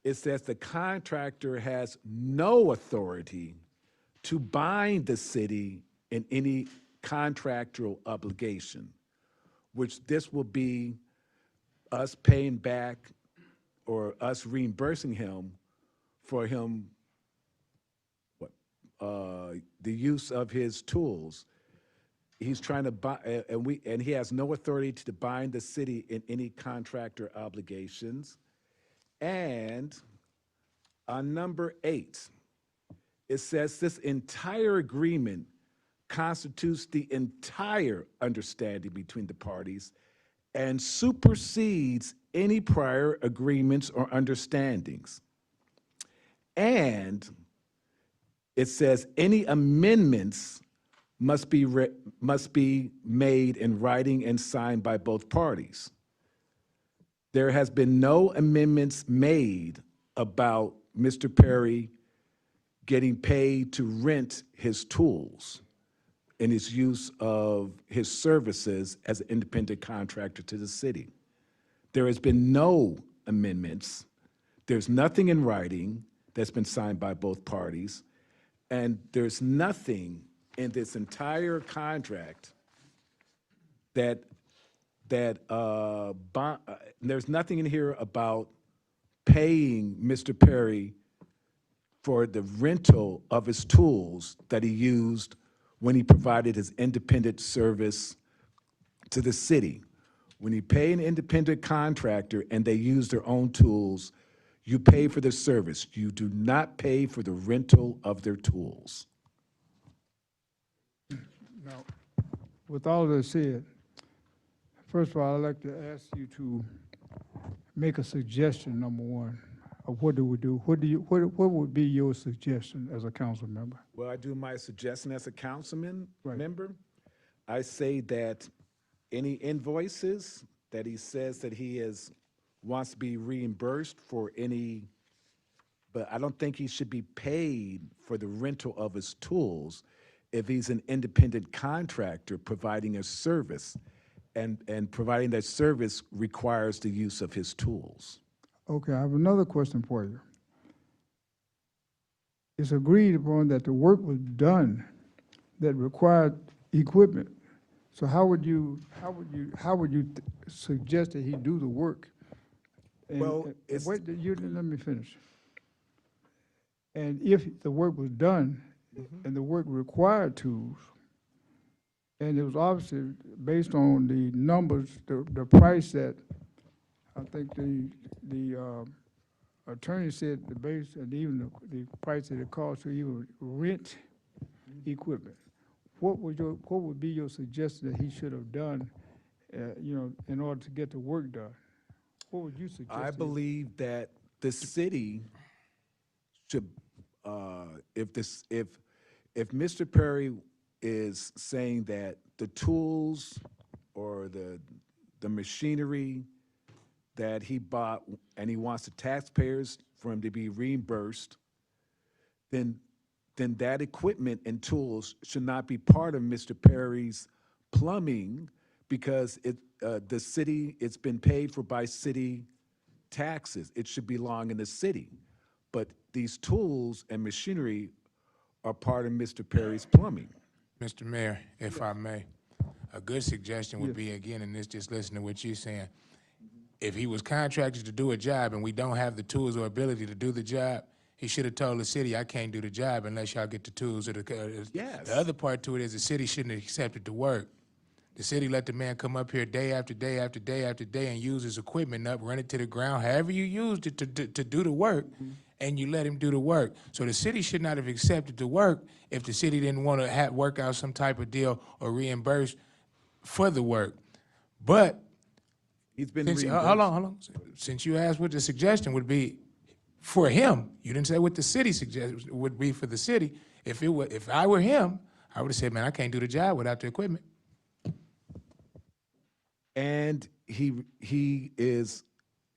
it says the contractor has no authority to bind the city in any contractual obligation, which this will be us paying back or us reimbursing him for the use of his tools. He's trying to buy, and he has no authority to bind the city in any contractor obligations. And on number 8, it says this entire agreement constitutes the entire understanding between the parties and supersedes any prior agreements or understandings. And it says any amendments must be made in writing and signed by both parties. There has been no amendments made about Mr. Perry getting paid to rent his tools in his use of his services as an independent contractor to the city. There has been no amendments. There's nothing in writing that's been signed by both parties, and there's nothing in this entire contract there's nothing in here about paying Mr. Perry for the rental of his tools that he used when he provided his independent service to the city. When you pay an independent contractor and they use their own tools, you pay for the service. You do not pay for the rental of their tools. Now, with all that said, first of all, I'd like to ask you to make a suggestion, number 1, of what do we do? What would be your suggestion as a council member? Well, I do my suggestion as a councilman member. I say that any invoices that he says that wants to be reimbursed for any, but I don't think he should be paid for the rental of his tools if he's an independent contractor providing a service, and providing that service requires the use of his tools. Okay, I have another question for you. It's agreed upon that the work was done that required equipment. So how would you suggest that he do the work? And, Well, wait, let me finish. And if the work was done and the work required tools, and it was obviously based on the numbers, the price that I think the attorney said the base, and even the price that it costs to even rent equipment. What would be your suggestion that he should have done, you know, in order to get the work done? What would you suggest? I believe that the city should, if Mr. Perry is saying that the tools or the machinery that he bought and he wants the taxpayers for him to be reimbursed, then that equipment and tools should not be part of Mr. Perry's plumbing because the city, it's been paid for by city taxes. It should belong in the city. But these tools and machinery are part of Mr. Perry's plumbing. Mr. Mayor, if I may, a good suggestion would be, again, and this just listen to what you're saying, if he was contracted to do a job and we don't have the tools or ability to do the job, he should have told the city, I can't do the job unless y'all get the tools. Or Yes. The other part to it is the city shouldn't have accepted the work. The city let the man come up here day after day after day after day and use his equipment up, run it to the ground, however you used it to do the work, and you let him do the work. So the city should not have accepted the work if the city didn't want to work out some type of deal or reimburse for the work. But he's been hold reimbursed. on. Since you asked what the suggestion would be for him, you didn't say what the city suggestion would be for the city. If I were him, I would have said, man, I can't do the job without the equipment. And he is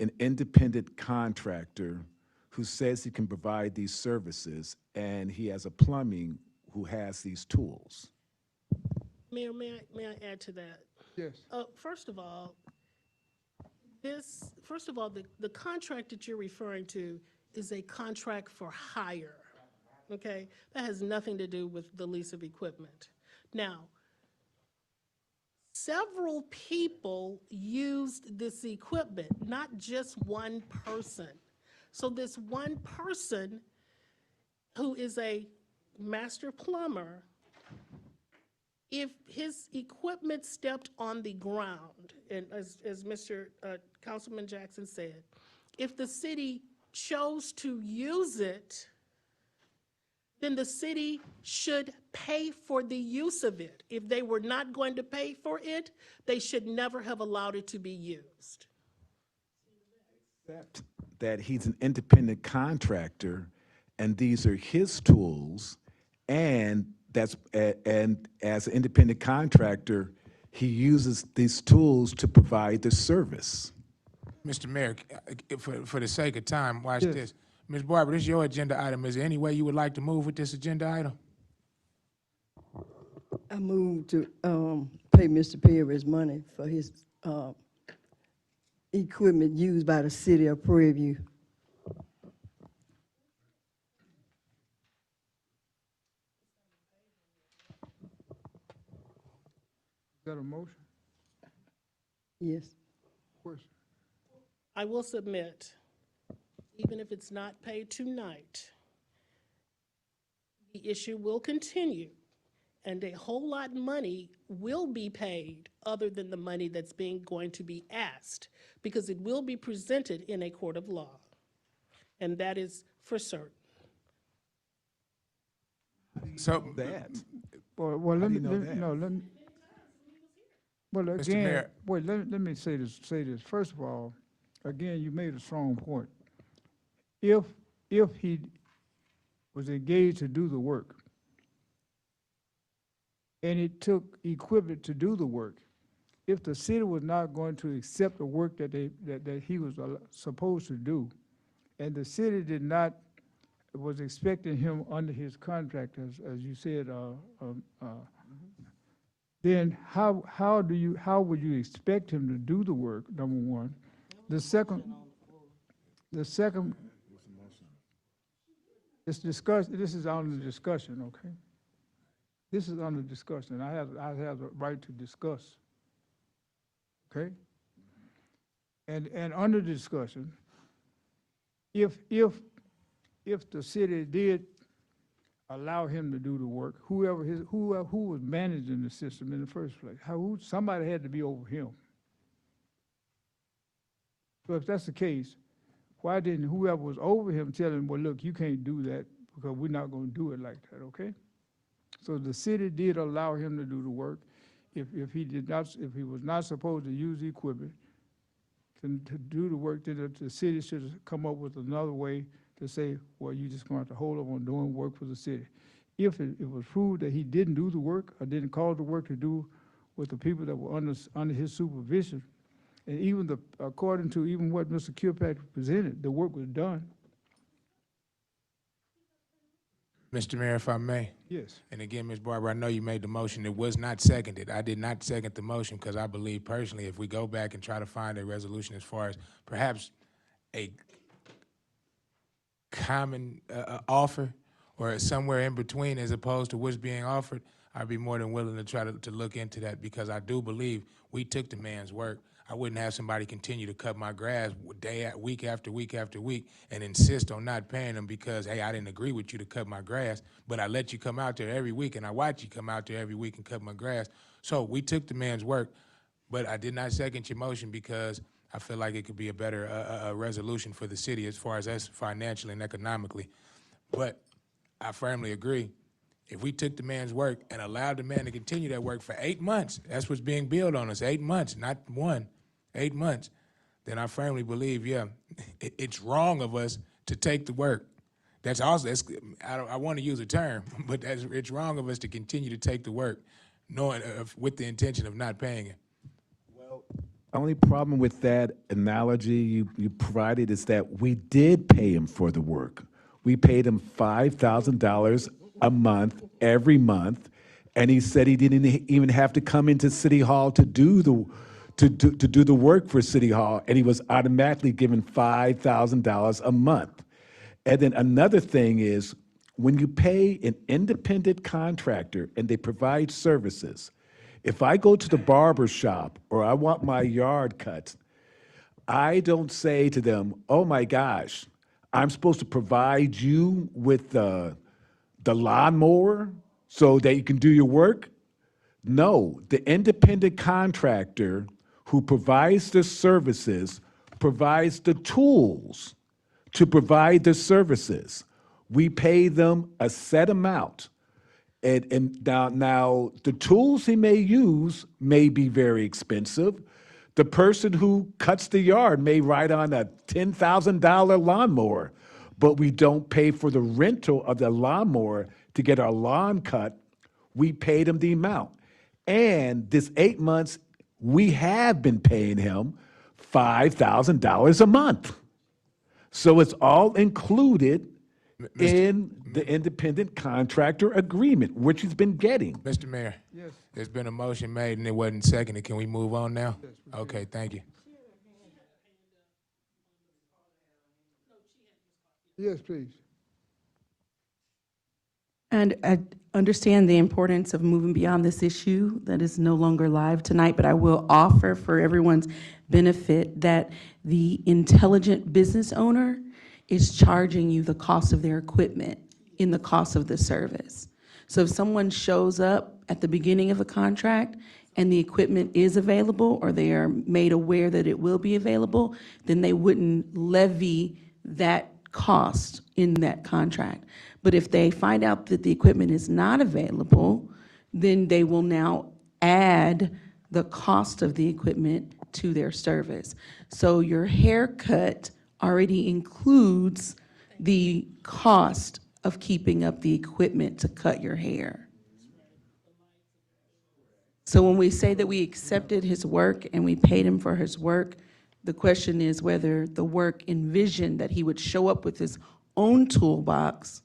an independent contractor who says he can provide these services, and he has a plumbing who has these tools. Mayor, may I add to that? Yes. First of all, the contract that you're referring to is a contract for hire, okay? That has nothing to do with the lease of equipment. Now, several people used this equipment, not just one person. So this one person who is a master plumber, if his equipment stepped on the ground, and as Mr. Councilman Jackson said, if the city chose to use it, then the city should pay for the use of it. If they were not going to pay for it, they should never have allowed it to be used. Except that he's an independent contractor, and these are his tools, and as an independent contractor, he uses these tools to provide the service. Mr. Mayor, for the sake of time, watch this. Ms. Barber, this is your agenda item. Is there any way you would like to move with this agenda item? I move to pay Mr. Perry's money for his equipment used by the city of Prairie View. Is that a motion? Yes. Question. I will submit, even if it's not paid tonight, the issue will continue, and a whole lot of money will be paid other than the money that's going to be asked, because it will be presented in a court of law, and that is for certain. So Well, How let do me, you know that? Well, Mr. again, Mayor. wait, let me say this. First of all, again, you made a strong point. If he was engaged to do the work, and it took equipment to do the work, if the city was not going to accept the work that he was supposed to do, and the city was expecting him under his contract, as you said, then how would you expect him to do the work, number one? The second, this is on the discussion, okay? This is on the discussion. I have the right to discuss, okay? And under discussion, if the city did allow him to do the work, who was managing the system in the first place, somebody had to be over him. So if that's the case, why didn't whoever was over him tell him, well, look, you can't do that because we're not gonna do it like that, okay? So the city did allow him to do the work. If he did not, if he was not supposed to use the equipment to do the work, then the city should have come up with another way to say, well, you just gonna have to hold up on doing work for the city. If it was proved that he didn't do the work or didn't cause the work to do with the people that were under his supervision, and even according to even what Mr. Kilpatrick presented, the work was done. Mr. Mayor, if I may. Yes. And again, Ms. Barber, I know you made the motion. It was not seconded. I did not second the motion because I believe personally, if we go back and try to find a resolution as far as perhaps a common offer or somewhere in between as opposed to what's being offered, I'd be more than willing to try to look into that because I do believe we took the man's work. I wouldn't have somebody continue to cut my grass week after week after week and insist on not paying them because, hey, I didn't agree with you to cut my grass, but I let you come out there every week and I watch you come out there every week and cut my grass. So we took the man's work, but I did not second your motion because I feel like it could be a better resolution for the city as far as us financially and economically. But I firmly agree. If we took the man's work and allowed the man to continue that work for 8 months, that's what's being billed on us, 8 months, not 1, 8 months, then I firmly believe, yeah, it's wrong of us to take the work. That's also, I want to use a term, but it's wrong of us to continue to take the work knowing with the intention of not paying it. Only problem with that analogy you provided is that we did pay him for the work. We paid him $5,000 a month, every month, and he said he didn't even have to come into City Hall to do the work for City Hall, and he was automatically given $5,000 a month. And then another thing is, when you pay an independent contractor and they provide services, if I go to the barber shop or I want my yard cut, I don't say to them, oh my gosh, I'm supposed to provide you with the lawnmower so that you can do your work? No, the independent contractor who provides the services provides the tools to provide the services. We pay them a set amount. And now the tools he may use may be very expensive. The person who cuts the yard may ride on a $10,000 lawnmower, but we don't pay for the rental of the lawnmower to get our lawn cut. We paid him the amount. And this 8 months, we have been paying him $5,000 a month. So it's all included in the independent contractor agreement, which he's been getting. Mr. Mayor. Yes. There's been a motion made and it wasn't seconded. Can we move on now? Yes, Okay, thank you. Yes, please. And I understand the importance of moving beyond this issue that is no longer live tonight, but I will offer for everyone's benefit that the intelligent business owner is charging you the cost of their equipment in the cost of the service. So if someone shows up at the beginning of a contract and the equipment is available or they are made aware that it will be available, then they wouldn't levy that cost in that contract. But if they find out that the equipment is not available, then they will now add the cost of the equipment to their service. So your haircut already includes the cost of keeping up the equipment to cut your hair. So when we say that we accepted his work and we paid him for his work, the question is whether the work envisioned that he would show up with his own toolbox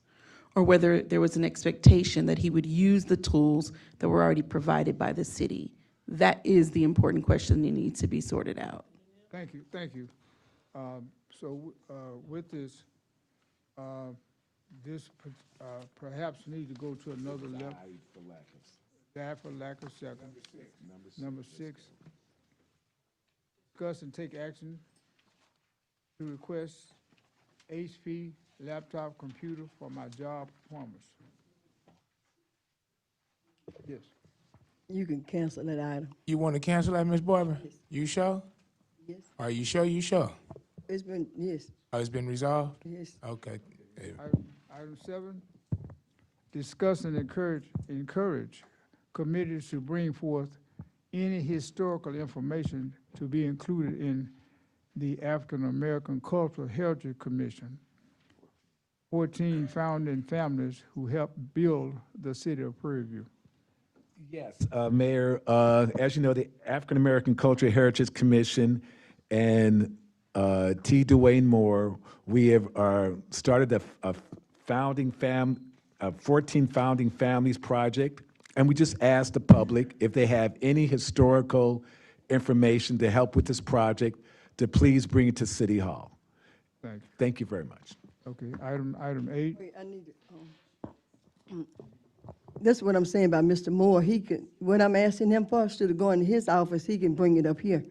or whether there was an expectation that he would use the tools that were already provided by the city. That is the important question that needs to be sorted out. Thank you, thank you. So with this, perhaps need to go to another level. Die for lack of second. Number six. Discuss and take action to request HP laptop computer for my job performance. Yes. You can cancel that item. You want to cancel that, Ms. Barber? You sure? Yes. Are you sure you sure? It's been, yes. Oh, it's been resolved? Yes. Okay. Item 7, discuss and encourage committees to bring forth any historical information to be included in the African American Cultural Heritage Commission, 14 founding families who helped build the city of Prairie View. Yes, Mayor, as you know, the African American Cultural Heritage Commission and T. Dwayne Moore, we have started a 14 Founding Families project, and we just asked the public if they have any historical information to help with this project, to please bring it to City Hall. Thank you. Thank you very much. Okay, item 8. Wait, I need to, this is what I'm saying about Mr. Moore. He could, what I'm asking him for, instead of going to his office, he can bring it up here.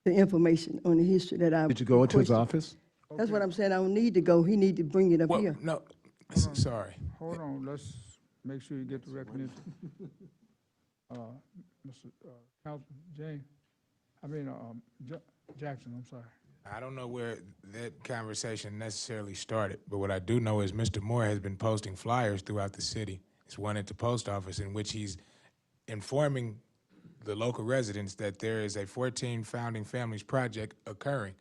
The information on the history that I. Did you go into his requested. office? That's what I'm saying. I don't need to go. He need to bring it up Well, here. no, sorry. Hold on, let's make sure you get the recognition. Mr. Councilman Jackson, I'm sorry. I don't know where that conversation necessarily started, but what I do know is Mr. Moore has been posting flyers throughout the city. There's one at the post office in which he's informing the local residents that there is a 14 Founding Families project occurring.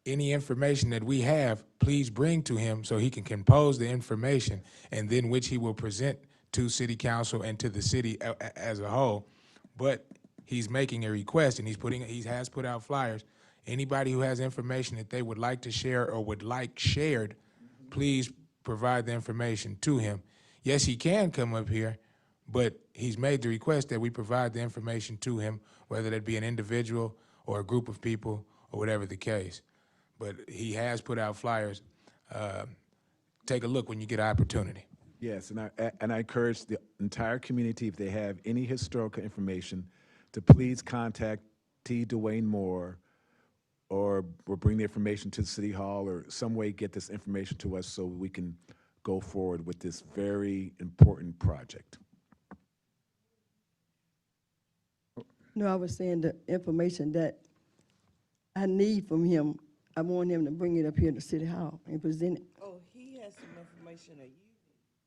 Any information that we have, please bring to him so he can compose the information, and then which he will present to City Council and to the city as a whole. But he's making a request, and he has put out flyers. Anybody who has information that they would like to share or would like shared, please provide the information to him. Yes, he can come up here, but he's made the request that we provide the information to him, whether that be an individual or a group of people or whatever the case. But he has put out flyers. Take a look when you get an opportunity. Yes, and I encourage the entire community, if they have any historical information, to please contact T. Dwayne Moore, or bring the information to the City Hall, or some way get this information to us so we can go forward with this very important project. No, I was saying the information that I need from him, I want him to bring it up here to City Hall and present it. Oh, he has some information that you.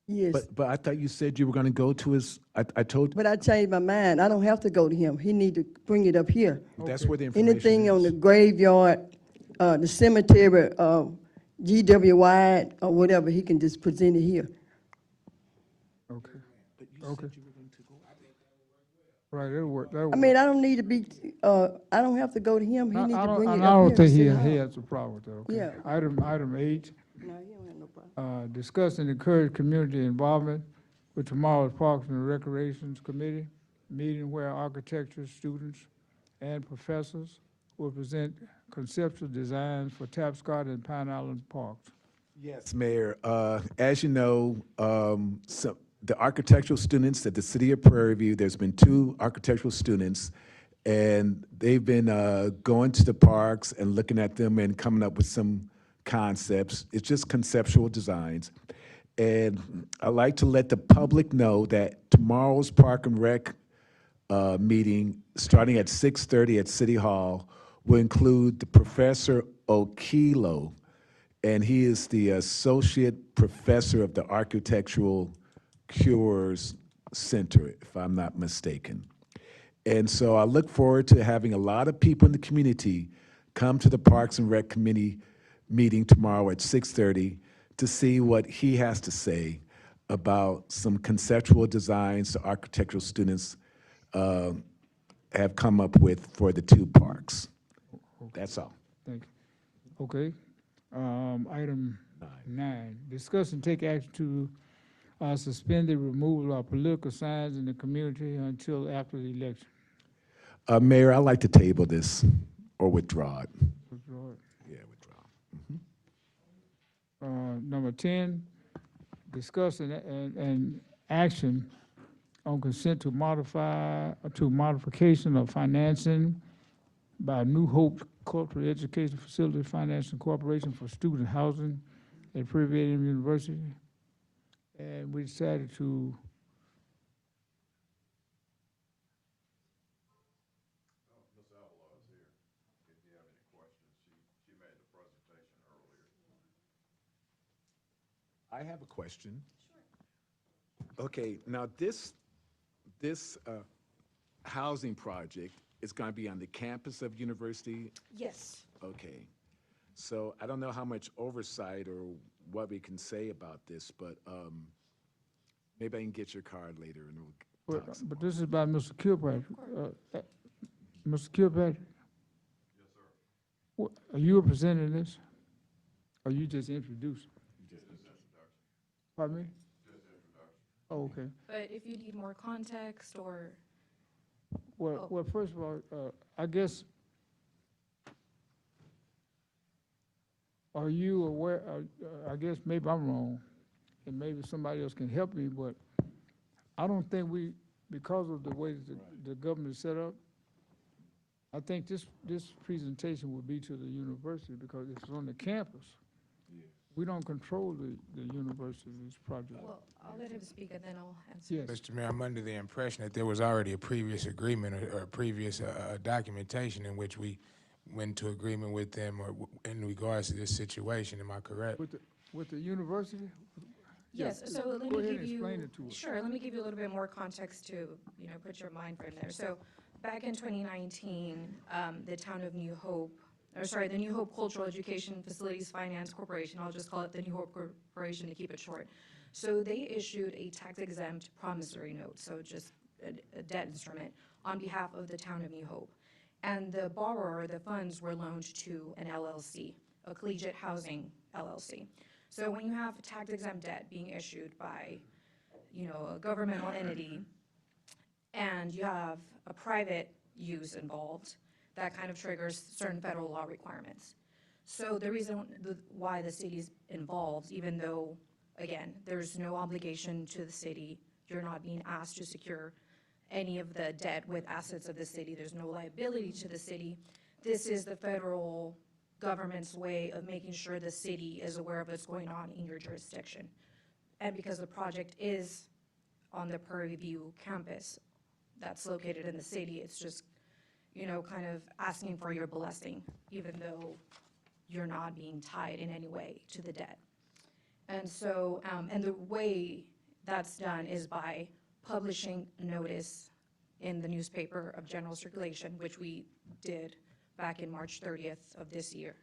Yes. But I thought you said you were going to go to his, I told, But I changed my mind. I don't have to go to him. He need to bring it up here. that's where the information Anything on is. the graveyard, the cemetery, GW Wide, or whatever, he can just present it here. Okay. Okay. Right, that'll work. That'll I mean, I don't need to be, I don't have to go to him. He I need to don't- bring it and up I here don't to think City he Hall. has a problem with that, okay? Yeah. Item 8, No, he don't have no problem. discuss and encourage community involvement with tomorrow's Parks and Recreations Committee meeting, where architecture students and professors will present conceptual designs for Tapscott and Pine Island parks. Yes, Mayor. As you know, the architectural students at the City of Prairie View, there's been 2 architectural students, and they've been going to the parks and looking at them and coming up with some concepts. It's just conceptual designs. And I'd like to let the public know that tomorrow's Park and Rec meeting, starting at 6:30 at City Hall, will include the Professor Okilo, and he is the Associate Professor of the Architectural Cures Center, if I'm not mistaken. And so I look forward to having a lot of people in the community come to the Parks and Rec Committee meeting tomorrow at 6:30 to see what he has to say about some conceptual designs the architectural students have come up with for the 2 parks. That's all. Thank you. Okay. Item 9, discuss and take action to suspend the removal of political signs in the community until after the election. Mayor, I'd like to table this or withdraw it. Withdraw it. Yeah, withdraw. Number 10, discuss and action on consent to modification of financing by New Hope Cultural Education Facility Financing Corporation for student housing at Prairie View University. And we decided to I have a question. Okay, now this housing project is going to be on the campus of university? Yes. Okay. So I don't know how much oversight or what we can say about this, but maybe I can get your card later and we'll talk some But this is by Mr. Kilpatrick. Mr. Kilpatrick? Yes, sir. Are you presenting this? Or you just introducing? Pardon me? Oh, okay. But if you need more context or, Well, first of all, I guess, are you aware, I guess maybe I'm wrong, and maybe somebody else can help me, but I don't think we, because of the way the government is set up, I think this presentation would be to the university, because it's on the campus. We don't control the university's project. well, I'll let him speak and then I'll answer. Yes. Mr. Mayor, I'm under the impression that there was already a previous agreement or a previous documentation in which we went to agreement with them or in regards to this situation. Am I correct? With the university? Yes, so let Go me ahead give and you, explain it to us. sure, let me give you a little bit more context to, put your mind frame there. So back in 2019, the town of New Hope, the New Hope Cultural Education Facilities Finance Corporation, I'll just call it the New Hope Corporation to keep it short. So they issued a tax-exempt promissory note, so just a debt instrument, on behalf of the town of New Hope. And the borrower, the funds were loaned to an LLC, a Collegiate Housing LLC. So when you have tax-exempt debt being issued by, a governmental entity, and you have a private use involved, that kind of triggers certain federal law requirements. So the reason why the city's involved, even though, again, there's no obligation to the city, you're not being asked to secure any of the debt with assets of the city, there's no liability to the city. This is the federal government's way of making sure the city is aware of what's going on in your jurisdiction. And because the project is on the Prairie View campus that's located in the city, it's just, kind of asking for your blessing, even though you're not being tied in any way to the debt. And so, and the way that's done is by publishing notice in the newspaper of general circulation, which we did back in March 30th of this year.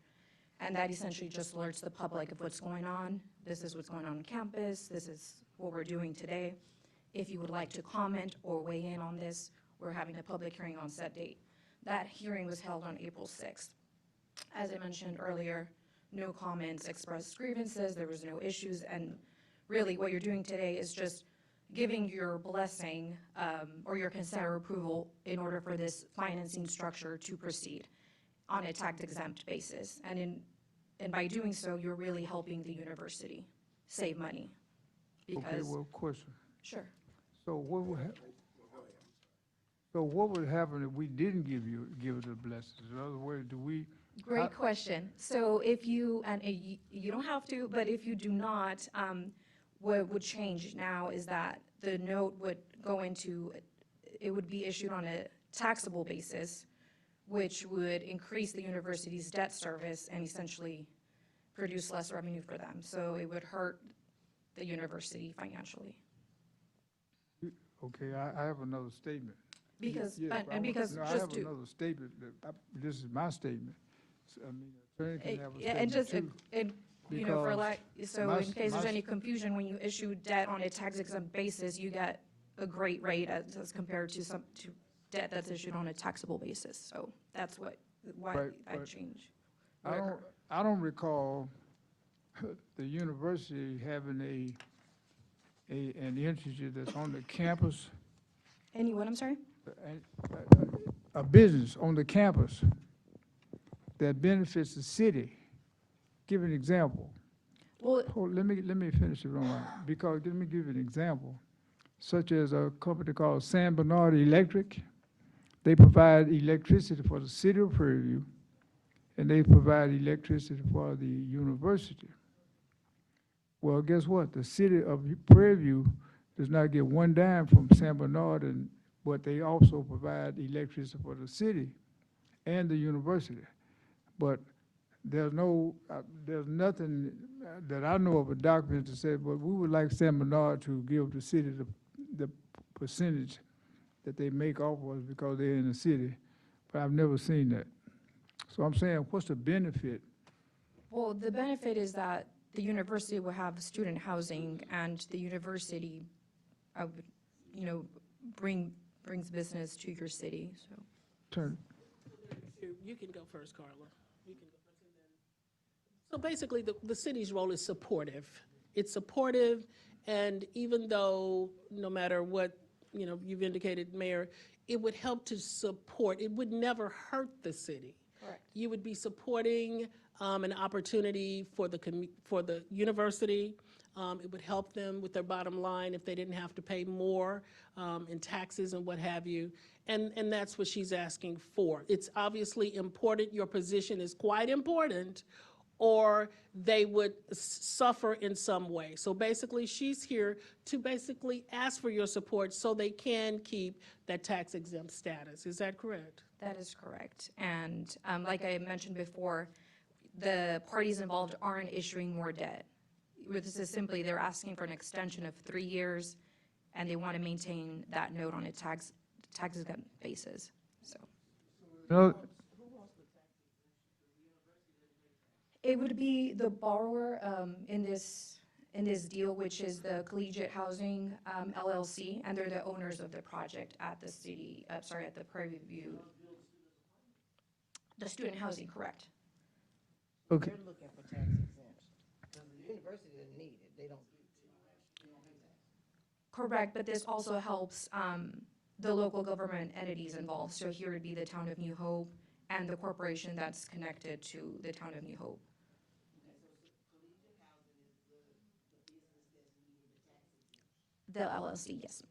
And that essentially just alerts the public of what's going on. This is what's going on campus. This is what we're doing today. If you would like to comment or weigh in on this, we're having a public hearing on set date. That hearing was held on April 6th. As I mentioned earlier, no comments expressed grievances, there was no issues, and really what you're doing today is just giving your blessing or your consent or approval in order for this financing structure to proceed on a tax-exempt basis. And by doing so, you're really helping the university save money. Okay, Because, well, question. sure. So what would happen if we didn't give it the blessings? In other words, do we? Great question. So if you, and you don't have to, but if you do not, what would change now is that the note would go into, it would be issued on a taxable basis, which would increase the university's debt service and essentially produce less revenue for them. So it would hurt the university financially. Okay, I have another statement. Because, Yes, and because no, I just have to. another statement. This is my statement. So, I mean, attorney can have a Yeah, and just, statement too. for because like, so my- in case there's my- any confusion, when you issue debt on a tax-exempt basis, you get a great rate as compared to debt that's issued on a taxable basis. So that's why Right, that but change. I don't recall the university having an entity that's on the campus, Anyone, I'm sorry? a business on the campus that benefits the city. Give an example. Well, Let me finish it on, because let me give you an example, such as a company called San Bernard Electric. They provide electricity for the city of Prairie View, and they provide electricity for the university. Well, guess what? The city of Prairie View does not get one dime from San Bernard, but they also provide electricity for the city and the university. But there's nothing that I know of a document that said, but we would like San Bernard to give the city the percentage that they make off of us because they're in the city, but I've never seen that. So I'm saying, what's the benefit? Well, the benefit is that the university will have student housing, and the university, brings business to your city, so. Turn. You can go first, Carla. You can go first, and then- So basically, the city's role is supportive. It's supportive, and even though, no matter what, you've indicated, Mayor, it would help to support, it would never hurt the city. Correct. You would be supporting an opportunity for the university. It would help them with their bottom line if they didn't have to pay more in taxes and what have you. And that's what she's asking for. It's obviously important, your position is quite important, or they would suffer in some way. So basically, she's here to basically ask for your support so they can keep that tax exempt status. Is that correct? That is correct. And like I mentioned before, the parties involved aren't issuing more debt. This is simply, they're asking for an extension of 3 years, and they want to maintain that note on a tax exempt basis, so. No, It would be the borrower in this deal, which is the Collegiate Housing LLC, and they're the owners of the project at the city, at the Prairie View. The student housing, correct. okay. They're looking for tax exemption, because the university doesn't need it, they don't. Correct, but this also helps the local government entities involved. So here would be the Town of New Hope and the corporation that's connected to the Town of New Hope. The LLC, yes.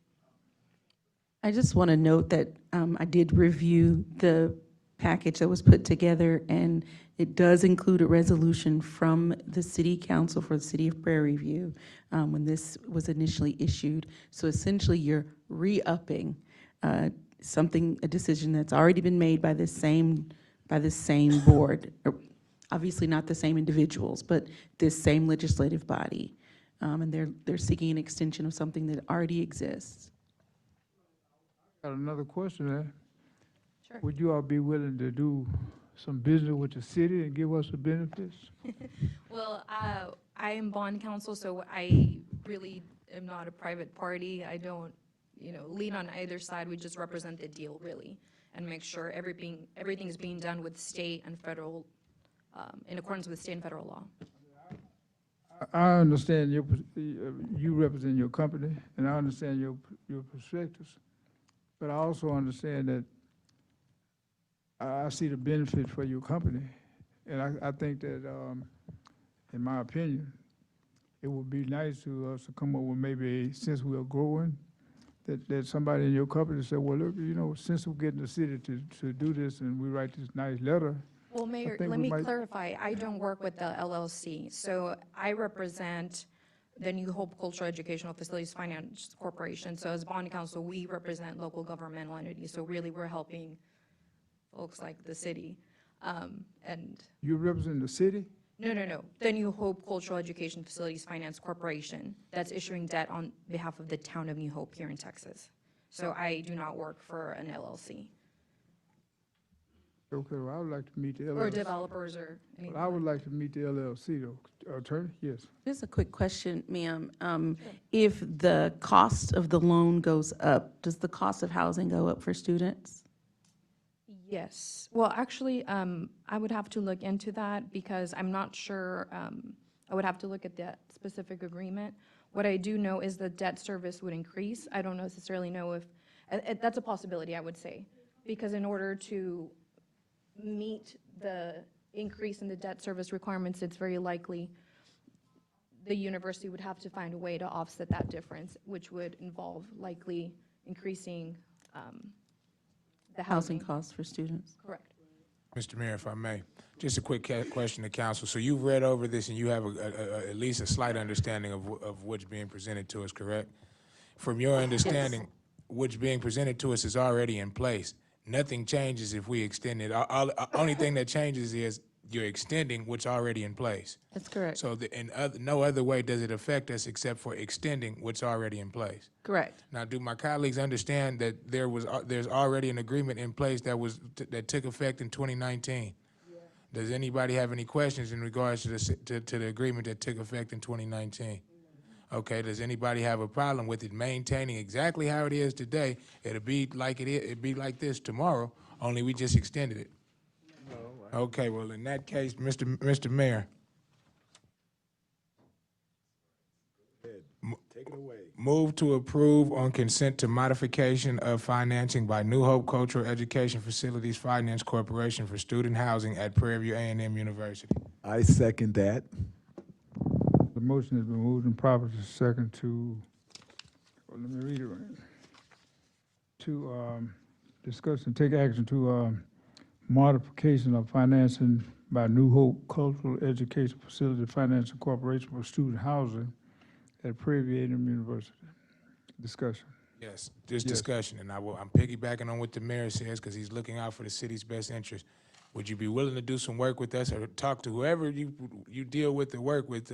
I just want to note that I did review the package that was put together, and it does include a resolution from the City Council for the City of Prairie View when this was initially issued. So essentially, you're re-upping a decision that's already been made by the same board. Obviously, not the same individuals, but this same legislative body, and they're seeking an extension of something that already exists. Got another question there. Sure. Would you all be willing to do some business with the city and give us the benefits? Well, I am bond counsel, so I really am not a private party. I don't, lean on either side. We just represent the deal, really, and make sure everything is being done with state and federal, in accordance with state and federal law. I understand you represent your company, and I understand your perspectives, but I also understand that I see the benefit for your company, and I think that, in my opinion, it would be nice to us to come up with maybe, since we are growing, that somebody in your company said, well, look, since we're getting the city to do this and we write this nice letter. Well, Mayor, let me clarify. I don't work with the LLC, so I represent the New Hope Cultural Educational Facilities Finance Corporation. So as bond counsel, we represent local governmental entities. So really, we're helping folks like the city. And You represent the city? no. The New Hope Cultural Education Facilities Finance Corporation that's issuing debt on behalf of the Town of New Hope here in Texas. So I do not work for an LLC. Okay, well, I would like to meet the LLC. Or developers or anything. Well, I would like to meet the LLC, though. Attorney, yes. Just a quick question, ma'am. If the cost of the loan goes up, does the cost of housing go up for students? Yes. Well, actually, I would have to look into that because I'm not sure. I would have to look at that specific agreement. What I do know is the debt service would increase. I don't necessarily know if, that's a possibility, I would say. Because in order to meet the increase in the debt service requirements, it's very likely the university would have to find a way to offset that difference, which would involve likely increasing the Housing costs for students? Correct. Mr. Mayor, if I may, just a quick question to council. So you've read over this and you have at least a slight understanding of what's being presented to us, correct? From your understanding, what's being presented to us is already in place. Nothing changes if we extend it. Only thing that changes is you're extending what's already in place. That's correct. So no other way does it affect us except for extending what's already in place. Correct. Now, do my colleagues understand that there's already an agreement in place that took effect in 2019? Does anybody have any questions in regards to the agreement that took effect in 2019? Okay, does anybody have a problem with it maintaining exactly how it is today? It'll be like it'd be like this tomorrow, only we just extended it. Okay, well, in that case, Mr. Mayor, Take it away. move to approve on consent to modification of financing by New Hope Cultural Education Facilities Finance Corporation for student housing at Prairie View A&M University. I second that. The motion has been moved and properly second to, well, let me read it right. To discuss and take action to modification of financing by New Hope Cultural Education Facility Financial Corporation for student housing at Prairie View A&M University. Discussion. Yes, this Yes. discussion, and I'm piggybacking on what the mayor says because he's looking out for the city's best interest. Would you be willing to do some work with us or talk to whoever you deal with or work with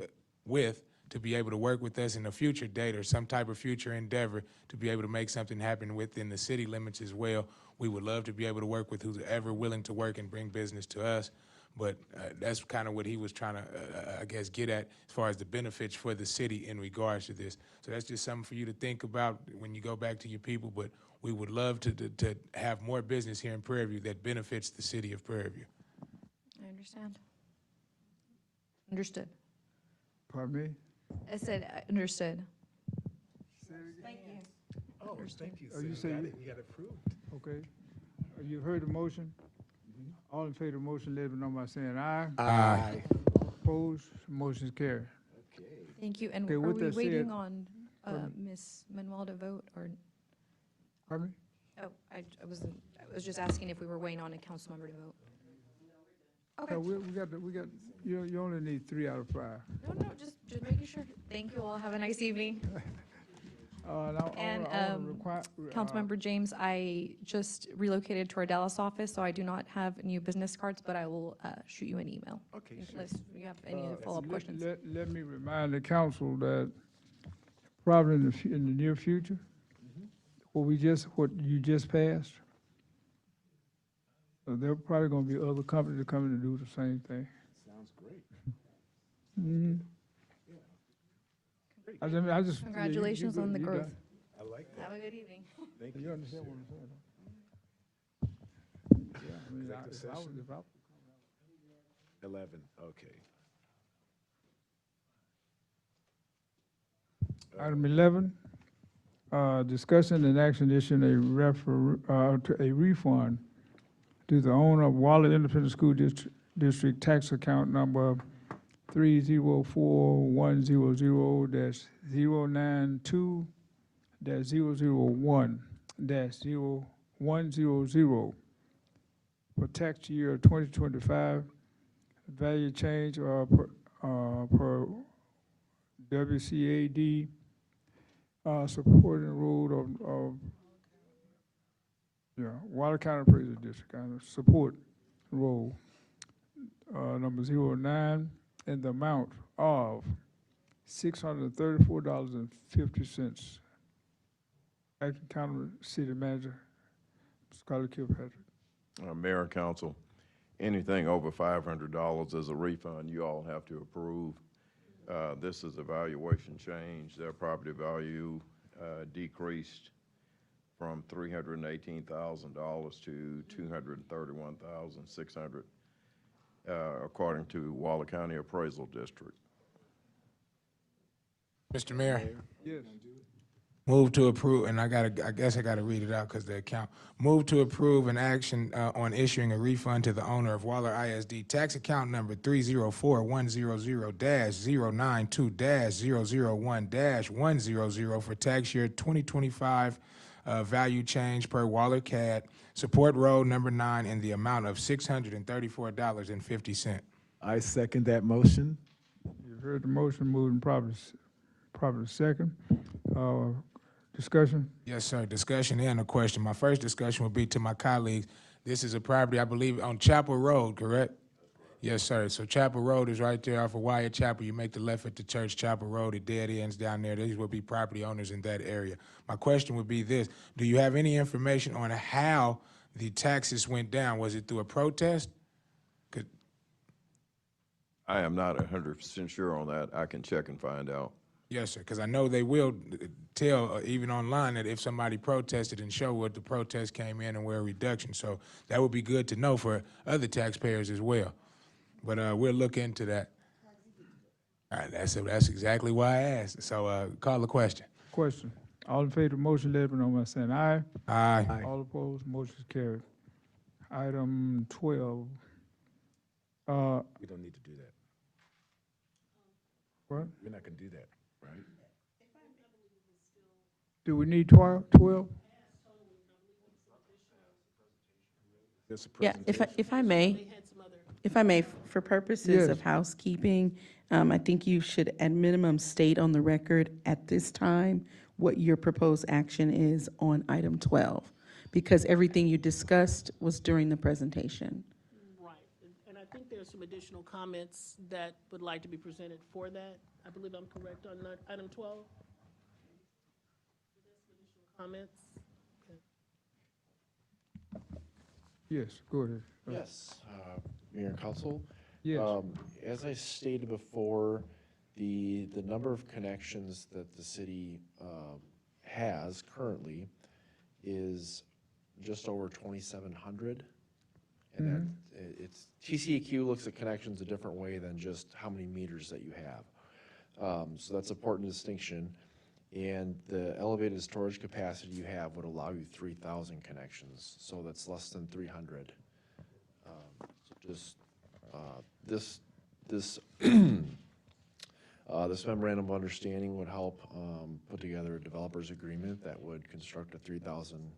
to be able to work with us in a future date or some type of future endeavor to be able to make something happen within the city limits as well? We would love to be able to work with who's ever willing to work and bring business to us. But that's kind of what he was trying to, I guess, get at as far as the benefits for the city in regards to this. So that's just something for you to think about when you go back to your people. But we would love to have more business here in Prairie View that benefits the city of Prairie View. I understand. Understood. Pardon me? I said, understood. Thank you. Oh, thank you. Oh, you sir. say You got approved. Okay. You've heard the motion? All in favor of the motion, let me know by saying aye. Aye. Opposed, motion is carried. Thank you. And Okay, are with we that waiting said- on Ms. Manuel to vote, or? Pardon me? Oh, I was just asking if we were waiting on a council member to vote. Okay. No, we got, you only need 3 out of 5. No, just making sure. Thank you all. Have a nice evening. And Councilmember James, I just relocated to our Dallas office, so I do not have new business cards, but I will shoot you an email. Okay, sure. Unless you have any other follow-up questions. Let me remind the council that probably in the near future, what you just passed, there are probably gonna be other companies coming to do the same thing. Sounds great. Mhm. I just. Congratulations on the growth. I like that. Have a good evening. Thank You you. understand what I'm saying? Yeah, I mean, Executive if I was- session? if I- 11, okay. Item 11, discussion and action issuing a refund to the owner of Waller Independent School District tax account number 304-100-092-001-0100 for tax year 2025, value change per WCAD supporting rule of Waller County Appraisal District, support role, number 09, in the amount of $634.50. Acting County City Manager, Scarlett Kilpatrick. Mayor and council, anything over $500 is a refund you all have to approve. This is a valuation change. Their property value decreased from $318,000 to $231,600, according to Waller County Appraisal District. Mr. Mayor? Yes. Move to approve, and I guess I gotta read it out because the account. Move to approve an action on issuing a refund to the owner of Waller ISD tax account number 304-100-092-001-100 for tax year 2025 value change per Waller CAD, support road number 9 in the amount of $634.50. I second that motion. You've heard the motion, moving properly second. Discussion? Yes, sir. Discussion and a question. My first discussion would be to my colleagues. This is a property, I believe, on Chapel Road, correct? Yes, sir. So Chapel Road is right there off of Wyatt Chapel. You make the left at the church, Chapel Road, it dead ends down there. These will be property owners in that area. My question would be this: do you have any information on how the taxes went down? Was it through a protest? I am not 100% sure on that. I can check and find out. Yes, sir, because I know they will tell, even online, that if somebody protested and show what the protest came in and where a reduction. So that would be good to know for other taxpayers as well. But we'll look into that. All right, that's exactly why I asked. So call the question. Question. All in favor of the motion, let it be known by saying aye. Aye. All opposed, motion is carried. Item 12. We don't need to do that. What? We're not gonna do that, right? Do we need 12? Yeah, if I may, for purposes Yes. of housekeeping, I think you should at minimum state on the record at this time what your proposed action is on item 12, because everything you discussed was during the presentation. Right, and I think there's some additional comments that would like to be presented for that. I believe I'm correct on that, item 12? Comments? Yes, go ahead. Yes, Mayor and Council. Yes. As I stated before, the number of connections that the city has currently is just over 2,700. And that it's, TCEQ looks at connections a different way than just how many meters that you have. So that's an important distinction. And the elevated storage capacity you have would allow you 3,000 connections, so that's less than 300. So just this memorandum of understanding would help put together a developer's agreement that would construct a 300,000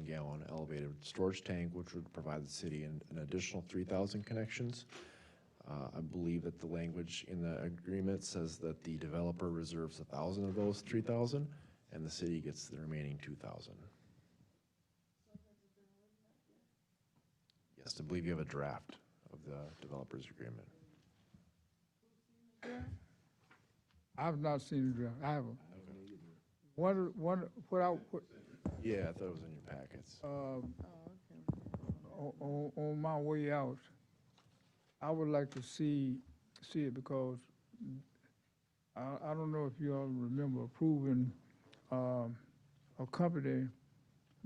gallon elevated storage tank, which would provide the city an additional 3,000 connections. I believe that the language in the agreement says that the developer reserves 1,000 of those 3,000, and the city gets the remaining 2,000. Yes, I believe you have a draft of the developer's agreement. I've not seen the draft. I haven't. Yeah, I thought it was in your packets. On my way out, I would like to see it because I don't know if you all remember approving a company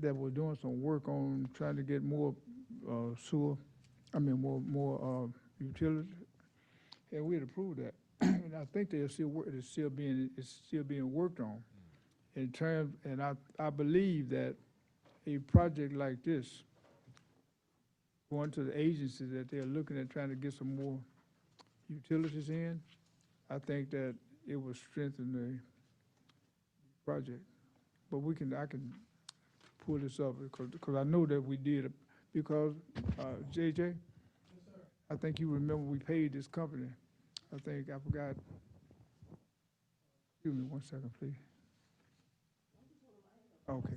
that was doing some work on trying to get more more utilities, and we had approved that. And I think it's still being worked on in terms, and I believe that a project like this, going to the agencies that they're looking at trying to get some more utilities in, I think that it will strengthen the project. But I can pull this up because I know that we did, because, JJ? I think you remember we paid this company. I forgot. Excuse me 1 second, please. Okay.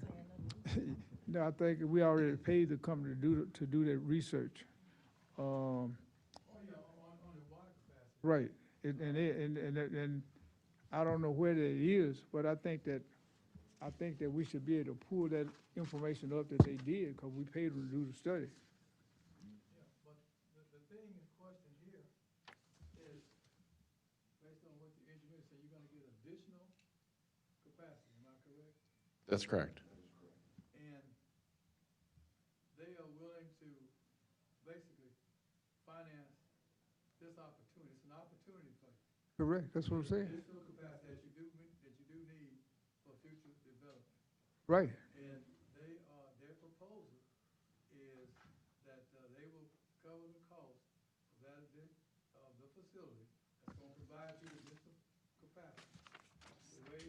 No, I think we already paid the company to do that research. Right, and I don't know where that is, but I think that we should be able to pull that information up that they did, because we paid them to do the study. But the thing in question here is, based on what the engineer said, you're gonna get additional capacity, am I correct? That's correct. And they are willing to basically finance this opportunity. It's an opportunity for you. Correct, that's what I'm saying. Additional capacity that you do need for future development. Right. And their proposal is that they will cover the cost of the facility that's gonna provide you additional capacity. The way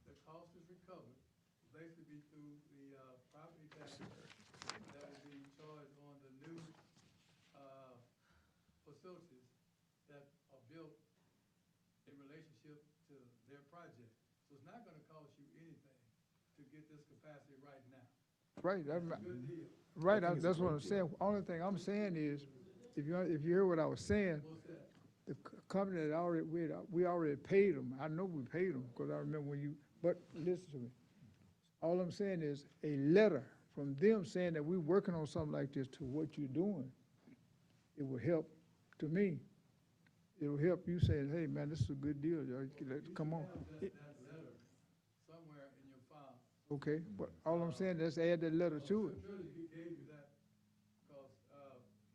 the cost is recovered will basically be through the property tax that will be charged on the new facilities that are built in relationship to their project. So it's not gonna cost you anything to get this capacity right now. Right, That's a good deal. right, that's what I'm saying. Only thing I'm saying is if you hear what I was saying, the company that already, we already paid them. I know we paid them, because I remember when you, but listen to me. All I'm saying is a letter from them saying that we're working on something like this to what you're doing. It will help, to me, it will help you saying, hey, man, this is a good deal, y'all. Come on. Somewhere in your file. Okay, but all I'm saying, let's add that letter to it. Surely he gave you that, because,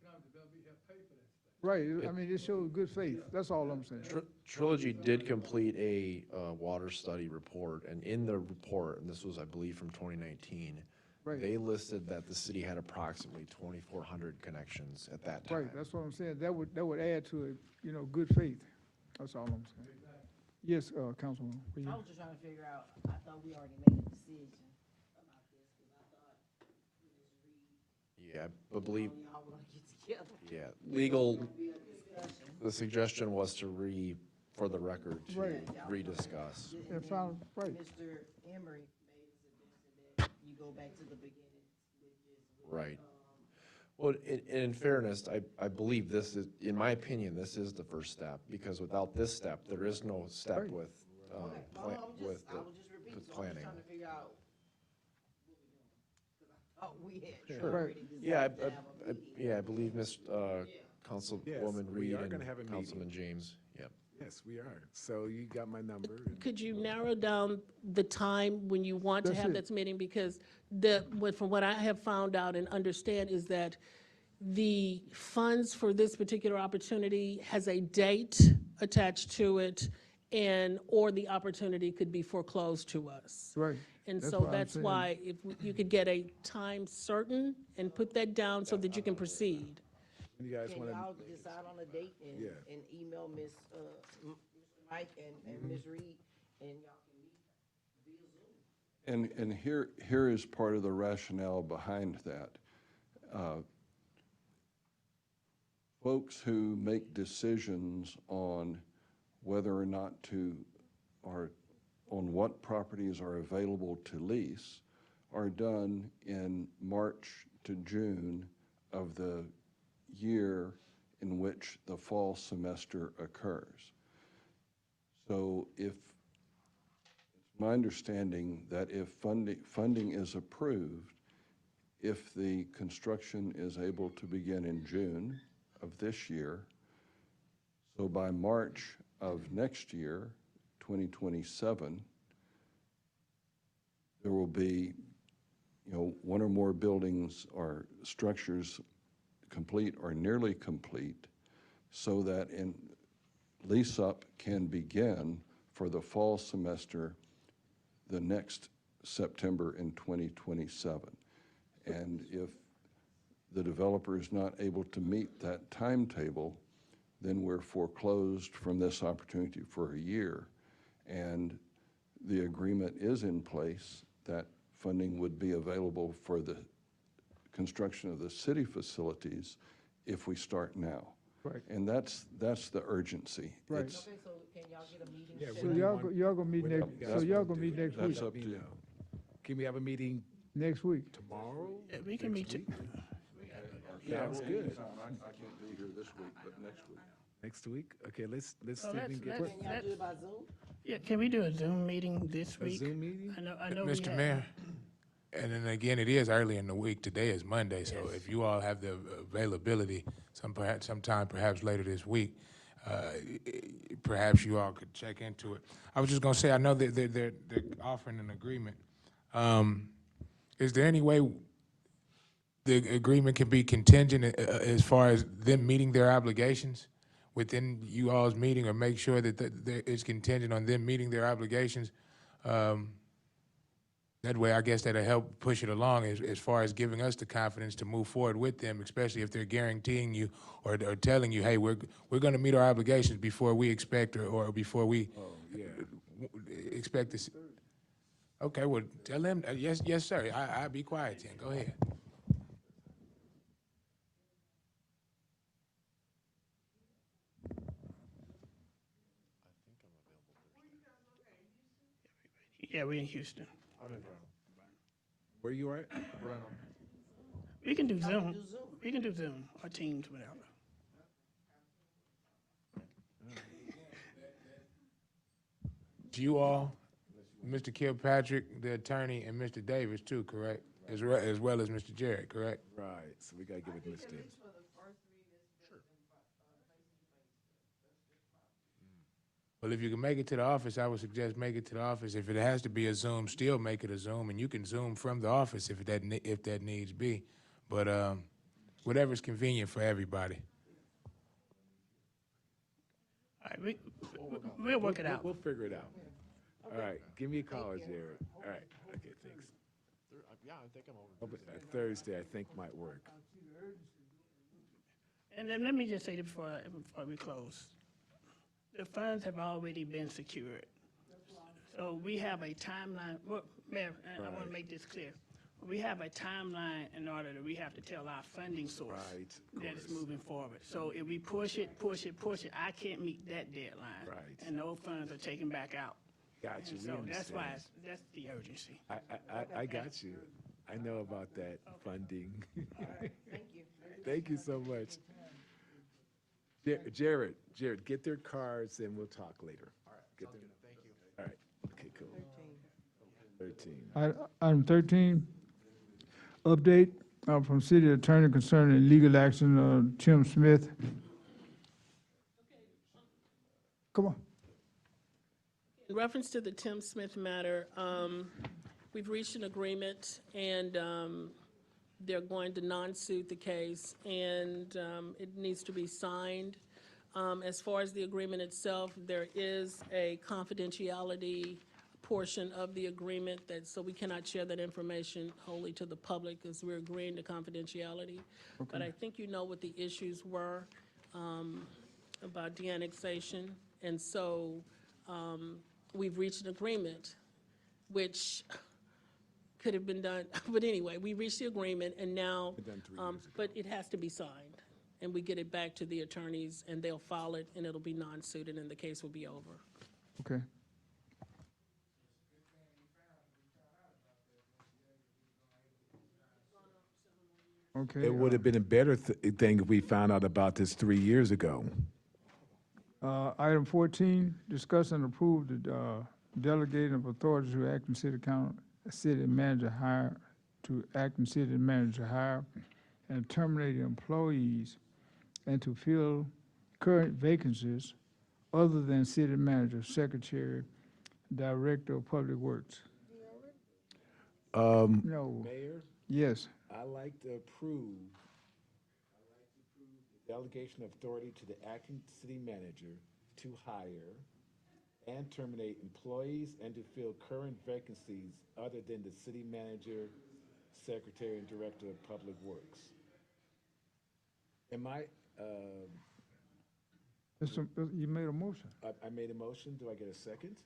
economic development, have paid for that stuff. Right, I mean, it shows good faith. That's all I'm saying. Trilogy did complete a water study report, and in the report, and this was, I believe, from 2019, Right. they listed that the city had approximately 2,400 connections at that time. Right, that's what I'm saying. That would add to it, good faith. That's all I'm saying. Yes, Councilwoman. will you- I was just trying to figure out, I thought we already made a decision about this, because I thought Ms. Reed, Yeah, I believe, y'all were gonna get together. yeah, legal, There'll be a discussion. the suggestion was to for the record, to Right. rediscuss. And found, right. Mr. Emery made a suggestion that you go back to the beginning, which is. Right. Well, in fairness, I believe this is, in my opinion, this is the first step, because without this step, there is no step Right. with, Okay, no, I'm with just, I was just repeating, so I'm planning. just trying to figure out what we're doing. 'Cause I thought we had Sure. already decided Yeah, to have a meeting. yeah, I believe Councilwoman we Reed are and gonna have a meeting. Councilman James, yep. Yes, we are. So you got my number. and- Could you narrow down the time when you want to That's have it. that meeting? Because from what I have found out and understand is that the funds for this particular opportunity has a date attached to it, or the opportunity could be foreclosed to us. Right. And That's so what I'm that's saying. why if you could get a time certain and put that down so that you can proceed. You guys Can want y'all to? decide on a date Yeah. and email Mr. Mike and Ms. Reed, and y'all can meet via Zoom? And here is part of the rationale behind that. Folks who make decisions on whether or not to, or on what properties are available to lease, are done in March to June of the year in which the fall semester occurs. So it's my understanding that if funding is approved, if the construction is able to begin in June of this year, so by March of next year, 2027, there will be, one or more buildings or structures complete or nearly complete, so that lease-up can begin for the fall semester the next September in 2027. And if the developer is not able to meet that timetable, then we're foreclosed from this opportunity for a year. And the agreement is in place that funding would be available for the construction of the city facilities if we start now. Right. And that's the urgency. Right. It's- Okay, so can y'all get a meeting? Yeah, set So When do you y'all, want- y'all gonna meet when do next, you so guys y'all want gonna to meet do? next That's week, up to you. Can we have a meeting next week. tomorrow? Yeah, we can meet you. Sounds good. I can't be here this week, but next week. Next week? Okay, let's Oh, see if we can get let's- Can y'all do it by Zoom? Yeah, can we do a Zoom meeting this a week? Zoom meeting. I know we Mr. have. Mayor, and then again, it is early in the week. Today is Monday, so if you all have the availability, sometime perhaps later this week, perhaps you all could check into it. I was just gonna say, I know that they're offering an agreement. Is there any way the agreement can be contingent as far as them meeting their obligations within you all's meeting, or make sure that it's contingent on them meeting their obligations? That way, I guess that'll help push it along as far as giving us the confidence to move forward with them, especially if they're guaranteeing you or telling you, hey, we're going to meet our obligations before we expect or before we expect this. Okay, well, tell them, yes, sir. I'll be quiet then. Go ahead. Yeah, we're in Houston. Where you at? We can do Y'all can Zoom. do Zoom. We can do Zoom or Teams, whatever. you all, Mr. Kilpatrick, the attorney, and Mr. Davis too, correct? As well as Mr. Jarrett, correct? Right, so we gotta get with Mr. Well, if you can make it to the office, I would suggest make it to the office. If it has to be a Zoom, still make it a Zoom, and you can Zoom from the office if that needs be. But whatever's convenient for everybody. All right, we'll work it out. We'll figure it out. All right, give me a call, Jared. All right, okay, thanks. Yeah, I think I'm over. Thursday, I think might work. And then let me just say this before we close. The funds have already been secured. So we have a timeline, well, Mayor, and I want to make this clear. We have a timeline in order that we have to tell our funding source that it's moving forward. So if we push it, I can't meet that deadline. Right. And those funds are taken back out. Got you, And we so that's why, understand. that's the urgency. I got you. I know about that funding. Thank you. Thank you so much. Jared, get their cards and we'll talk later. All right, thank you. All right, okay, cool. 13. Item 13, update from city attorney concerning legal action, Tim Smith. Come on. In reference to the Tim Smith matter, we've reached an agreement, and they're going to non-suit the case, and it needs to be signed. As far as the agreement itself, there is a confidentiality portion of the agreement so we cannot share that information wholly to the public because we're agreeing to confidentiality. Okay. But I think you know what the issues were about de-annexation, and so we've reached an agreement, which could have been done, but anyway, we reached the agreement, and now, but it has to be signed, and we get it back to the attorneys, and they'll file it, and it'll be non-suited, and the case will be over. Okay. Okay. It would have been a better thing if we found out about this 3 years ago. Item 14, discuss and approve the delegating of authority to acting city manager hire, and terminate employees and to fill current vacancies other than city manager, secretary, director of public works. No. Mayor? Yes. I like to approve the delegation of authority to the acting city manager to hire and terminate employees and to fill current vacancies other than the city manager, secretary, and director of public works. Am I, You made a motion. I made a motion, do I get a second?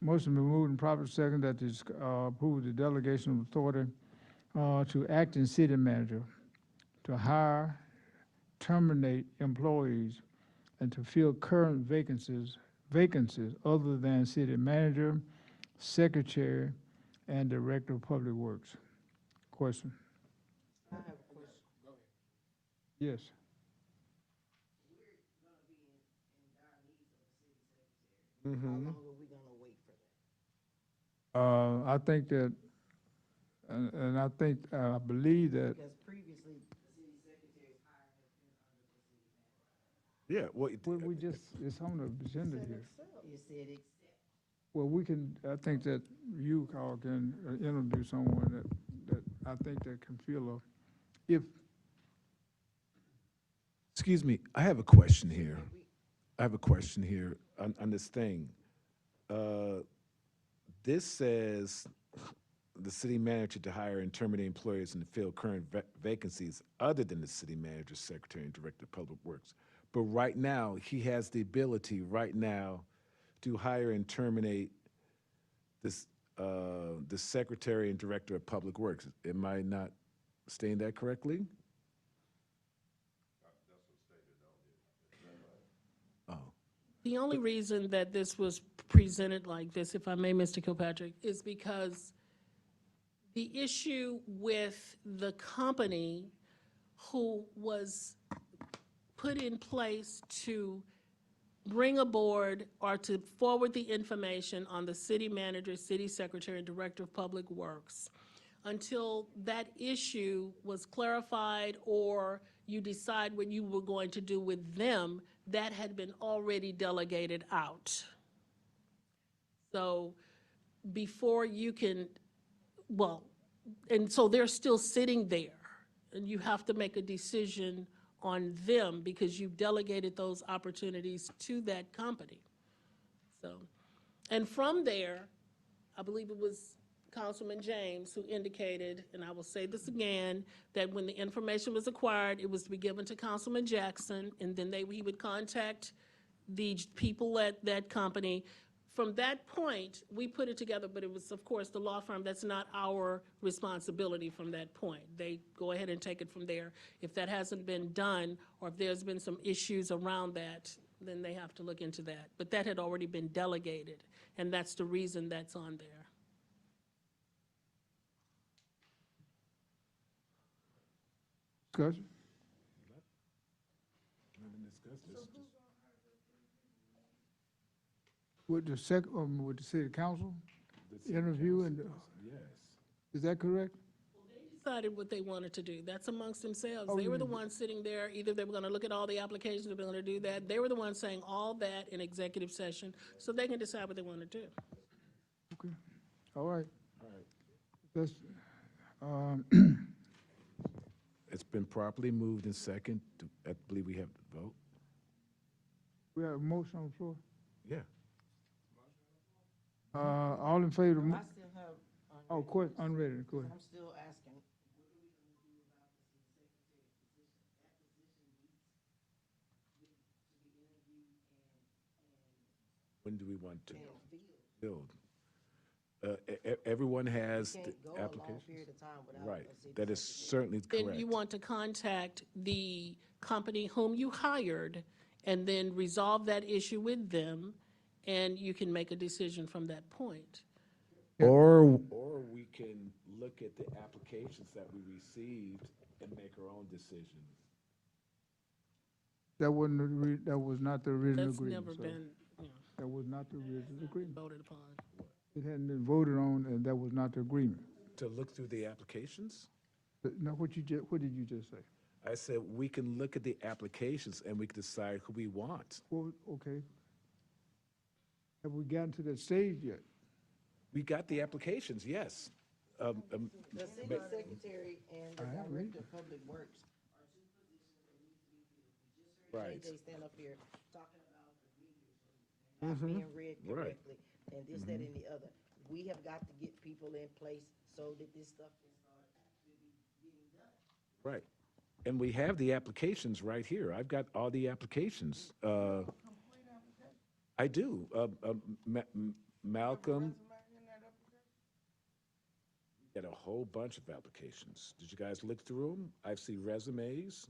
Motion been moved and properly second that is approve the delegation of authority to acting city manager to hire, terminate employees, and to fill current vacancies other than city manager, secretary, and director of public works. Question? I have a question. Yes. How Mm-hmm. long are we gonna wait for that? I think that, and I think, I believe that, Because previously, the city secretary's hire has been under the city manager. Yeah, well, we just, it's on the agenda here. You said except. Well, we can, I think that you all can interview someone that I think that can fill if, excuse me, I have a question here. On this thing. This says the city manager to hire and terminate employees and to fill current vacancies other than the city manager, secretary, and director of public works. But right now, he has the ability right now to hire and terminate this, the secretary and director of public works. Am I not stating that correctly? The only reason that this was presented like this, if I may, Mr. Kilpatrick, is because the issue with the company who was put in place to bring aboard or to forward the information on the city manager, city secretary, and director of public works until that issue was clarified or you decide what you were going to do with them. That had been already delegated out. So before you can, well, and so they're still sitting there, and you have to make a decision on them because you've delegated those opportunities to that company. So, and from there, I believe it was Councilman James who indicated, and I will say this again, that when the information was acquired, it was to be given to Councilman Jackson, and then he would contact the people at that company. From that point, we put it together, but it was, of course, the law firm. That's not our responsibility from that point. They go ahead and take it from there. If that hasn't been done, or if there's been some issues around that, then they have to look into that. But that had already been delegated, and that's the reason that's on there. Discussion? With with the city council interview and, Yes. is that correct? Decided what they wanted to do. That's amongst themselves. Oh, They were the yeah. ones sitting there, either they were gonna look at all the applications, they were gonna do that. They were the ones saying all that in executive session, so they can decide what they wanna do. Okay, all right. All right. That's, It's been properly moved in second. I believe we have to vote. we have a motion on the floor. Yeah. All in favor of, I still have. oh, question, unread, go ahead. I'm still asking. When do we want to build? Everyone has Can't the go a long application. period of time without Right, a city that is certainly Then correct. you want to contact the company whom you hired and then resolve that issue with them, and you can make a decision from that point. Or we can look at the applications that we received and make our own decision. That wasn't, that was not the original That's agreement. never so been, you know, That was not the original agreement. voted upon. It hadn't been voted on, and that was not the agreement. To look through the applications? Now, what did you just say? I said, we can look at the applications and we can decide who we want. Well, okay. Have we gotten to that stage yet? We got the applications, yes. The city secretary and the I have read director of public works. Right. They stand up here talking about the meters not being read Right. correctly, and this, that, and the other. We have got to get people in place so that this stuff can start getting done. Right. And we have the applications right here. I've got all the applications. I do. Malcolm. Got a whole bunch of applications. Did you guys look through them? I see resumes.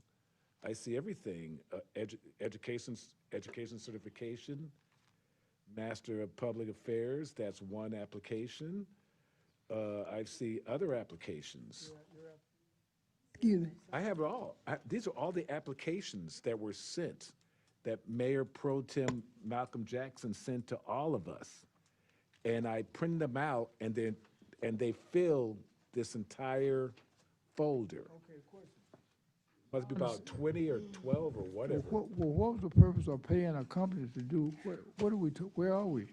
I see everything. Education certification, Master of Public Affairs, that's one application. I see other applications. Excuse me. I have it all. These are all the applications that were sent, that Mayor Pro Tem Malcolm Jackson sent to all of us. And I printed them out, and they filled this entire folder. Okay, question. Must be about 20 or 12 or whatever. Well, what was the purpose of paying a company to do, what are we, where are we?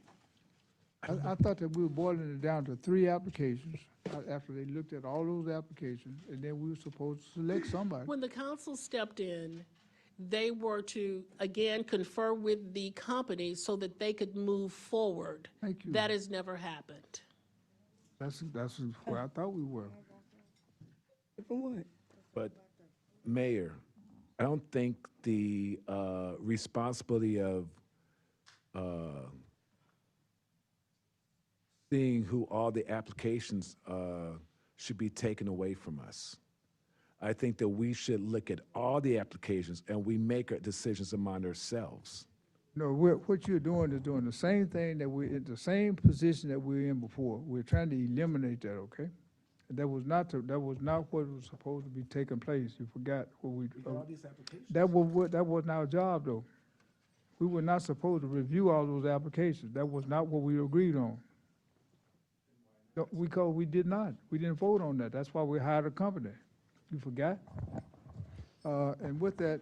I thought that we were boiling it down to 3 applications, after they looked at all those applications, and then we were supposed to select somebody. When the council stepped in, they were to, again, confer with the company so that they could move forward. Thank you. That has never happened. That's where I thought we were. For what? But, Mayor, I don't think the responsibility of seeing who all the applications should be taken away from us. I think that we should look at all the applications and we make our decisions among ourselves. No, what you're doing is doing the same thing that we're in the same position that we were in before. We're trying to eliminate that, okay? That was not what was supposed to be taking place. You forgot what we. We got all these applications. That wasn't our job, though. We were not supposed to review all those applications. That was not what we agreed on. No, because we did not. We didn't vote on that. That's why we hired a company. You forgot? And with that,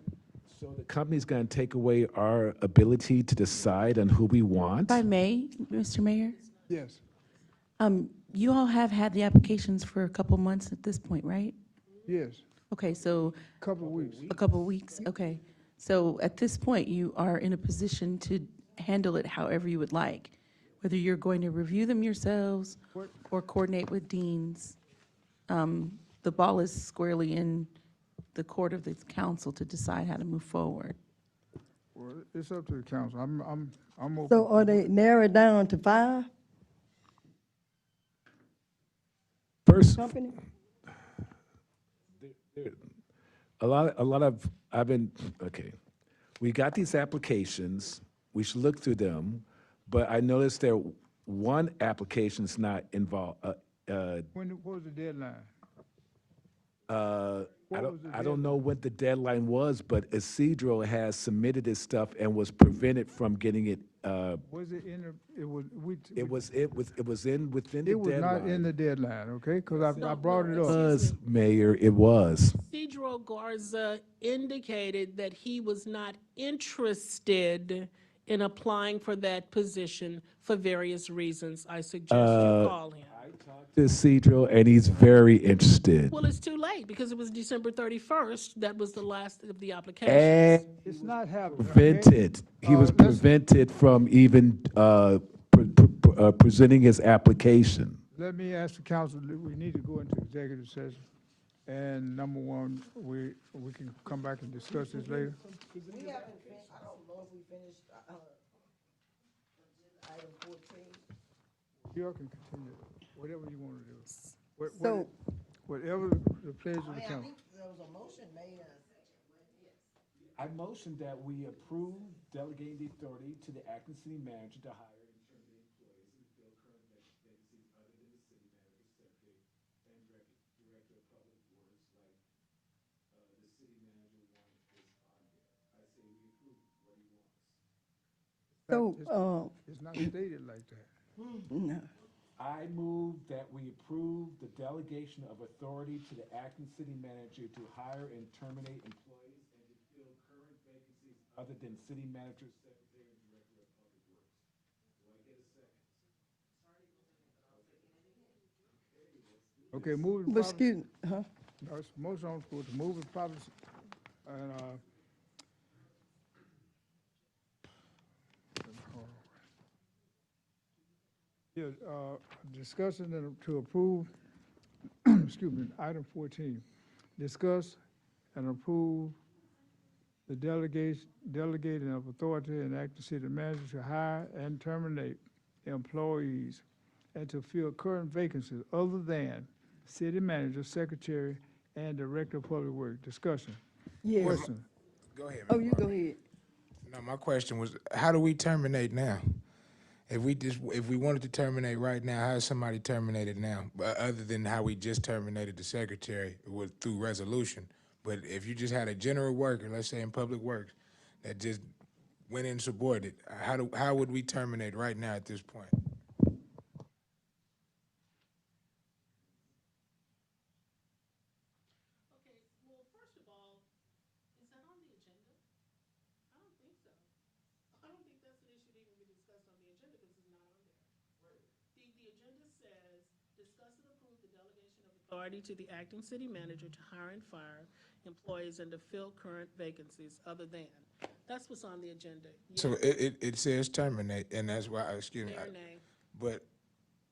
So the company's gonna take away our ability to decide on who we want? If I may, Mr. Mayor, yes, you all have had the applications for a couple months at this point, right? yes, Okay, so couple of weeks. a couple weeks, okay. So at this point, you are in a position to handle it however you would like, whether you're going to review them yourselves or coordinate with deans. The ball is squarely in the court of the council to decide how to move forward. Well, it's up to the council. I'm open. So are they narrowed down to 5? First, Company? okay. We got these applications, we should look through them, but I noticed there, one application's not involved. What was the deadline? I don't know what the deadline was, but Isidro has submitted his stuff and was prevented from getting it. Was it in the, It was within the deadline. it was not in the deadline, okay? Because I brought it It up. was, Mayor, it was. Isidro Garza indicated that he was not interested in applying for that position for various reasons. I suggest you call him. Isidro, and he's very interested. Well, it's too late because it was December 31st. That was the last of the applications. And It's not happening. okay? prevented, he was prevented from even presenting his application. Let me ask the council, we need to go into executive session. And number one, we can come back and discuss this later. We haven't finished, I don't know if we finished, item 14. You all can continue, whatever you want to do. So- Whatever the pleasure of the I council. think there was a motion made. I motion that we approve delegating the authority to the acting city manager to hire and terminate employees and fill current vacancies other than the city manager, secretary, and director of public works, like, the city manager one is on there. I say we approve what he wants. So, It's not stated like that. no. I move that we approve the delegation of authority to the acting city manager to hire and terminate employees and to fill current vacancies other than city manager, secretary, and director of public works. Do I get a second? Okay, moving. But excuse, huh? No, it's motion on the floor to move it properly, and, yeah, discussion and to approve, excuse me, item 14, discuss and approve the delegating of authority and acting city manager to hire and terminate employees and to fill current vacancies other than city manager, secretary, and director of public works. Discussion. Yes. Question. Go ahead. Oh, you go ahead. No, my question was, how do we terminate now? If we wanted to terminate right now, how is somebody terminated now? Other than how we just terminated the secretary through resolution. But if you just had a general worker, let's say in public works, that just went insubordinate, how would we terminate right now at this point? Okay, well, first of all, is that on the agenda? I don't think so. I don't think that's an issue that even be discussed on the agenda because it's not on there. The agenda says, discuss and approve the delegation of authority to the acting city manager to hire and fire employees and to fill current vacancies other than. That's what's on the agenda. So it says terminate, and that's why, excuse me. Yea or nay? But,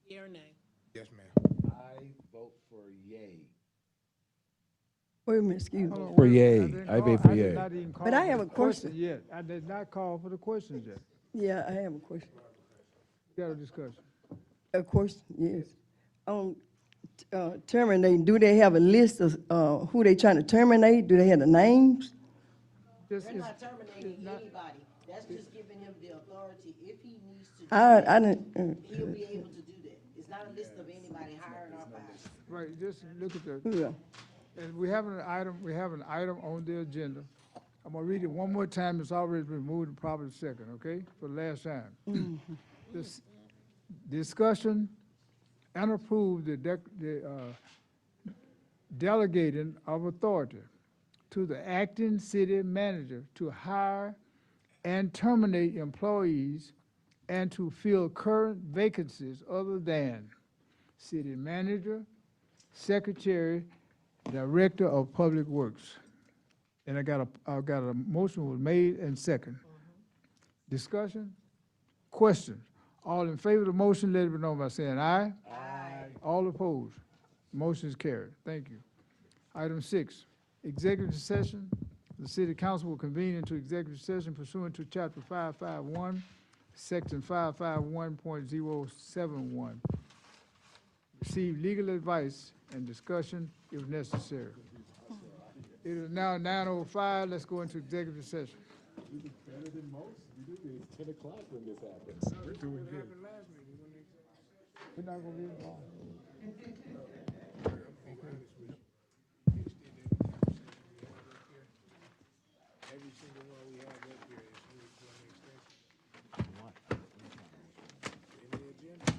Yea or nay? yes, ma'am. I vote for yay. Wait a minute, excuse me. Hold on, For wait a yay. minute. I vote for did yay. not even call But I for have the a question. Yet, I did not call for the questions yet. Yeah, I have a question. We got a discussion. Of course, yes. On terminating, do they have a list of who they trying to terminate? Do they have the names? They're not terminating anybody. That's just giving him the authority. If he needs to, I didn't. he'll be able to do that. It's not a list of anybody hiring or firing. Right, just look at the, Yeah. and we have an item on the agenda. I'm gonna read it one more time, it's already been moved and probably second, okay, for the last time. This discussion and approve the delegating of authority to the acting city manager to hire and terminate employees and to fill current vacancies other than city manager, secretary, director of public works. And I got a motion was made and second. Discussion? Questions? All in favor of the motion, let it be known by saying aye. Aye. All opposed? Motion is carried. Thank you. Item 6, executive session. The city council will convene into executive session pursuant to chapter 551, section 551.071. Receive legal advice and discussion if necessary. It is now 9:05. Let's go into executive session. Better than most. We do this 10 o'clock when this happens. We're doing good. We're not gonna be long. Every single one we have up here is moved to an extension. Any agenda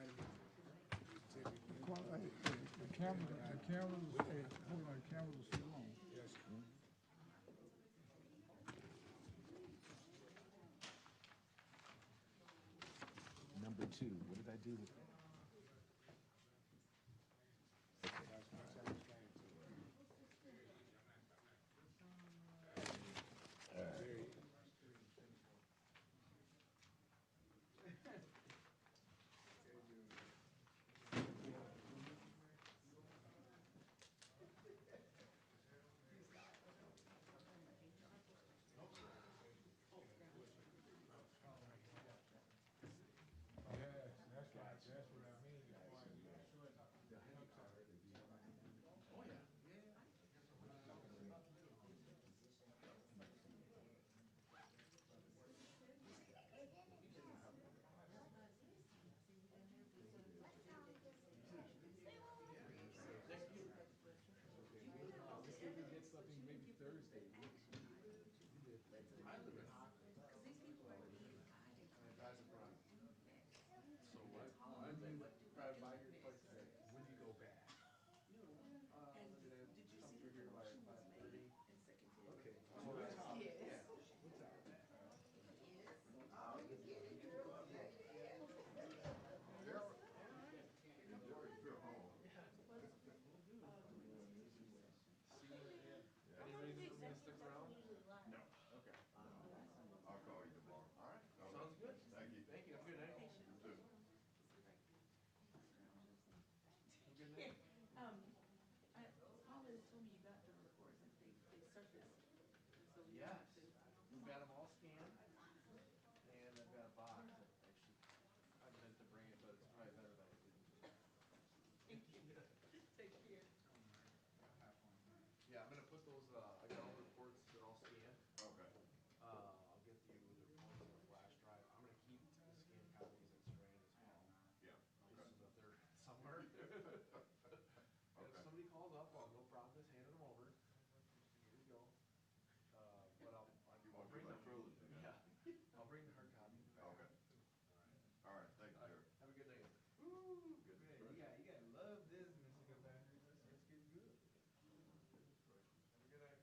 item. The camera, hey, hold on, the camera was too long. Yes. Number 2, what did I do with that? We've got them all scanned, and I've got a box that actually, I meant to bring it, but it's probably better that I didn't. Take care. Yeah, I'm gonna put those, I got all the reports, they're all scanned. Okay. I'll get you the reports on a flash drive. I'm gonna keep the scanned copies at Strand as well. Yeah, okay. So that they're somewhere. And if somebody calls up, I'll no problem just handing them over. Here you go. But I'll bring them. Yeah, I'll bring the hard copy. Okay. All right, thank you, Jared. Have a good night. Ooh, good. You gotta love this, Mr. Cassandra. Let's get good. Have a good night.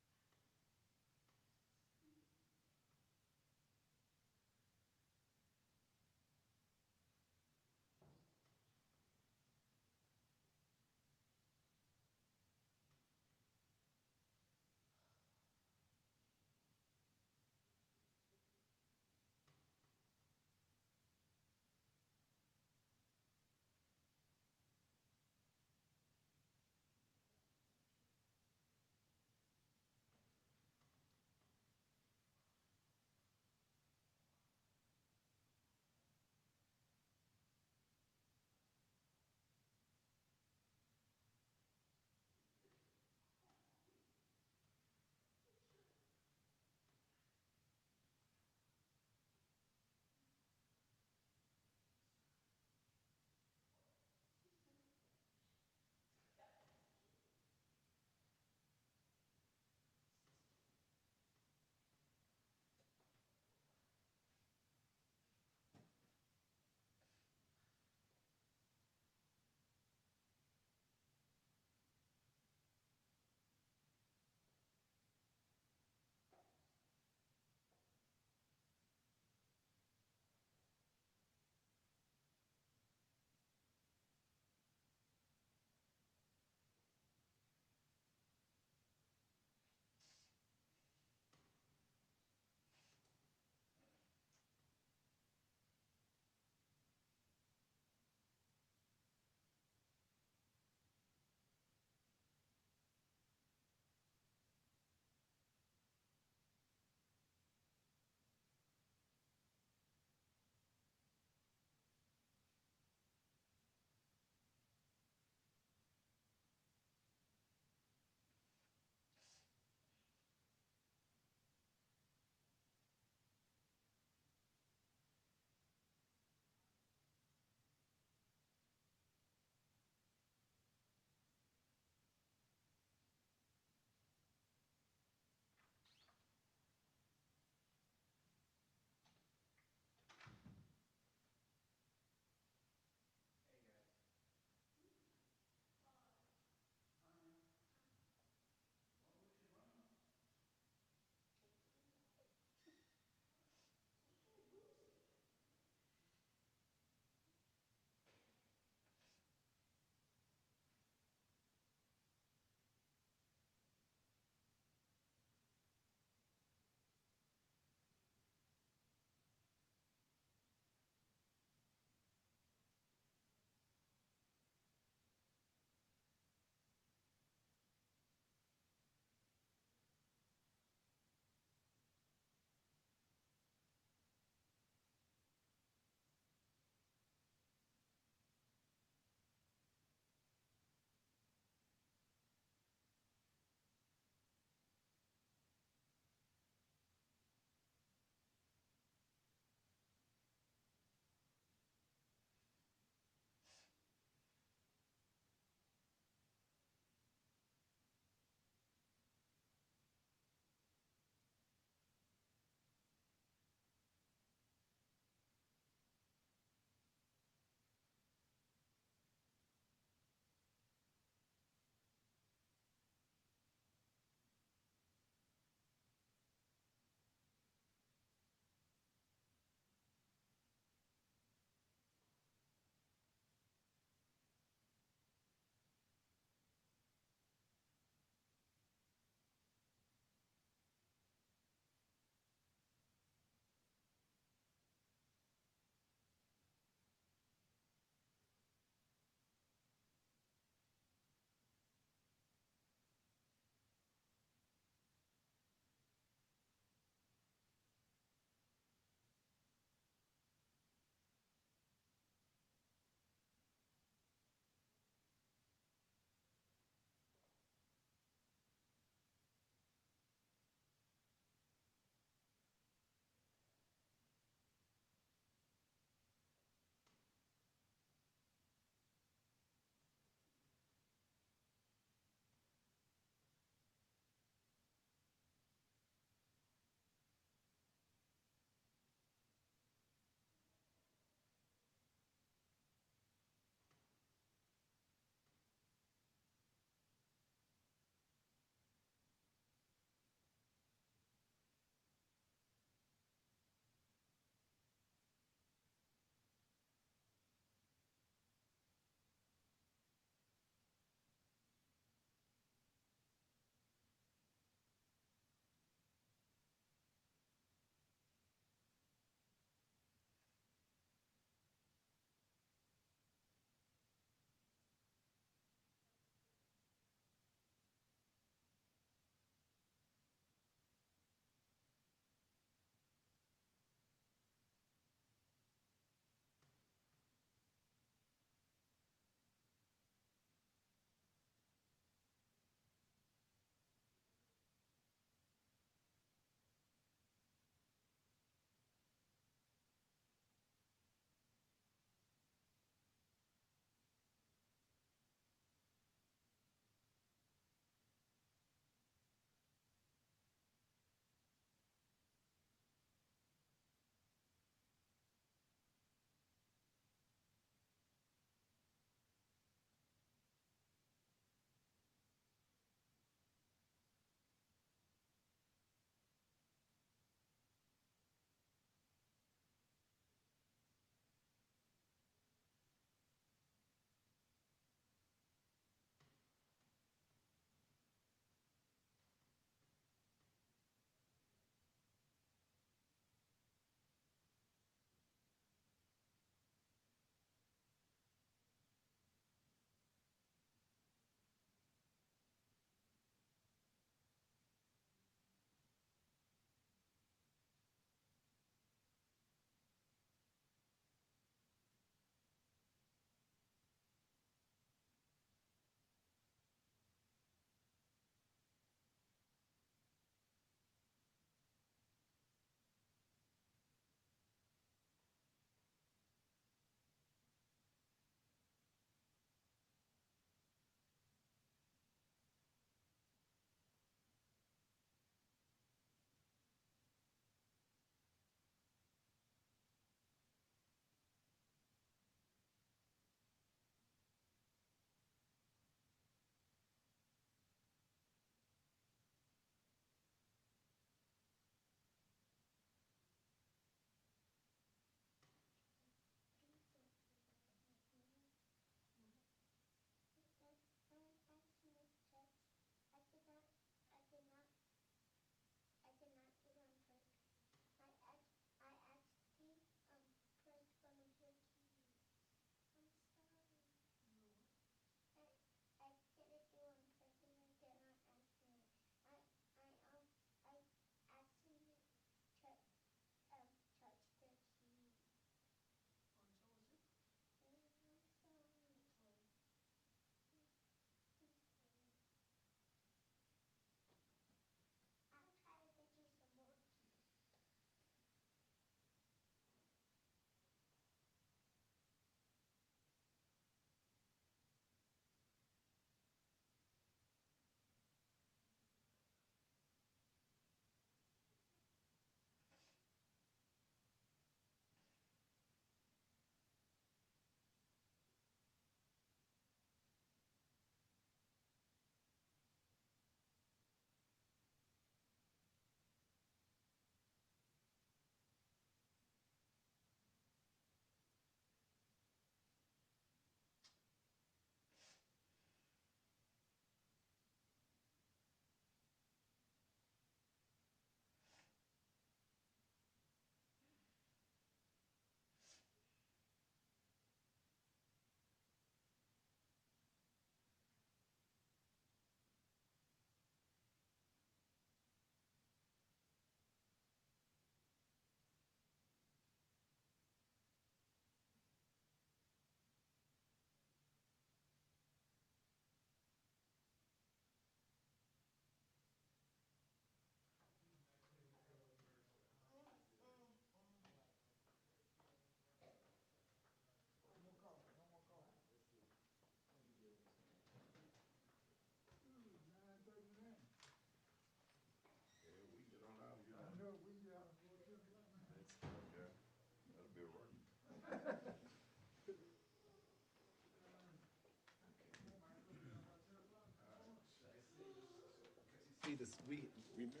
we remember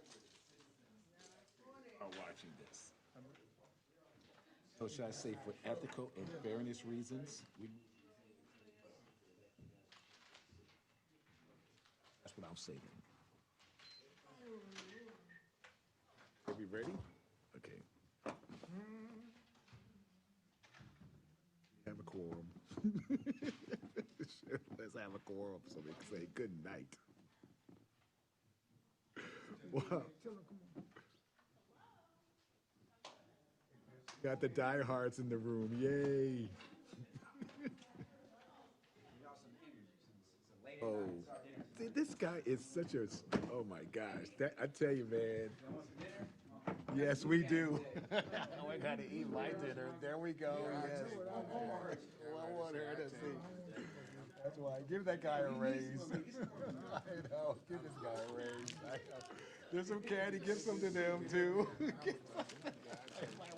are watching this. So should I say for ethical and fairness reasons? That's what I'm saying. Are we ready? Okay. Have a quorum. Let's have a quorum so we can say good night. Wow. Got the diehards in the room. Yay. Oh, see, this guy is such a, oh my gosh. I tell you, man. Yes, we do. We got to eat my dinner. There we go. Yes. I want her to see. That's why. Give that guy a raise. I know. Give this guy a raise. I know. There's some candy. Give some to them, too. I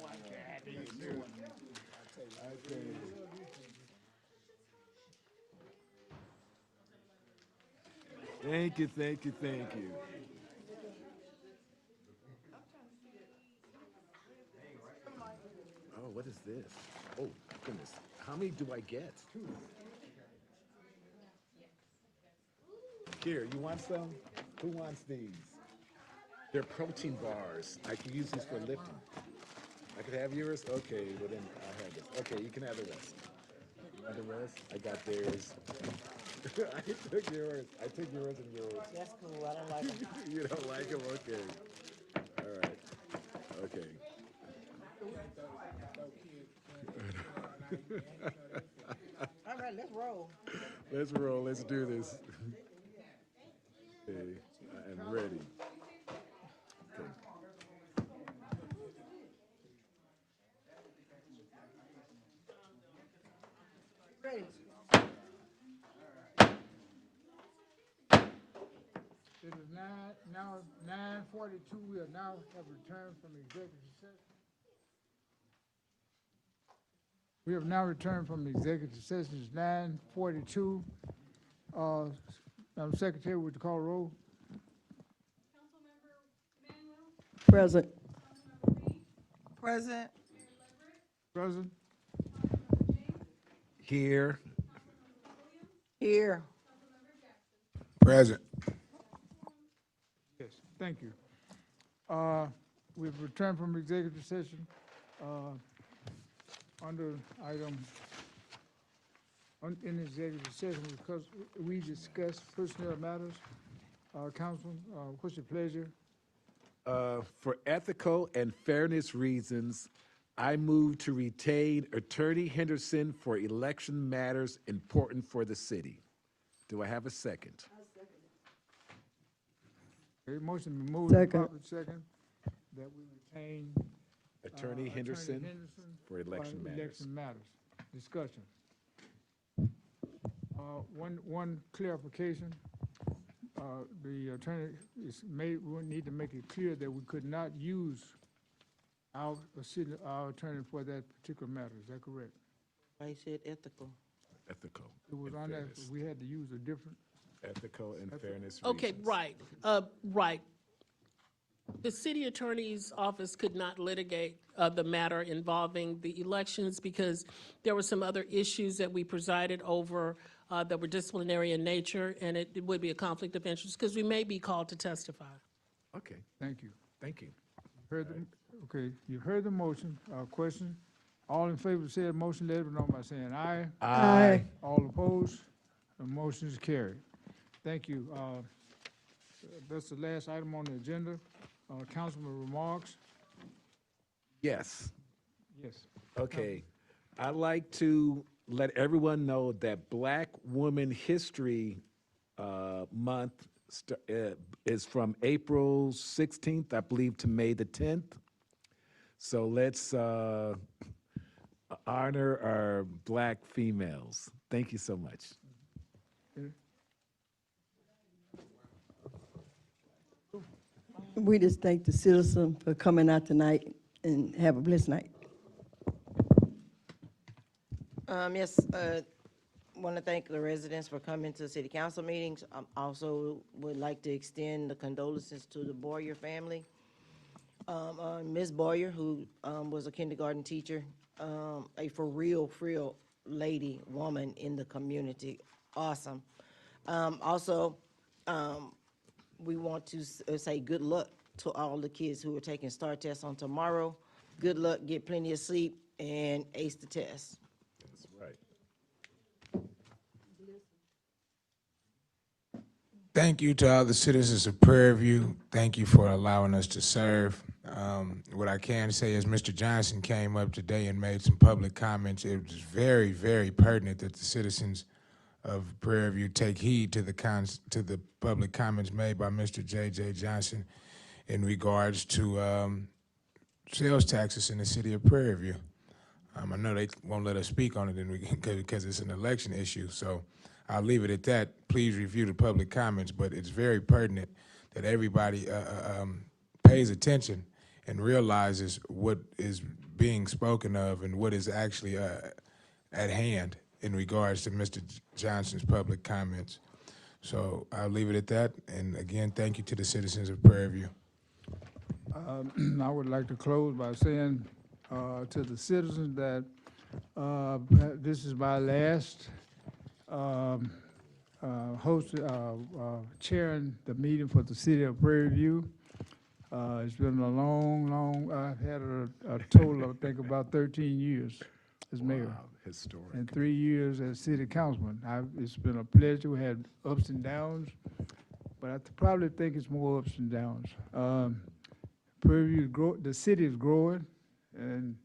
want candy, too. I tell you. Thank you, thank you, thank you. Oh, what is this? Oh, goodness. How many do I get? Here, you want some? Who wants these? They're protein bars. I can use these for lifting. I could have yours? Okay, well then I'll have this. Okay, you can have the rest. You want the rest? I got theirs. I took yours. I took yours and yours. That's cool, I don't like them. You don't like them? Okay. All right. Okay. All right, let's roll. Let's roll. Let's do this. Okay, I am ready. Okay. Ready. It is now 9:42. We are now have returned from executive session. We have now returned from the executive session. It's 9:42. Madam Secretary, would you call the roll? Present. Present. Present. Here. Here. Present. Yes, thank you. We've returned from executive session. Under item, in executive session, because we discussed personnel matters. Councilman, what's your pleasure? For ethical and fairness reasons, I move to retain Attorney Henderson for election matters important for the city. Do I have a second? Okay, motion been moved. Second. Properly second, that we retain Attorney Henderson for election matters. Election matters. Discussion. One clarification. The attorney we need to make it clear that we could not use our attorney for that particular matter. Is that correct? I said ethical. Ethical. It was and on that, fairness. we had to use a different. Ethical and fairness Okay, reasons. right, right. The city attorney's office could not litigate the matter involving the elections because there were some other issues that we presided over that were disciplinary in nature, and it would be a conflict of interest because we may be called to testify. Okay, Thank you. thank you. Okay, you heard the motion. Question? All in favor of said motion, let it be known by saying aye. Aye. All opposed? The motion is carried. Thank you. That's the last item on the agenda. Councilman remarks? Yes. Yes. Okay. I'd like to let everyone know that Black Woman History Month is from April 16th, I believe, to May the 10th. So let's honor our Black females. Thank you so much. We just thank the citizen for coming out tonight and have a blessed night. Yes, want to thank the residents for coming to city council meetings. Also would like to extend the condolences to the Boyer family. Ms. Boyer, who was a kindergarten teacher, a for real lady, woman in the community. Awesome. Also, we want to say good luck to all the kids who are taking STAR tests on tomorrow. Good luck, get plenty of sleep, and ace the test. That's right. Thank you to all the citizens of Prairie View. Thank you for allowing us to serve. What I can say is Mr. Johnson came up today and made some public comments. It was very, very pertinent that the citizens of Prairie View take heed to the public comments made by Mr. J.J. Johnson in regards to sales taxes in the city of Prairie View. I know they won't let us speak on it because it's an election issue, so I'll leave it at that. Please review the public comments, but it's very pertinent that everybody pays attention and realizes what is being spoken of and what is actually at hand in regards to Mr. Johnson's public comments. So I'll leave it at that. And again, thank you to the citizens of Prairie View. I would like to close by saying to the citizens that this is my last chairing the meeting for the city of Prairie View. It's been a long, I've had a total of, I think, about 13 years as mayor. Wow, historic. And 3 years as city councilman. It's been a pleasure. We had ups and downs, but I probably think it's more ups and downs. Prairie View, the city is growing, and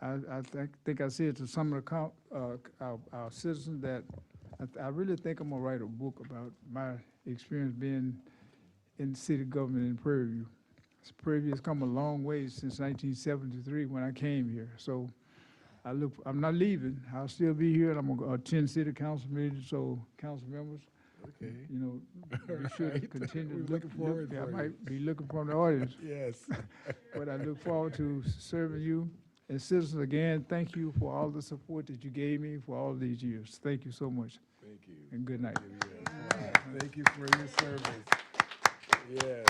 I think I said to some of our citizens that I really think I'm gonna write a book about my experience being in the city government in Prairie View. Prairie View has come a long way since 1973 when I came here. So I'm not leaving. I'll still be here, and I'm gonna attend city council meetings. So council members, okay, you know, be sure to continue. We're looking forward I for you. might be looking from the audience. Yes. But I look forward to serving you. And citizens, again, thank you for all the support that you gave me for all these years. Thank you so much. Thank you. And good night. Thank you for your service. Yes.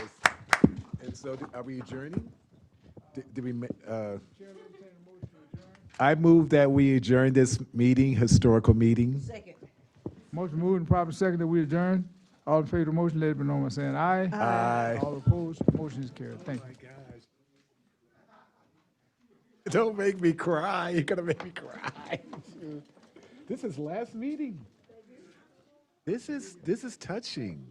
And so, are we adjourning? Did we? I move that we adjourn this meeting, historical meeting. Second. Motion moved and properly second that we adjourn. All in favor of the motion, let it be known by saying aye. Aye. All opposed, motion is carried. Thank you. Don't make me cry. You're gonna make me cry. This is last meeting. This is touching.